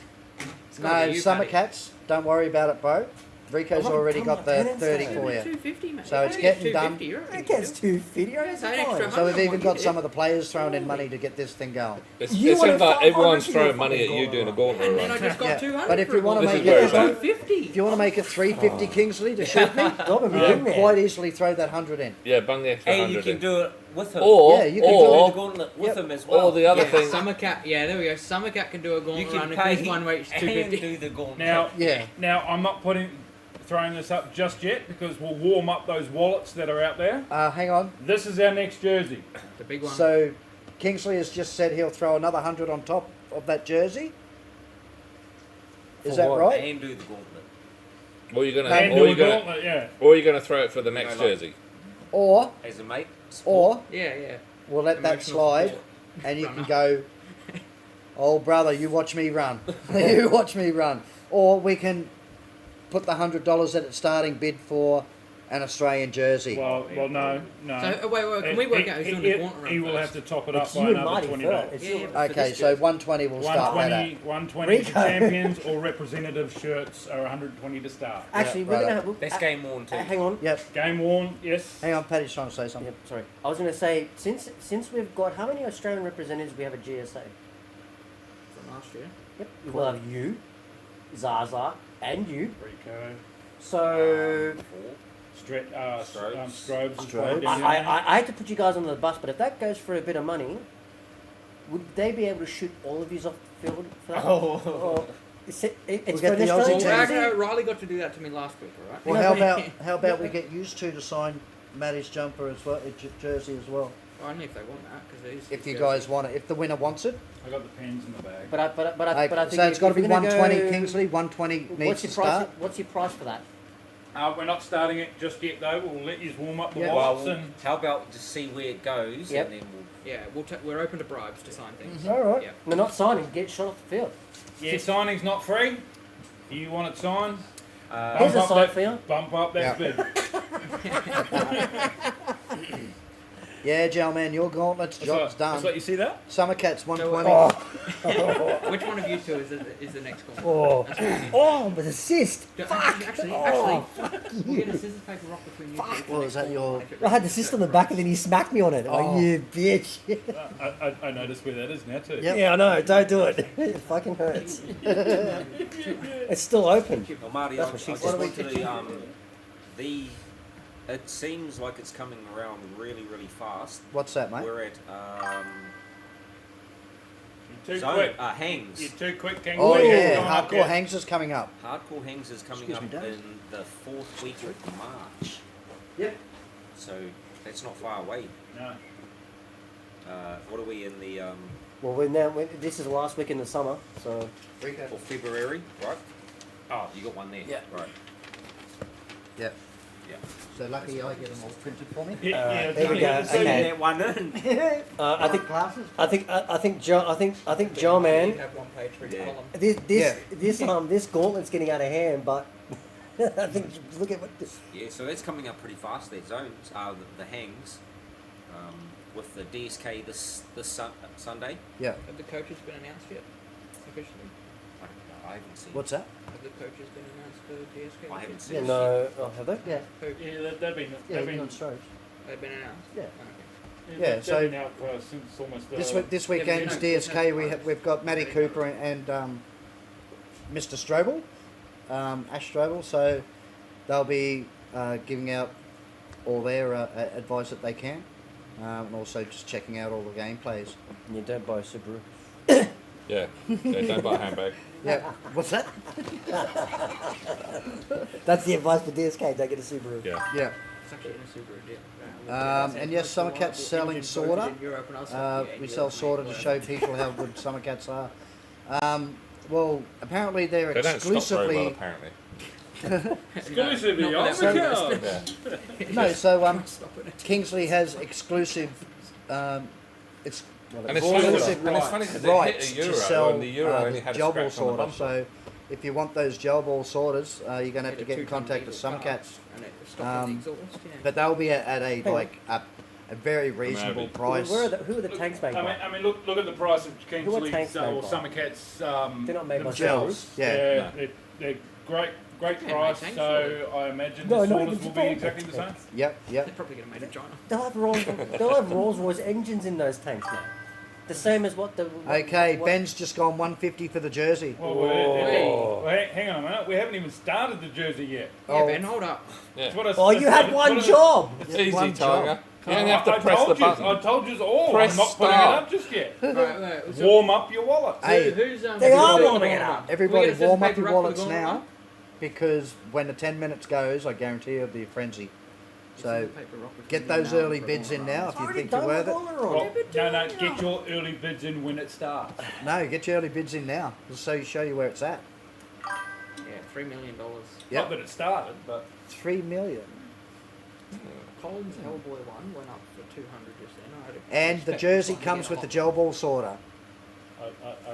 It's no, gotta be you, Summer Paddy. Cats, don't worry about it, bro. Rico's I haven't already done got my the penance 30 though. for you. 250, mate. So it's Yeah, getting done. 250, you're right. It gets 250. Yeah, it's an extra So we've 100 even on got you. some of the players throwing in money to get this thing going. It's, You it wanna seems like fuck everyone's 100 throwing for money at fucking you doing a gauntlet. gauntlet And then I run. just got Yeah, 200 but if for you it. wanna This make is where it, it's at. 250. if you want to make it 350 Kingsley to shoot me, Dob and you Boom can Man. quite easily throw that 100 in. Yeah, bung the extra Hey, you 100 can in. do it with him. Or, Yeah, you can do or, the gauntlet with Yep. him as well. or the other Yeah, thing. Summer Cat. Yeah, there we go. Summer Cat can do a You gauntlet can run if pay this one weighs and 250. do the gauntlet. Now, Yeah. now I'm not throwing this up just yet because we'll warm up those wallets that are out there. Hang on. This is our next jersey. The big one. So Kingsley has just said he'll throw another 100 on top of that jersey. Is For that what? right? And do the gauntlet. Or you're gonna, And or do a you're gonna, gauntlet, yeah. or you're gonna throw it for the next like- jersey. Or As a mate. yeah, yeah. we'll let that Emotional slide, support. and you Runner. can go, oh brother, you watch me run. You watch me run. Or we can put the $100 at its starting bid for an Australian jersey. Well, no. So, wait, can we work out who's doing the gauntlet run He will first? have to top it up It's by you and another Marty $20. first. It's Yeah, you. yeah, for Okay, this so jersey. 120 we'll start that at. 120 for Rico. champions or representative shirts are 120 to start. Actually, Yeah, we're going to right. have. That's game worn too. Hang on. Yep. Game worn, yes. Hang on, Paddy's trying to say something. Yep, sorry. I was going to say, since we've got, how many Australian representatives we have at GSA? From last year. Yep. We'll have you, Zaza, and you. Rico, So Strobes. Strobes. Strobes. I had to put you guys on the bus, but if that goes for a bit of money, would they be able to shoot all of you off the field for that? Or it's We'll for get an the Aussie Australian team. Well, jersey? actually, Riley got to do that to me last week, alright? Well, No, how about we get used to sign Matty's jumper as well, jersey as well, Only if they want that, because it is. if his you jersey. guys want it. If the winner wants it. I got the pens in the bag. But I think So it's got to if be you're gonna 120 go- Kingsley. 120 needs What's to your price? start. What's your price for that? We're not starting it just yet though. We'll let you warm up the Yeah. wallets Well, and how about just see where it goes Yep. and then we'll. Yeah, we're open to bribes to sign things. All right. Yeah. They're not signing. Get shot off the field. yeah, signing's not free. You want it signed? Here's a Bump up sign that- for you. Bump up that bid. Yeah, Gelman, your gauntlet's job's done. Just let you see that. Summer Cats 120. Which one of you two is the next one? Oh, oh, with assist. Actually, Oh, we'll get a scissors paper rock between you two. Well, is that your- I had the assist on the back and then he smacked me on it. Oh. Oh, you bitch. I noticed where that is now too. Yep. Yeah, I know. Don't do it. It fucking hurts. It's still open. Well, Marty, That's I what she just said. wanted to it seems like it's coming around really, really fast. What's that, mate? We're at You're too zone, quick. hangs. You're too quick, King. Oh Lee. yeah, Going up Hardcore yet. Hangs is coming up. Hardcore Hangs is coming Excuse me, up Dave. in the 4th week of March. Yep. So that's not far away. No. What are we in the Well, this is the last week in the summer, so for February, right? Oh, you got one there. Yeah. Right. Yep. Yeah. So lucky I get them all printed for me. Yeah, there we go. So Okay. that one in. I think Classes. Joe You man, have one page for each Yeah. column. this gauntlet's getting out of hand, but I think look at what this. Yeah, so that's coming up pretty fast. That zones are the hangs, with the DSK this Sunday. Yeah. Have the coaches been announced yet? Officially? I haven't seen. What's that? Have the coaches been announced for DSK? I haven't seen. Yeah, it. no, oh, have they? Yeah. Who? Yeah, they've been. Yeah, They've been. on strokes. They've been announced? Yeah. Okay. Yeah, they've so- been out for since almost. This Yeah, weekend's but there's no- DSK. We've got Matty Cooper and Mr. Strobel, Ash Strobel. So they'll be giving out all their advice that they can, and also just checking out all the gameplays. You don't buy a Subaru. Yeah, don't buy a handbag. Yeah, what's that? That's the advice for DSK. Don't get a Subaru. Yeah. Yeah. It's actually in a Subaru deal. And yes, Summer Cat's selling sorter. We sell sorter to show people how good Summer Cats are. Well, apparently they're They don't stop very well, exclusively. apparently. Exclusively Not on the without card. Yeah. No, so Stopping it. Kingsley has exclusive. It's And it's exclusive funny because it rights hit a to euro, sell and the euro only had a gel ball scratch on the sorter. bumper. So if you want those gel ball sorters, you're going to have to get in contact with Summer Cats. And it stopped with the exhaust, yeah. But they'll be at a on. like a very reasonable Abbey. price. Who are the tanks made I by? mean, look at the price of Kingsley's tanks made or by? Summer Cat's. They're not made by themselves. Gels, yeah. They're great Yeah, price. mate, So I imagine No, the no, sorters it's will be fine. exactly the same. Yep, They're yep. probably going to make in China. They'll have Rolls Royce engines in those tanks, mate. The same as what the. Okay, what- Ben's just gone 150 for the jersey. Well, Oh. hang on a minute. We haven't even started the jersey yet. Yeah, Oh. Ben, hold up. That's what I- Oh, you had that's one what I- job. It's Yeah, easy, one job. Tiger. You only have to I press the told you, button. I told you all. Press I'm not putting it start. up just yet. Right, so Warm up your wallet. Hey, who's, They are who's warming it up. everybody Can we get a warm piece up of your paper up for wallets the now, gauntlet? because when the 10 minutes goes, I guarantee it'll be a frenzy. So Paper rock with get me those now early for a bids in gauntlet. now if you Already think you're done worth the it. gauntlet Well, on. no, get your early bids in when it starts. No, get your early bids in now, just so you show you where it's at. Yeah, $3 million. Not Yep, that it started, but 3 million. Colin's Hellboy one went up for 200 just then. I had And the expect jersey this one to comes get with the hot. gel ball sorter.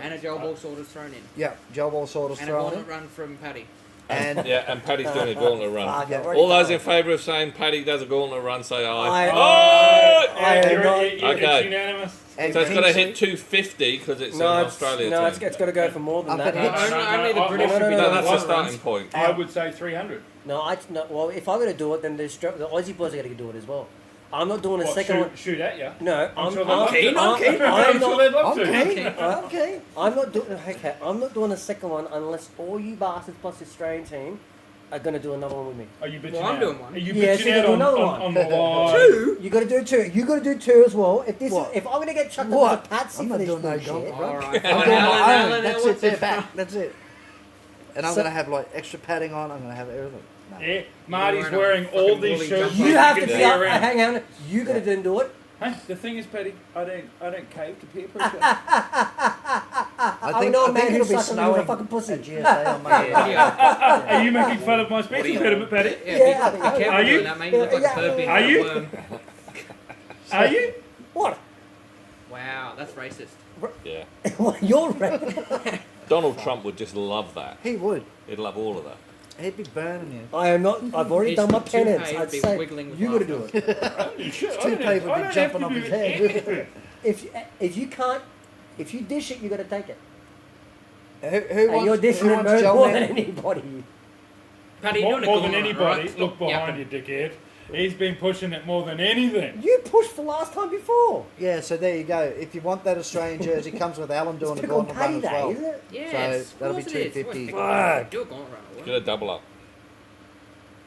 And a gel ball sorter's thrown in. Yep, gel ball sorter's And a thrown gauntlet in. run from Paddy. And Yeah, and Paddy's doing a gauntlet run. Fuck, Yeah. I've already All those done in favour of saying Paddy does a gauntlet run, say aye. I- Oh! I am you're, not- you're, Okay. it's unanimous. And So it's got to Kingsley- hit 250 because it's No, an it's, Australia no, team. it's got to go for more than Up that. at Hicks. Only the I- British I- should be no, No, doing that's the gauntlet starting runs. point. I would say 300. No, well, if I'm going to do it, then the Aussie boys are going to do it as well. I'm not doing a What, second one. shoot at you. No, I'm I'm sure they'd love to. keen. I'm keen. I'm I'm sure not. they'd love to. Okay. Okay. I'm not doing. Okay, I'm not doing a second one unless all you bastards plus the Australian team are going to do another one with me. Are you bitching Well, I'm out? doing one. Are you Yeah, bitching so you out do on, another on, one. on the live? Two. You got to do two. You got to do two as well. If this, What? if I'm going to get chucked What? up with a patsy I'm for not this doing no bullshit, gauntlet run. Alright, I'm fine. doing my Alan, own. That's what's it. They're it? back. That's it. And I'm So- going to have like extra padding on. I'm going to have everything. No. Yeah, Marty's You're wearing wearing a all these fucking shirts. woolly you have to can be see up. around. Hang on. You got to do it. Hey, the thing is, Paddy, I don't cave to peer pressure. I think, know a I man think who it'll be sucks on snowing a fucking pussy. at GSA on Monday. Yeah, Are you making fun of my speech impediment, Paddy? yeah, Yeah, be yeah. careful Are you? doing that, mate. You look like Yeah, a bird being Are you? worm. Are you? What? Wow, that's racist. Yeah. You're right. Donald Trump would just love that. He would. He'd love all of that. He'd be burning you. I am not. I've already He's done my too penance. paid I'd to be say wiggling with you got to do laughter. it. It's too paid would be jumping off his head. If you can't, if you dish it, you got to take it. Who And you're wants, dishing who it wants more gel than man? anybody. Paddy, you're More, doing a more than gauntlet, anybody. right? Look behind you, dickhead. He's been pushing it more than anything. You pushed for last time before. Yeah, so there you go. If you want that Australian jersey, comes with Alan doing It's the pick on gauntlet run as payday, well. isn't it? Yes, So that'll be of course it is. $250. Well, do a gauntlet run. it Get will. a double up.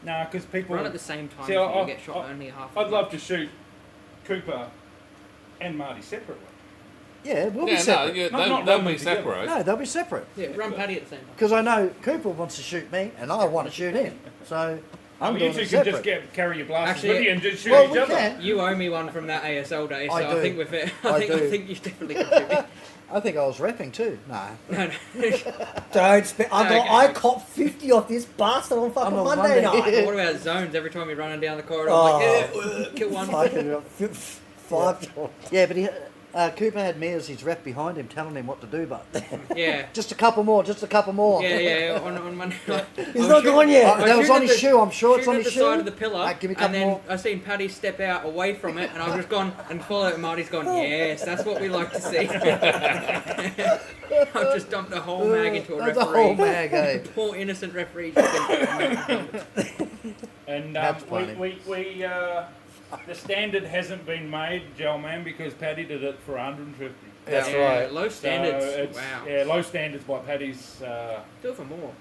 Nah, because people. Run at the same time. See, so I- you get shot I- only half. I'd love to shoot Cooper and Marty separately. Yeah, we'll be Yeah, no, separate. yeah, Not- they'll, not they'll running be together. separate. No, they'll be separate. Yeah, run Paddy at the same time. Because I know Cooper wants to shoot me, and I want to shoot him. So I'm You doing two it can separate. just carry your blasters Actually, with you and just shoot well, each we other. can. You owe me one from that ASL day, so I I, do. think with it, I I do. think you definitely contribute. I think I was repping too. Nah. No, no. Don't spend. Okay. I copped 50 off this bastard on fucking on Monday Monday. night. What about zones? Every time you're running down the corridor, Oh. I'm like, kill one. Fucking five. Yeah, but Cooper had me as his rep behind him, telling him what to do. But Yeah. just a couple more, just a couple more. Yeah, on Monday night. He's not gone yet. That was on his shoe. I'm sure it's on Shooting his at the shoe. side of the pillar, Right, give me a and couple then more. I seen Paddy step out away from it, and I've just gone and followed it. And Marty's gone, yes, that's what we like to see. I've just dumped a whole mag into a That's referee. a whole mag, eh? Poor innocent referee. Just been- And That's funny. the standard hasn't been made, Joel man, because Paddy did it for 150. That's Yeah, right. Low standards. So it's, Wow. Yeah, low standards by Paddy's. Do it for more.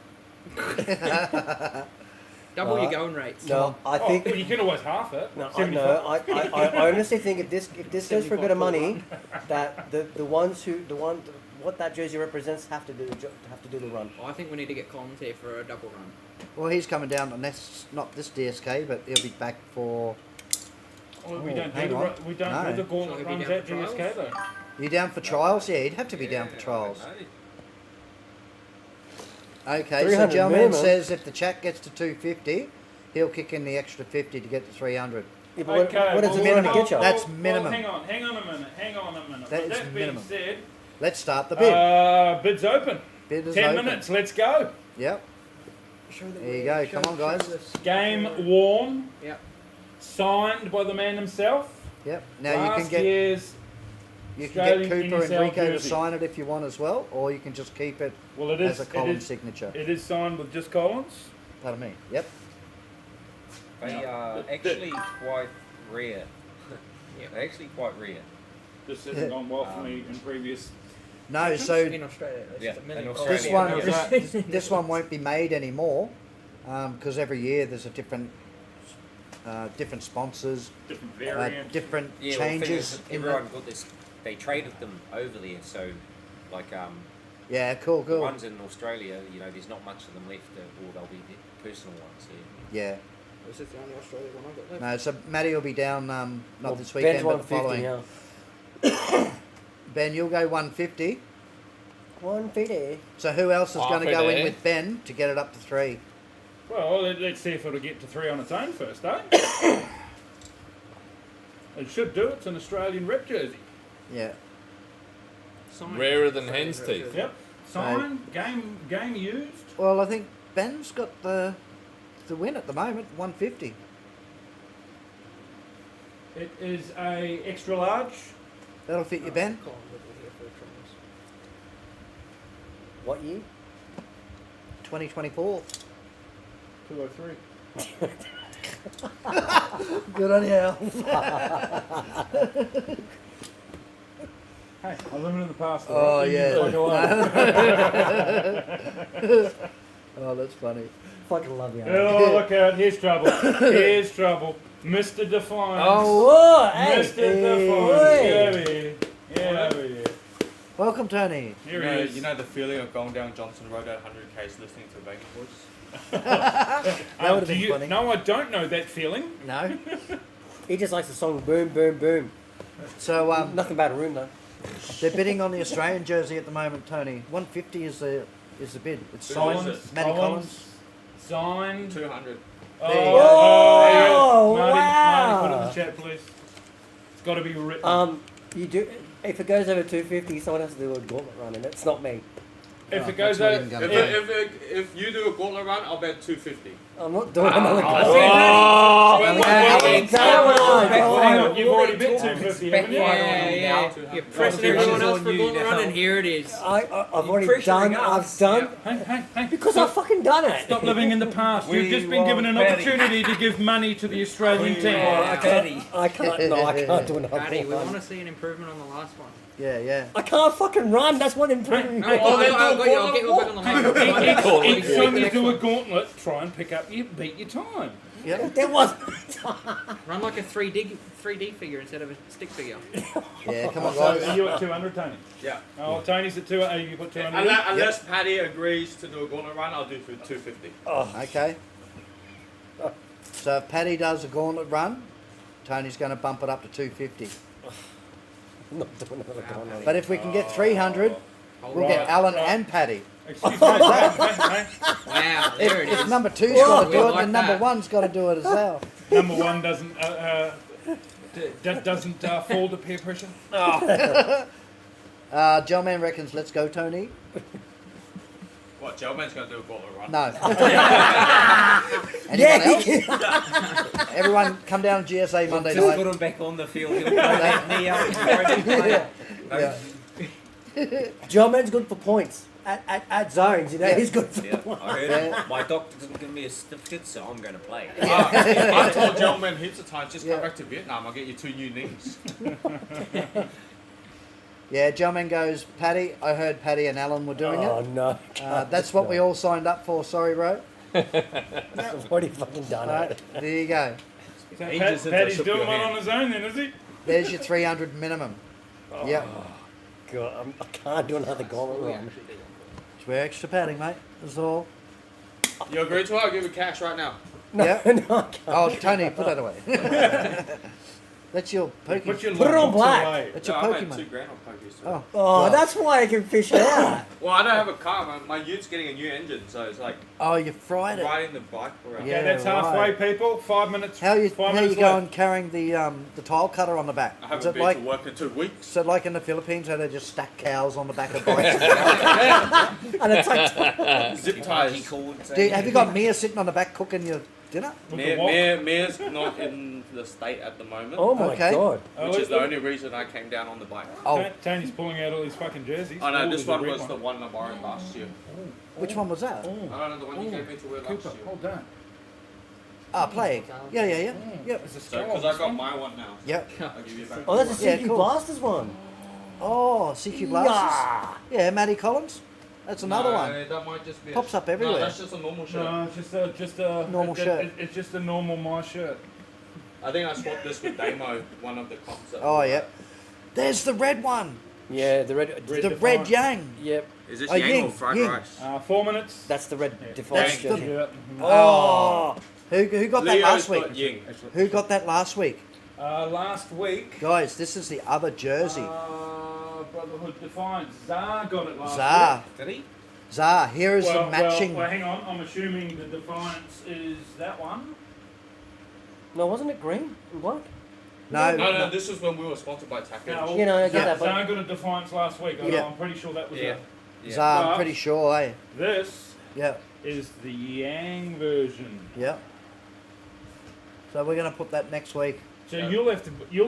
Double your going rates. No, I Oh, think. well, you can always half it. No, 75. I honestly think if this goes for a bit of money, that what that jersey represents have to do the run. I think we need to get Collins here for a double run. Well, he's coming down, and that's not this DSK, but he'll be back for. Well, we Oh, don't hang do on. we don't No. do the gauntlet Shall we be runs down at for trials? GSK though. You down for trials? Yeah, he'd have to be down for trials. Okay, so 300 Gelman minimum. says if the chat gets to 250, he'll kick in the extra 50 to get to 300. Yeah, but what does well, it minimum. get you? That's Well, minimum. hang on a minute. That With is that minimum. being said, Let's start the bid. bid's open. Bid is 10 open. minutes, let's go. Yep. There you go. Come on, guys. Game worn, Yep. signed by the man himself. Yep. Now Last you can get year's Cooper and NSL Rico to jersey. sign it if you want as well, or you can just keep it Well, it as is a Collins signature. It is signed with just Collins. Pardon me. Yep. They are actually quite rare. They're actually quite rare. This hasn't gone well for me in previous. No, so in Australia. It's Yeah, just a million in dollars. this Australia. one this one won't be made anymore because every year there's a different sponsors, Different variant. different Yeah, well, the thing changes is, in the, everyone got this. They traded them over there, so like yeah, cool. the ones in Australia, there's not much of them left, or they'll be the personal ones. Yeah. This is the only Australian one I've got left. No, so Matty will be down not Well, this weekend, Ben's but the 150 following. now. Ben, you'll go 150. 150. So who else is going to go in 150. with Ben to get it up to 3? Well, let's see if it'll get to 3 on its own first, eh? It should do. It's an Australian rep jersey. Yeah. Signed. Rarer than Australian hen's rep teeth. jersey. Yep. Signed, game used. Well, I think Ben's got the win at the moment, 150. It is a extra large. That'll fit you, Ben. Collins will be here for trials. What year? 2024. 203. Good on you. Hey, I'm living in the past. Oh, right? yeah. Like a lot. Oh, that's funny. Fucking love you. Oh, look out. Here's trouble. Here's trouble. Mr. Defiance. Oh, hey. Mr. Defiance. Hey. Get over here. Get over here. Welcome, Tony. Here he is. You know the feeling of going down Johnson Road at 100 k's listening to a banging voice? That would've been funny. No, I don't know that feeling. No. He just likes the song Boom, Boom, Boom. So Nothing about a room, though. they're bidding on the Australian jersey at the moment, Tony. 150 is the bid. It's signed. Collins. Matty Collins. Signed. 200. Oh, There you go. Oh, Marty, wow. Marty, put it in the chat, please. It's got to be written. You do. If it goes over 250, someone has to do a gauntlet run, and it's not me. if Oh, it goes that's over, not even gonna If you do a gauntlet run, I'll bet 250. I'm not doing another Oh, gauntlet. well, Come on, hang come on, you've already bit 250, haven't you? Yeah. You're pressing everyone else for a gauntlet run, and here it is. I've already pressuring done. us. I've done Hey, because I've fucking done it. stop living in the past. You've just been given an opportunity to give money to the Australian team. I can't. No, I can't do another Paddy, we one. want to see an improvement on the last one. Yeah, yeah. I can't fucking run. That's what improving. No, I'll get you. I'll get you back on the mic. Each time you do a gauntlet, try and beat your time. Yep. There was. Run like a 3D figure instead of a stick figure. Yeah, come on, So guys. are you at 200, Tony? Yeah. Oh, Tony's at 200. You put 200 in? Unless Paddy agrees to do a gauntlet run, I'll do for 250. Okay. So if Paddy does a gauntlet run, Tony's going to bump it up to 250. I'm not doing another gauntlet. But if we can get 300, we'll get Right, Alan right. and Paddy. Excuse me. Hey. Wow, there it If is. number two's got to we do it, like then number that. one's got to do it as well. Number one doesn't fall to peer pressure. John Man reckons, let's go, Tony. What, Gelman's going to do a gauntlet run? No. Anyone else? Everyone come down to GSA Monday Just night. put him back on the field. He'll throw that knee up and throw that player. Yeah. Joe Man's good for points at zones. You know, he's good for Yeah, points. I heard Yeah. it. My doctor didn't give me a certificate, so I'm going to play. I told Gelman heaps of times, just Yeah. come back to Vietnam, I'll get you 2 new knees. Yeah, John Man goes, Paddy. I heard Paddy and Alan were doing Oh it. no! That's what we all signed up for. Sorry, Ro. I've already fucking done Right, it. there you go. So Ages since I Paddy's shook doing your one hand. on his own then, is he? There's your 300 minimum. Yep. God, I can't do another gauntlet run. We're extra padding, mate. That's all. You agree to it? I'll give you cash right now. Yeah. No, I can't. Oh, Tony, put that away. That's your Put Pokemon. your Put it on logbooks black. away. That's your I made Pokemon. $2,000 on Pokies. So. Oh, Oh, well. that's why I can fish it out. Well, I don't have a car. My ute's getting a new engine, so it's like Oh, you fried it. riding the bike around. Yeah. Okay, that's halfway, right. people. 5 minutes. How you 5 how you minutes going left. carrying the tile cutter on the back? I Is haven't it been like to work in 2 weeks. so like in the Philippines how they just stack cows on the back of bikes? And it's like, Zip Party ties. cords. Have you got Mia sitting on the back cooking your dinner? With the wok. Mia's not in the state at the moment, oh my Okay. god. Oh, which is the look, only reason I came down on the bike. Oh, Tony's pulling out all his fucking jerseys. I know, Oh, this there's a one red was the one I borrowed last year. which one was that? I don't know, the one you gave me to wear last Cooper, year. hold on. Ah, Plague. Yeah. Yep. It's a So, skull. because I got my one now. Yep. I'll give you back. Oh, that's a Yeah, CQ cool. Blasters one. Oh, CQ Blasters. Yeah. Yeah, Matty Collins. That's another No, one. That might just be Pops up everywhere. No, that's just a normal shirt. No, it's just a Normal shirt. It's just a normal my shirt. I think I swapped this with Damo, one of the comps. that- Oh, yep. There's the red one. Yeah, the red. Red The Defiant. red Yang. Yep, Is this Oh, yang Ying, or fried Ying. rice? 4 minutes. that's the red Yeah. defiance. That's the- Yeah. Oh. Who got that Leo's last week? got Ying. Who got that last week? Last week. Guys, this is the other jersey. Brotherhood Defiance. Zar got it last Zar. Did he? Zar. Here is week. the matching. Well, hang on. I'm assuming the Defiance is that one. No, wasn't it green and black? No, No, this is when we were sponsored by Tack Edge. No, You know, I get that, but- Zar got a Defiance last week. Yeah. I'm pretty sure that was Yeah. it. Zar, I'm But- pretty sure, eh? This Yeah, is the Yang version. yeah. So we're going to put that next week. So Yeah. you'll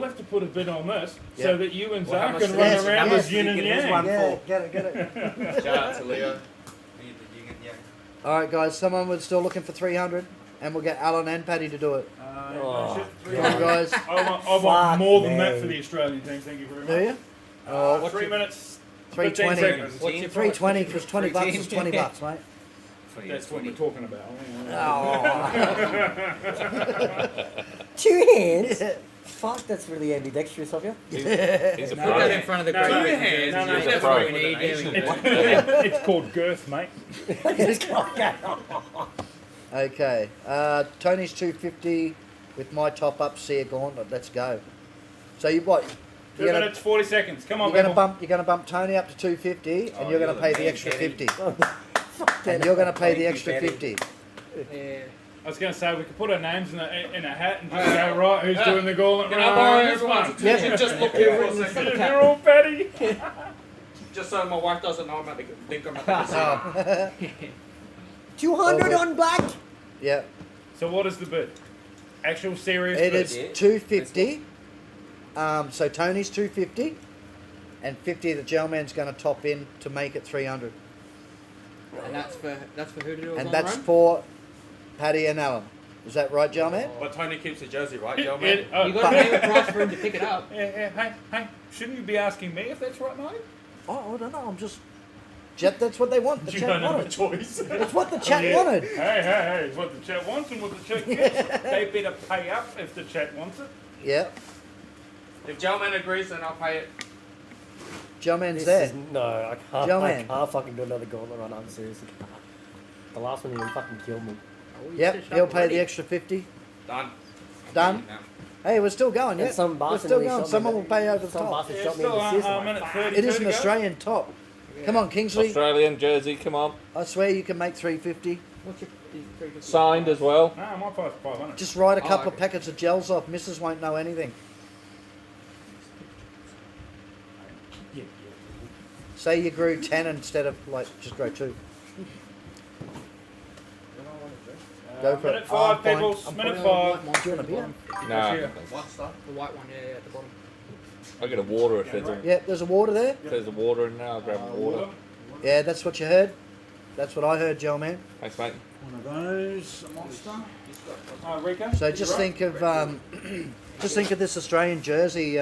have to put a bid on this Yeah. so that you and Well, how Zar much can is run this? around How much as did yin you and get this yang. one? Yeah, for? get it. Shout out to Leo. Need the yin and yang. All right, guys, someone was still looking for 300, and we'll get Alan and Paddy to do it. Oh, Come on, guys. I want Fuck more than that me. for the Australian team. Thank you very much. Do you? Oh, what's 3 your- minutes. 320. 15 seconds. What's your 320 because 20 bucks is 20 bucks, mate. That's what we're talking about. Oh. 2 hands? Fuck, that's really ambidextrous of you. He's a Put that in pro. front of the No, Great no, Britain no, jerseys. no, no, That's no, what no. we need, It's called girth, mate. Okay. Tony's 250 with my top up. See a gauntlet. Let's go. So you what? 2 You're gonna, minutes, 40 seconds. Come on, you're gonna people. bump. You're gonna bump Tony up to 250, and Oh, you're gonna you're pay the the man, extra Paddy. 50. And you're gonna pay Thank the you, extra Paddy. 50. Yeah. I was going to say we could put our names in a hat and just go, right, who's doing the gauntlet? Can I borrow This everyone's one. attention just look here for a second? If you're all Paddy. Just so my wife doesn't know I'm at the think I'm at the casino. 200 on black? Yeah. So what is the bid? Actual serious It bid. is Yeah. 250. So Tony's 250, and 50 the gentleman's going to top in to make it 300, And that's for who to do it and on that's their own? for Paddy and Alan. Is that right, gentleman? But Tony keeps the jersey, right, Joe, It- man? oh, You got to pay the price for him to pick it up. hey, shouldn't you be asking me if that's right, Marty? Oh, I don't know. I'm just. That's what they want. The You chat don't have a wanted. choice. It's what the chat Yeah. wanted. Hey, it's what the chat wants and what the chat gets. They better pay up if the chat wants it. Yeah. If Joe man agrees, then I'll pay it. Gentleman's This there. is, no, I can't. Joe I man. can't fucking do another gauntlet run. I'm serious. I can't. The last one even fucking killed me. Oh, you Yep. stitched He'll up pay already. the extra 50. Done. Done. No. Hey, we're still going. And Yeah. some We're bastard still nearly going. shot me, Someone will but- pay over the Some top. bastard Yeah, shot me in still the assist. a I'm minute like, 30 It is to an go. Australian top. Come on, Kingsley. Australian jersey, come on. I swear you can make 350. What's your 350? Signed as well. No, my price is 500. Just write a Oh, couple of okay. packets of gels off. Mrs. won't know anything. Yeah, Say you grew 10 instead of like just grow 2. Go for minute it. 5, I'm fine. people. I'm Minute Put 5. the white one Do you want a at the beer? bottom. Nah, Yeah. The white one, yeah, at the bottom. I get a water if there's Yeah, there's a water there. a water in there. I'll grab a water. Yeah, that's what you heard. That's what I heard, Joel, man. Thanks, mate. One of those, a monster. Rico? So just think of this Australian jersey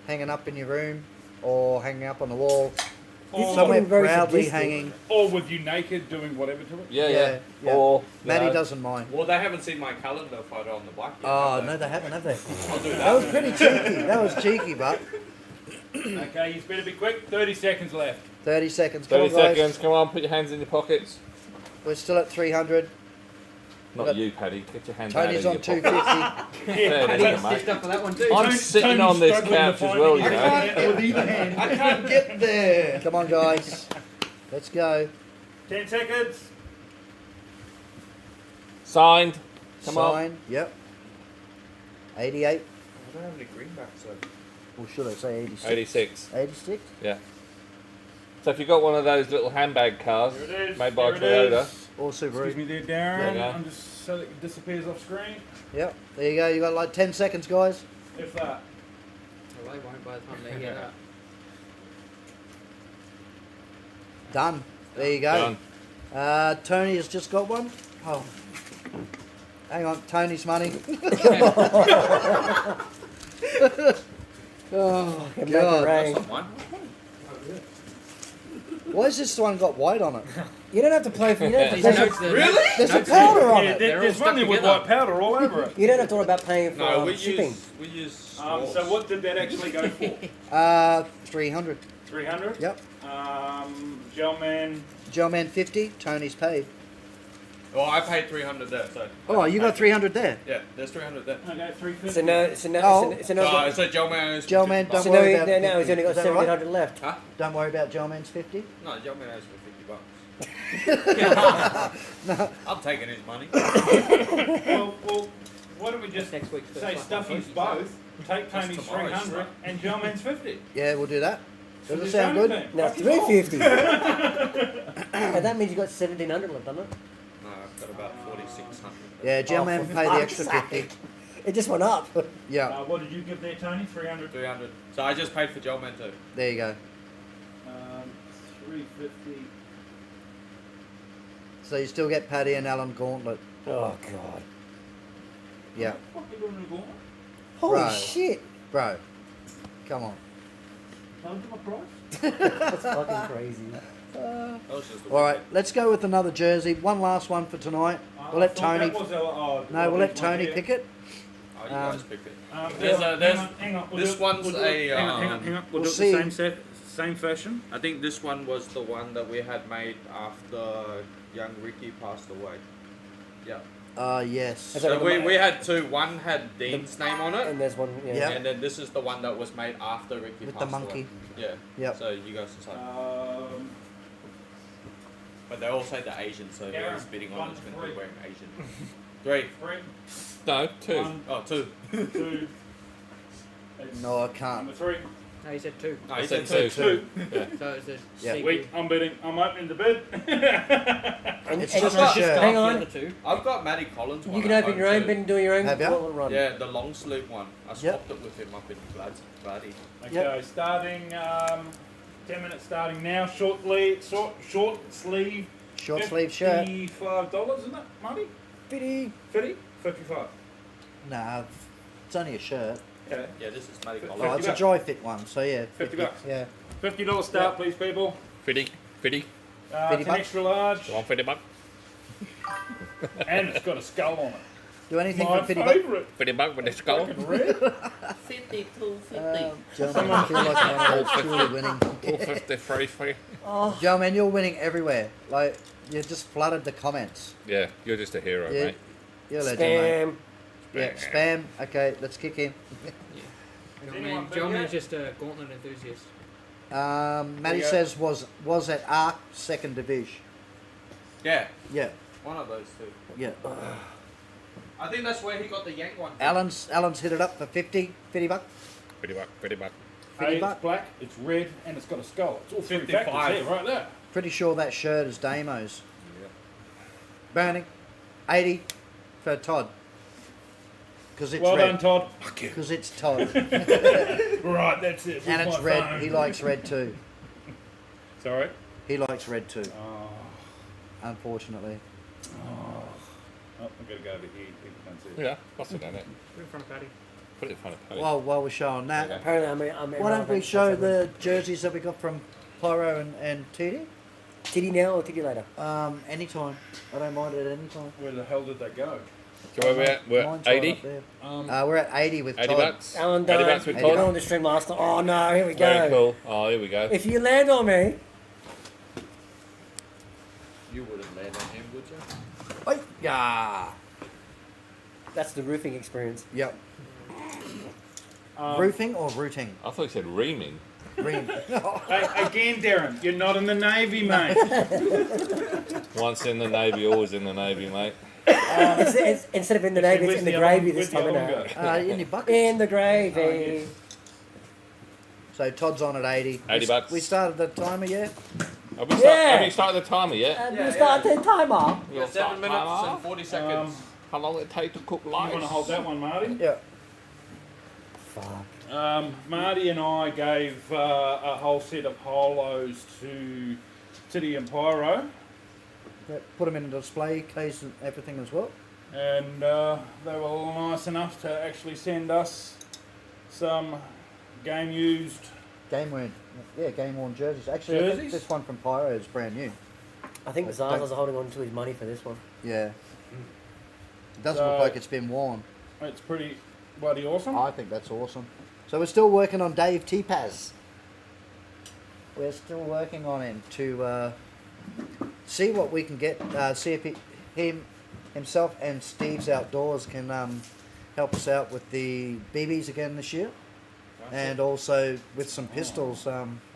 hanging up in your room or hanging up on the wall. Or, somewhere getting very proudly sadistic. hanging. or with you naked doing whatever to it. Yeah. Yeah. Or you Matty know, doesn't mind. Well, they haven't seen my calendar photo on the bike yet. Oh, have no, they haven't, have they? I'll do that. That was pretty cheeky. That was cheeky, but Okay, you better be quick. 30 seconds left. 30 seconds. Come 30 on, guys. seconds. Come on, put your hands in your pockets. We're still at 300. Not you, Paddy. Get your hands Tony's out on of your pockets. 250. Fair Paddy dinkum, stitched mate. up for that one too. I'm Tony's sitting on this struggling to couch as find well, it. you know. With either hand. I can't get there. Come on, guys. Let's go. 10 seconds. Signed. Come on. Sign. Yep. 88. I don't have any greenbacks, so. Or should I say 86? 86. 86? Yeah. So if you've got one of those little handbag cars Here it is. made by Here it Toyota, is. Or Excuse Subaru. me there, There Darren. you go. I'm just so that it disappears off screen. Yep. There you go. You got like 10 seconds, guys. If that. Well, they won't by the time they get up. Done. There you go. done. Tony has just got one. Oh. Hang on. Tony's money. Oh, Can make it God. rain. Not mine. Why has this one got white on it? You don't have to play for. You don't have to, These there's, notes a, are- Really? There's a notes are- powder on Yeah, it. there's all stuck one there with together. white powder all over it. you don't have to worry about paying for No, we shipping. use So what did that actually go for? 300. 300. Yep. Gelman. Gelman 50. Tony's paid. Well, I paid 300 there, so. Oh, you got 300 there. Yeah, there's 300 there. Okay, 350. So now, so now, Oh. so now, So Gelman is. Gelman, don't so worry now, about now he's 50. only got Is that right? 1,700 left. Huh? Don't worry about Gelman's 50. No, Gelman has for $50. I'm taking his money. Well, why don't we just Next week's first say one. Stuffy's both, take That's Tony's tomorrow's 300 stuff. and Gelman's 50? Yeah, we'll do that. Does For it the sound Tony good? thing. Now Fuck you all. 350. And that means you got 1,700 left, doesn't it? No, I've got about 4,600. Yeah, Gelman for will pay the fuck's extra sake. 50. It just went up. Yeah, What did you give there, Tony? 300. 300. So I just paid for Gelman too. there you go. 350. So you still get Paddy and Alan Gauntlet. Oh god. Yeah, What you doing in the corner? Holy Right. shit. bro. Come on. Don't give my price. That's fucking crazy. That was just All right, let's go with another jersey. One last one for tonight. We'll let Tony. No, we'll let Tony pick it. Oh, you guys picked it. Hang on. This one's a, Hang on. We'll we'll do see. it the same fashion. I think this one was the one that we had made after young Ricky passed away. Yeah. Yes. Is that- So we had two. One had Dean's name on it, And there's one, yeah. Yeah. and then this is the one that was made after Ricky With the passed monkey. away. Yeah. Yep. So you guys decide. But they all say the Asian, so Yeah. whoever's bidding on it's going to be 1, 3. wearing Asian. 3. 3, No, 2. 1, Oh, 2. 2. It's No, I can't. Number 3. No, he said two. No, I he said said 2. 2. So it's a Yeah. sequel. Wait, I'm bidding. I'm opening the bid. And, It's and just you- a shirt. Hang The on. other two. I've got Matty Collins one. You can at open home your own too. bin and do your own Have ya? little run. Yeah, the long sleeve one. I Yep. swapped it with him up in Bloody. Okay, starting 10 minutes starting now. Short sleeve Short sleeve shirt. $55, isn't it, money? 50. 50? 55. Nah, it's only a shirt. Okay. Yeah, this is Matty Oh, Collins. Oh, it's a bucks. dry fit one, so yeah. 50 bucks. Yeah. $50 start, please, people. 50. 50. 50 it's an bucks. extra large, You want 50 bucks? and it's got a skull on it. Do anything My for 50 bucks. favourite. 50 bucks with a skull. Fucking red. 50. Gentlemen, I feel like I'm truly winning. 250 free for you. Gentlemen, you're winning everywhere. Like, you just flooded the comments. Yeah, you're just a hero, Yeah. mate. You're a legend, mate. Spam. Yeah, spam. Okay, let's kick in. anyone bid Gentleman's yet? just a gauntlet enthusiast. Matty Yeah. says was at Arc second division. Yeah, Yeah, one of those two. yeah. I think that's where he got the Yank one. Alan's hit it up for 50 bucks. 50 bucks, 50 bucks. 50 It's bucks. black, it's red, and it's got a skull. It's all three 55. factors here, right there. Pretty sure that shirt is Damo's. Burning 80 for Todd. Because it's Well done, red. Todd. Because it's Todd. Right, that's it. And Where's it's my red. phone? He likes red too. Sorry. He likes red too, Oh, unfortunately. I've got to go over here. People can't see it. Yeah, what's it on it? Put it in front of Paddy. Put it in front of Paddy. While we're showing that, Okay. Apparently, I'm why don't we show the jerseys that we got from Pyro and TD? Titty now or titty later? Anytime. I don't mind it at any time. Where the hell did they go? So where we at? We're Mine's at right 80? up there. Um, We're at 80 with 80 Todd. bucks? Alan 80 Dunn. bucks with Todd? On the stream master. Oh no, here we go. Very cool. Oh, here we go. If you land on me, You wouldn't land on him, would you? Oi, yeah. that's the roofing experience. Yep. um, Roofing or rooting? I thought you said reaming. Ream. Hey, again, Darren, you're not in the Navy, mate. Once in the Navy, always in the Navy, mate. Instead of in the Navy, it's in the gravy this time. Go? In your bucket. In the gravy. Oh, yes. So Todd's on at 80. 80 bucks. We started the timer yet? Have you started the timer yet? And Yeah, we start the timer. You got 7 minutes timer? and 40 seconds. How long it take to cook You lice? want to hold that one, Marty? Yeah. Fuck. Marty and I gave a whole set of holos to Titty and Pyro, Put them in a display case and everything as well. and they were all nice enough to actually send us some game used. Game worn. Yeah, game worn jerseys. Actually, I think Jerseys? this one from Pyro is brand new. I think Don't- Zaza's holding on to his money for this one. Yeah. It doesn't So- look like it's been worn. It's pretty bloody awesome. I think that's awesome. So we're still working on Dave T-Paz. We're still working on him to see what we can get. See if himself and Steve's Outdoors can help us out with the BBs again this year, and also with some pistols.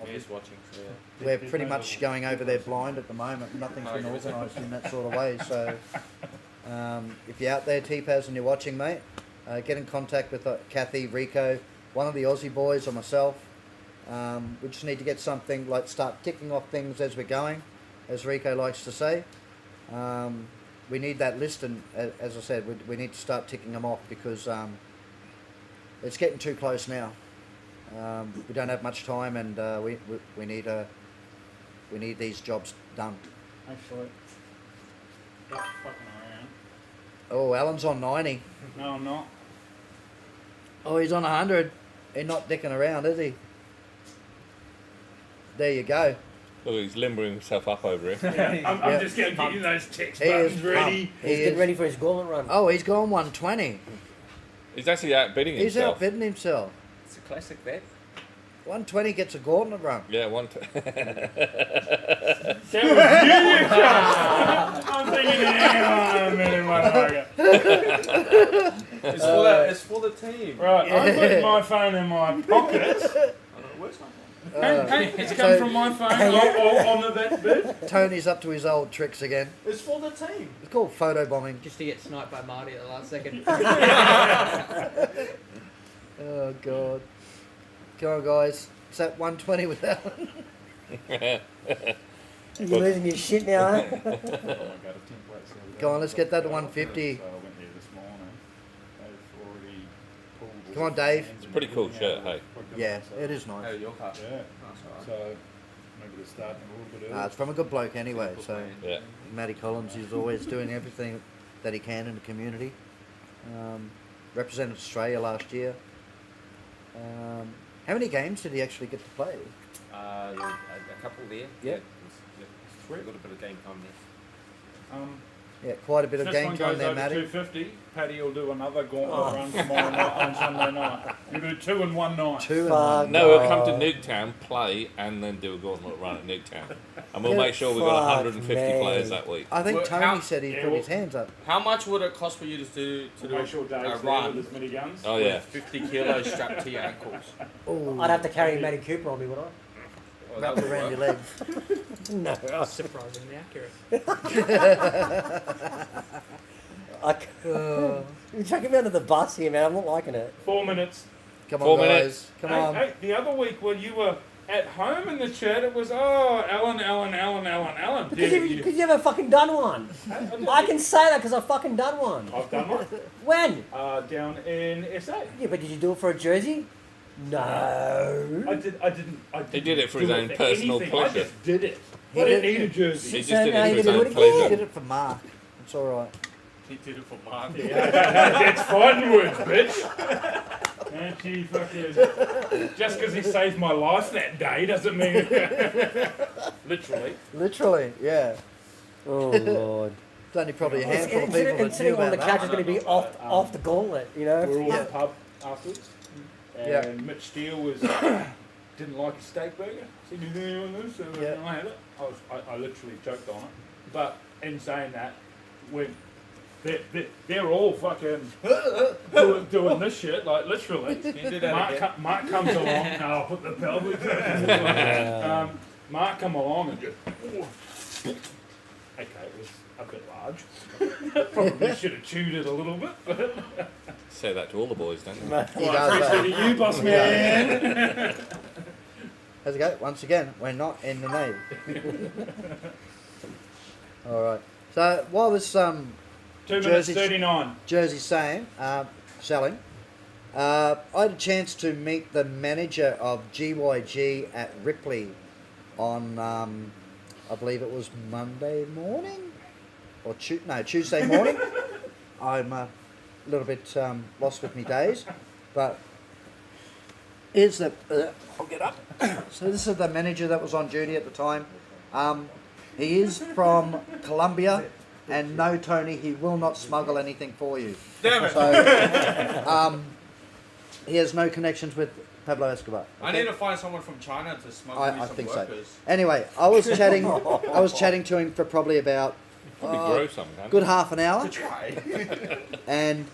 He is watching, so yeah. We're pretty much going over there blind at the moment. Nothing's been organised in that sort of way. So if you're out there, T-Paz, and you're watching, mate, get in contact with Kathy, Rico, one of the Aussie boys, or myself. We just need to get something, like start ticking off things as we're going, as Rico likes to say. We need that list, and as I said, we need to start ticking them off because it's getting too close now. We don't have much time, and we need these jobs done. Actually, stop fucking around. Oh, Alan's on 90. No, I'm not. Oh, he's on 100. He's not dicking around, is he? There you go. Look, he's limbering himself up over here. I'm Yeah. just getting those text He is buttons ready. pumped. He's getting ready for his gauntlet run. Oh, he's gone 120. He's actually outbidding He's himself. outbidding himself. It's a classic, that. 120 gets a gauntlet run. Yeah, That was you, I'm thinking, hang on a minute, motherfucker. It's for the team. Right, I put my phone in my pocket. Hey, it's come from my phone on that bit. Tony's up to his old tricks again. It's for the team. It's called photobombing. Just to get sniped by Marty at the last second. Oh, God. Come on, guys. It's at 120 with Alan. You're losing your shit now, eh? Go on, let's get that to 150. So I went there this morning. They've already pulled. Come on, Dave. It's a pretty cool shirt, hey. Yeah, it is nice. Your car. Yeah. So maybe they're starting a little bit early. It's from a good bloke anyway, so Yeah. Matty Collins is always doing everything that he can in the community. Represented Australia last year. How many games did he actually get to play? A couple there. Yeah. A little bit of game time there. Yeah, quite a bit of This game one time goes there, over Matty. 250. Paddy will do another gauntlet run tomorrow night on Sunday night. You do 2 in one night. 2 and Fuck. 1. No, we'll come to Nuketown, play, and then do a gauntlet run at Nuketown. And we'll Yeah, make sure we've got fuck 150 me. players that week. I think Well, Tony how- said he Yeah, put well- his hands up. How much would it cost for you to do Make sure Dave's a there run with his mini guns. Oh, yeah. with 50 kilos strapped to your ankles? Oh, I'd have to carry Matty Cooper on me, would I? Well, wrap that it would around your work. legs. No. Surprisingly accurate. You're chucking me under the bus here, man. I'm not liking it. 4 minutes. Come 4 on, guys. minutes. Come Hey, on. hey, the other week when you were at home in the chat, it was, oh, Alan. Because you haven't fucking done one. I can say that because I've fucking done one. I've done one. When? Down in SA. Yeah, but did you do it for a jersey? No. I didn't. He did it for his do own personal anything. pleasure. I just did it. He I didn't did- need a jersey. He just So did now it for you his can do own it He pleasure. did it for Mark. It's alright. He did it for Mark. That's fighting words, bitch. And she fucking, just because he saved my life that day doesn't mean literally. Literally, yeah. Oh Lord. It's only probably a It's, handful of it's, people and that sitting knew on the about couch that. is going to be off the gauntlet, you know. We were all at the pub afterwards, and Yeah. Mitch Steele was didn't like his steak burger. Said, "You doing anyone this?" So Yeah. I had it. I literally choked on it. But in saying that, when they're all fucking doing this shit, like literally. Mark comes along. No, I'll put the pelvic. Mark come along and just. Okay, it was a bit large. Probably should have chewed it a little bit. But Say that to all the boys, don't you? He well, does appreciate that. you, boss man. How's it go? Once again, we're not in the Navy. All right. So while this 2 minutes Jersey's- 39. Jersey's selling, I had a chance to meet the manager of GYG at Ripley on, I believe it was Monday morning or Tuesday morning. I'm a little bit lost with me days, but here's the. I'll get up. So this is the manager that was on duty at the time. He is from Colombia, and no, Tony, he will not smuggle anything for you. Damn it. So, he has no connections with Pablo Escobar. I need to find someone from China to smuggle me I some think workers. so. Anyway, I was chatting to him for probably about Probably grow some, can't good half an hour, Try. and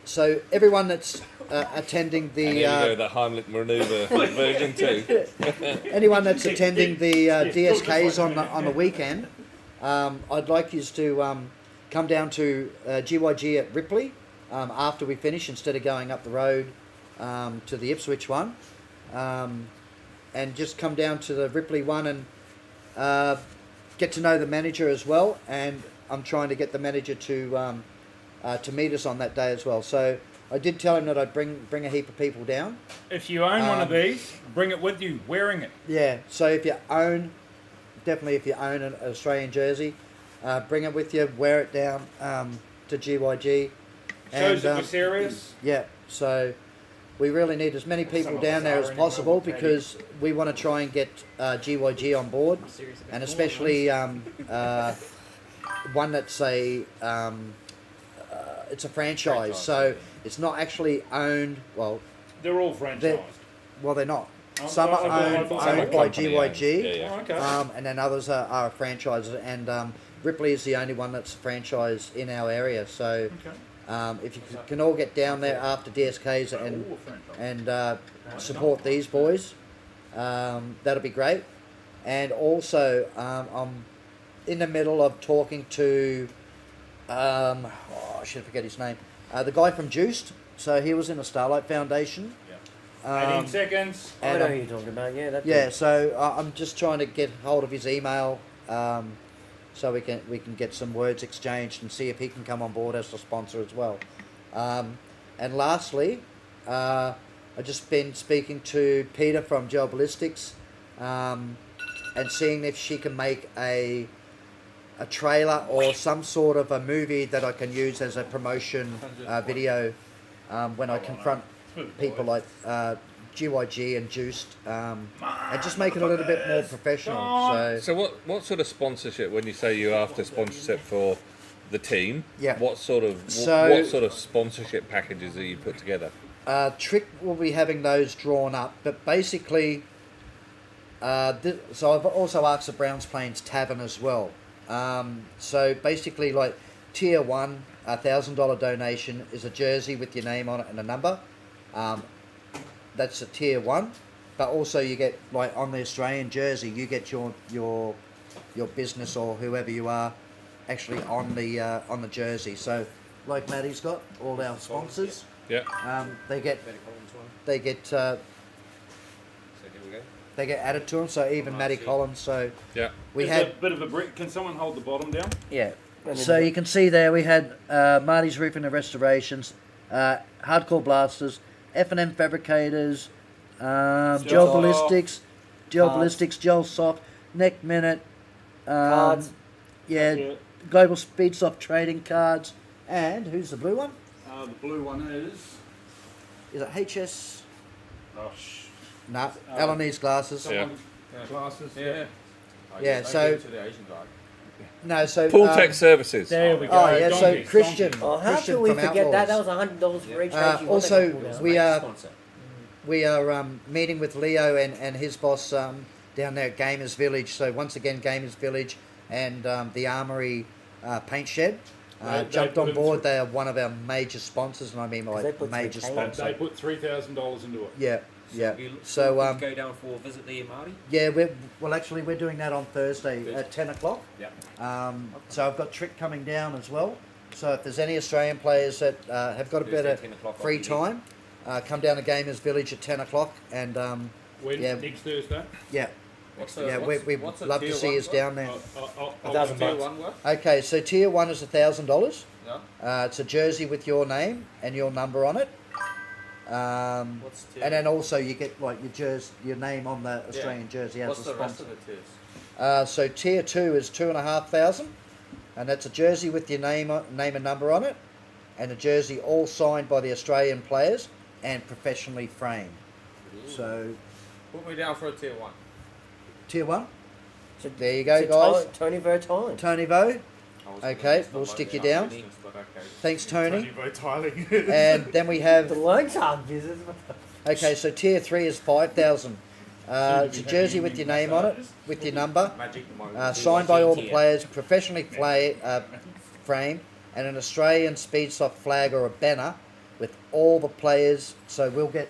so everyone that's attending And the here we go, the Heimlich maneuver version 2. anyone that's attending the DSKs on the weekend, I'd like you to come down to GYG at Ripley after we finish, instead of going up the road to the Ipswich one, and just come down to the Ripley one and get to know the manager as well. And I'm trying to get the manager to meet us on that day as well. So I did tell him that I'd bring a heap of people down. If you own one of these, bring it with you, wearing it. Yeah, so if you own an Australian jersey, bring it with you, wear it down to GYG. Shows that And, we're serious. Yeah, so we really need as many people Some of down us there are as anyway, possible, with Paddy. because we want to try and get GYG on board, and especially one that's it's a franchise, so it's not actually owned. Well, They're all franchised. they're not. Oh, Some are oh, oh, owned oh, by company GYG. owned. Yeah. Oh, okay. And then others are franchises, and Ripley is the only one that's franchise in our area. So Okay. if you can all get down there after DSKs and support these boys, that'll be great. And also, I'm in the middle of talking to, I should forget his name, the guy from Juiced. So he was in the Starlight Foundation. 18 seconds. I And know who you're talking about. Yeah, that. yeah, so I'm just trying to get hold of his email, so we can get some words exchanged and see if he can come on board as a sponsor as well. And lastly, I've just been speaking to Peter from Gelblasters, and seeing if she can make a trailer or some sort of a movie that I can use as a promotion video when I confront people like GYG and Juiced, and just make it a little bit more professional. So what sort of sponsorship, when you say you're after sponsorship for the team, Yeah. what sort of So- what sort of sponsorship packages are you put together? Trick will be having those drawn up, but basically, so I've also asked the Browns Plains Tavern as well. So basically, like tier 1, $1,000 donation is a jersey with your name on it and a number. That's a tier 1, but also you get, like on the Australian jersey, you get your business or whoever you are actually on the jersey. So like Matty's got all our sponsors. Yeah. They get So here we go. they get added to them. So even Matty Collins. So Yeah. we There's had a bit of a brick. Can someone hold the bottom down? yeah. So you can see there we had Marty's Roofing and Restorations, Hardcore Blasters, F&M Fabricators, Gel Ballistics, Gel Soft, Neck Minute, Cards. yeah, Global Speedsoft Trading Cards, and who's the blue one? The blue one is is it HS? Oh, Nah, Alan needs glasses. Yeah. Glasses. Yeah. Yeah, I so- gave it to the Asian guy. No, so Pool Tech Services. There we go. Oh yeah, so Donkeys, Christian. donkeys. Oh, how Christian could we from forget that? That Outlaws. was $100 for each. Also, It's a we major are sponsor. meeting with Leo and his boss down there at Gamers Village. So once again, Gamers Village and the Armory paint shed They jumped put on in board. through- They are one of our major sponsors, and I mean they like put major three K. sponsor. They put $3,000 into it. Yeah, yeah. We look So forward to go down for a visit there, Marty. yeah, we're doing that on Thursday at 10 o'clock. Yeah. So I've got Trick coming down as well. So if there's any Australian players that have got a bit Thursday, of 10 o'clock, free I'll be there. time, come down to Gamers Village at 10 o'clock, and When? Yeah. Next Thursday? yeah, What's yeah, what's- we'd what's a love to tier see one us worth? down there. $1,000 Tier bucks. one worth? Okay, so tier 1 is $1,000. Yeah. It's a jersey with your name and your number on it. What's tier? And then also you get like your name on the Australian jersey as What's a the rest sponsor. of the tiers? So tier 2 is 2,500, and that's a jersey with your name and number on it, and a jersey all signed by the Australian players and professionally framed. So Put me down for a tier one. tier 1, So, there you go, so guys. Tony Vertine. Tony Vo, I was Okay, gonna we'll stop stick by you there. down. But okay. thanks Tony. Tony Bo tiling. And then we have The Lone Star business. okay, so tier 3 is 5,000. It's a jersey with your name on it, with your number. Magic Signed by all the players, professionally framed, and an Australian Speedsoft flag or a banner with all the players. So we'll get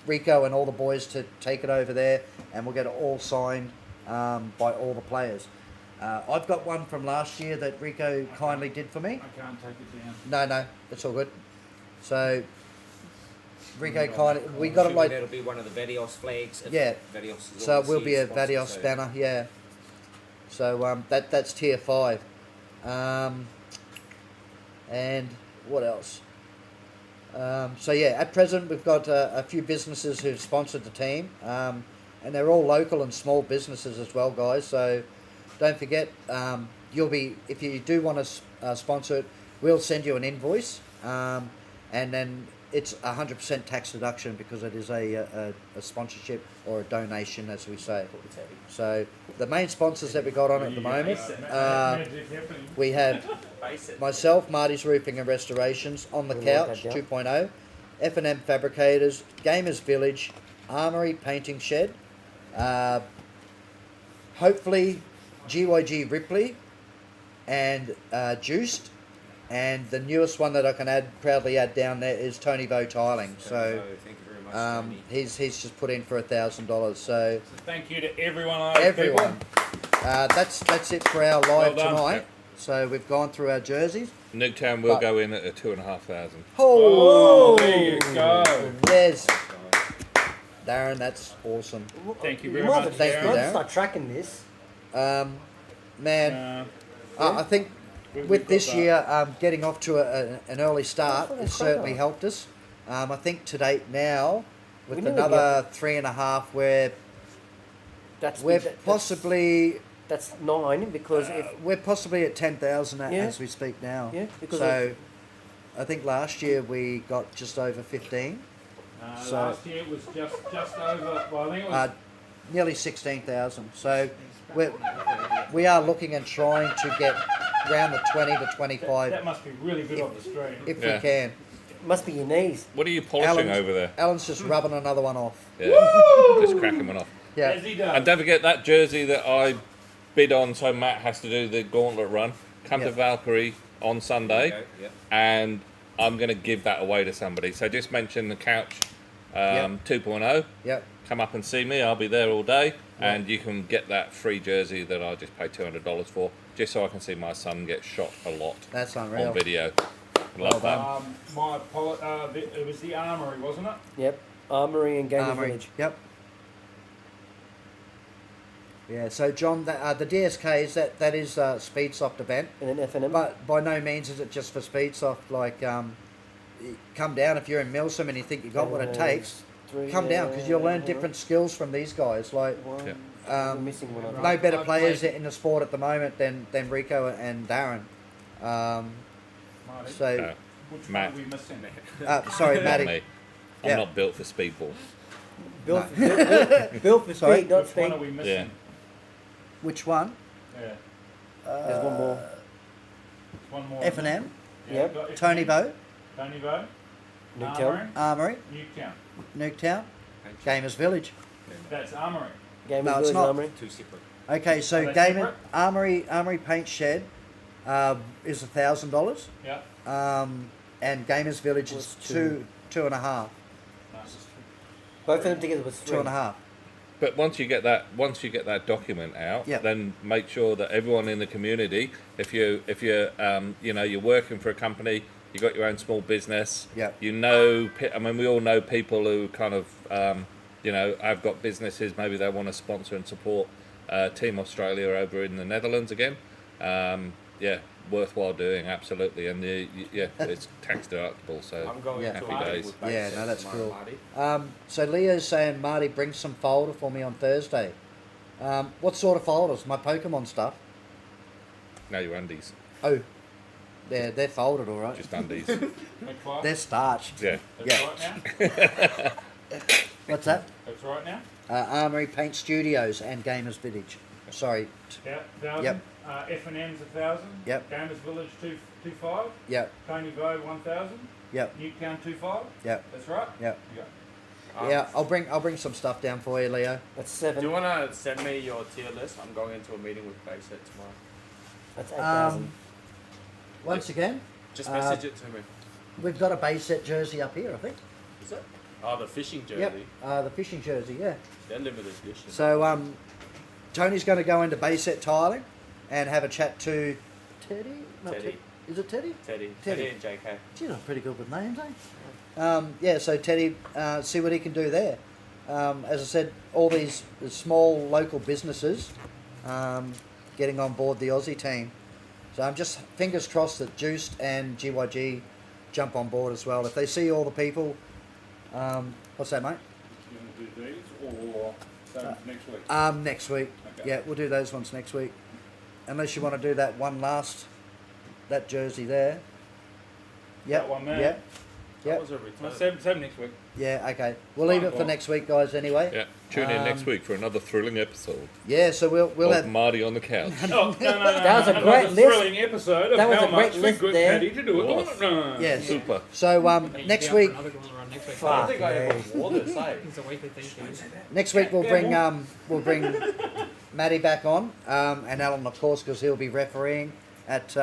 Rico and all the boys to take it over there, and we'll get it all signed by all the players. I've got one from last year that Rico kindly did for me. I can't take it down. No, it's all good. So Rico kindly, we got it like. That'll be one of the Vadios flags. if Yeah. Vadios is So it will obviously be a sponsor, Vadios so- banner, yeah. So that's tier 5. And what else? So yeah, at present we've got a few businesses who've sponsored the team, and they're all local and small businesses as well, guys. So don't forget, you'll be, if you do want to sponsor it, we'll send you an invoice, and then it's 100% tax deduction because it is a sponsorship or a donation, as we say. So the main sponsors that we got on at the moment, Magic happening. we have myself, Marty's Roofing and Restorations, On the We'll write Couch that down. 2.0, F&M Fabricators, Gamers Village, Armory Painting Shed, hopefully GYG Ripley, and Juiced. And the newest one that I can proudly add down there is Tony Vo Tiling. So thank you very much, Tony. he's just put in for $1,000. So Thank you to everyone. everyone, that's it for our live Well done. tonight. So we've gone through our jerseys. Nuketown will But- go in at a 2,500. Oh, there you go. There's Darren. That's awesome. Thank you very might much, Thank have you, to Darren. start tracking this. Man, I think we've with got this that. year an early start, Oh, it that's certainly great. helped us. I think to date now, with We nearly another 3.5, we're That's possibly that's 9 because if we're possibly at 10,000 Yeah. as we speak now. yeah because So I think last year we got just over 15, so- Last year it was just over. Well, I think it was. nearly 16,000. So we are looking and trying to get around the 20 to 25 that must be really good on the stream. if Yeah. we can. must be your knees. What are you polishing Alan's- over there? Alan's just rubbing another one off. Yeah, just cracking one off. Yeah. As he does. And don't forget that jersey that I bid on, so Matt has to do the gauntlet run. Come to Yeah. Valkyrie on Sunday, Yep. and I'm going to give that away to somebody. So just mention the couch 2.0. Yep. Come up and see me. I'll be there all day, and you can get that free jersey that I just paid $200 for, just so I can see my son get shot a lot That's unreal. on video. Well Love that. done. It was the Armory, wasn't it? Yep, Armory and Gamers Armory. Village. Yep. Yeah. So John, the DSKs that is a Speedsoft event, And then F&M. but by no means is it just for Speedsoft. Like, come down if you're in Milsom and you think you got what it takes. Come down because you'll learn different skills from these guys. Like, Yeah. I'm missing one. no better I've players played- in the sport at the moment than Rico and Darren. Marty. So No. Which Matt. one are we missing? Sorry, Not Matty. me. I'm Yeah. not built for speedball. Built for Sorry? speed, not Which one speed. are we missing? Which one? Yeah. There's one more. One more. F&M, Yeah, Yep. we've got Tony F&M, Bow, Tony Bow. Nuketown. Armory, Nuketown. Nuketown, Gamers Village. That's Armory. Game No, of it's Village not. Armory. Two separate. Okay, so Are they Gamer separate? Armory Paint Shed is $1,000, Yeah. and Gamers Village is Was two and a half, Nice. Both of them together was 3. 2.5. But once you get that document out, Yep. then make sure that everyone in the community, if you're you're working for a company, you got your own small business, Yep. we all know people who kind of have got businesses. Maybe they want to sponsor and support Team Australia over in the Netherlands again. Worthwhile doing, absolutely, and it's tax deductible. So I'm going Yeah. to Happy a party days. with Yeah, base no, sets that's tomorrow, cool. Marty. So Leo's saying, Marty, bring some folder for me on Thursday. What sort of folders? My Pokemon stuff. now your undies, Oh, they're folded, all right. just undies. McFly. They're starched. Yeah. That's yeah. right now. What's that? That's right now. Armory Paint Studios and Gamers Village. Sorry. Yeah. 1,000. Yep. F&M's 1,000. Yep. Gamers Village 2.5. Yep. Tony Bow 1,000. Yep. Nuketown 2.5. Yep. That's right. Yep. You Yeah. I'll bring some stuff down for you, Leo. That's Do 7. you want to send me your tier list? I'm going into a meeting with base set tomorrow. That's 8,000. Once again, Just message it to me. we've got a base set jersey up here, I think. Is it? Oh, the fishing jersey. Yep. The fishing jersey. Yeah. They're limited edition. So Tony's going to go into base set tiling and have a chat to Teddy. Not Teddy. Is it Teddy? Teddy. Teddy. Teddy and JK. Gee, I'm pretty good with names, eh? So Teddy, see what he can do there. As I said, all these small local businesses getting on board the Aussie team. So I'm just fingers crossed that Juiced and GYG jump on board as well. If they see all the people, what's that, mate? going to do these or those next week? Next week. Okay. Yeah, we'll do those ones next week. Unless you want to do that one last, that jersey there. Yep. That one there? Yeah. That Yep. was a return. Well, same next week. Yeah, okay. We'll leave it for Fine. next week, guys, anyway. Yeah, tune in next Um, week for another thrilling episode Yeah, so we'll of have... Marty on the couch. Oh, no. That was a Another great list. thrilling episode of That was how a great much we list got there. Paddy to do it. Was. No. Yes. Super. So next week, I don't Fuck think I ever me. wore this, eh? It's a weekly thing. next week we'll Yeah, bring Matty back on, and Alan, of course, because he'll be refereeing at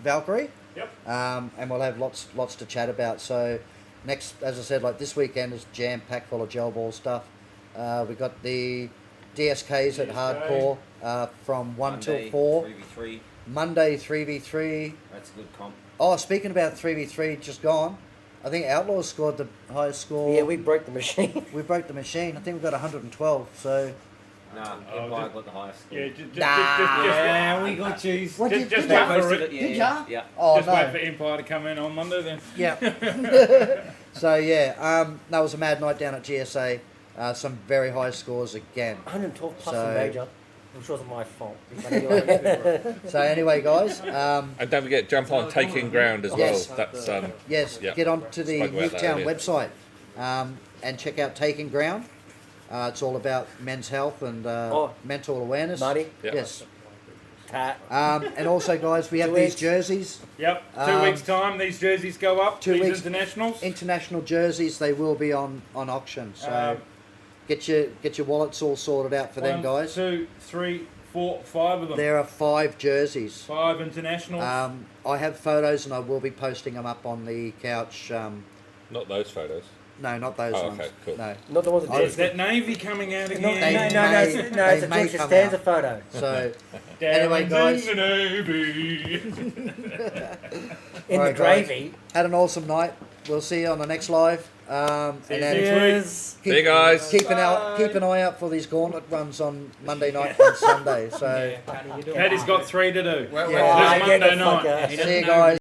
Valkyrie. Yep. And we'll have lots to chat about. So next, as I said, like this weekend is jam packed full of gel ball stuff. We got the DSKs at DSK. Hardcore from 1 Monday, till 4. 3v3. Monday 3v3. That's a good comp. Oh, speaking about 3v3, just gone. I think Outlaws scored the highest score. Yeah, we broke the machine. We broke the machine. I think we got 112. So Nah, Oh, Empire just- got the highest score. Yeah, just Yeah, we got you. what did you Just do? wait for Posted it. it, Did yeah, ya? yeah. Oh Just wait no. for Empire to come in on Monday then. Yeah. So yeah, that was a mad night down at GSA. Some very high scores again. 112 plus So- a major. I'm sure it's my fault. But anyway. So anyway, guys, And don't forget, jump on Taking Ground as well. Yes. That's yes, Yeah. get on to the Spoke about that Nuketown earlier. website and check out Taking Ground. It's all about men's health and mental awareness. Marty? Yeah. Yes. Tat. And also, guys, we have 2 these weeks. jerseys, Yep. 2 weeks time, these jerseys go up. 2 these weeks. internationals. international jerseys. They will be on auction. So Um, get your wallets all sorted out for them, 1, guys. 2, 3, 4, 5 of them. There are 5 jerseys. 5 internationals. I have photos and I will be posting them up on the couch. not those photos. No, not those Oh, ones. okay, cool. No. Not the ones that Is that navy coming out No, again? no, They no, may- it's they a may George come Costanza out. photo. So anyway, Darren's guys. in the navy. In Alright, the guys. gravy. Had an awesome night. We'll see you on the next live. And you then next Cheers. keep, See you guys. keep an eye out for these gauntlet runs on Monday night and Sunday. So Yeah, Paddy, you do it. Paddy's got 3 to do. Yeah. This I get Monday the fuck night. out. He see doesn't you know guys.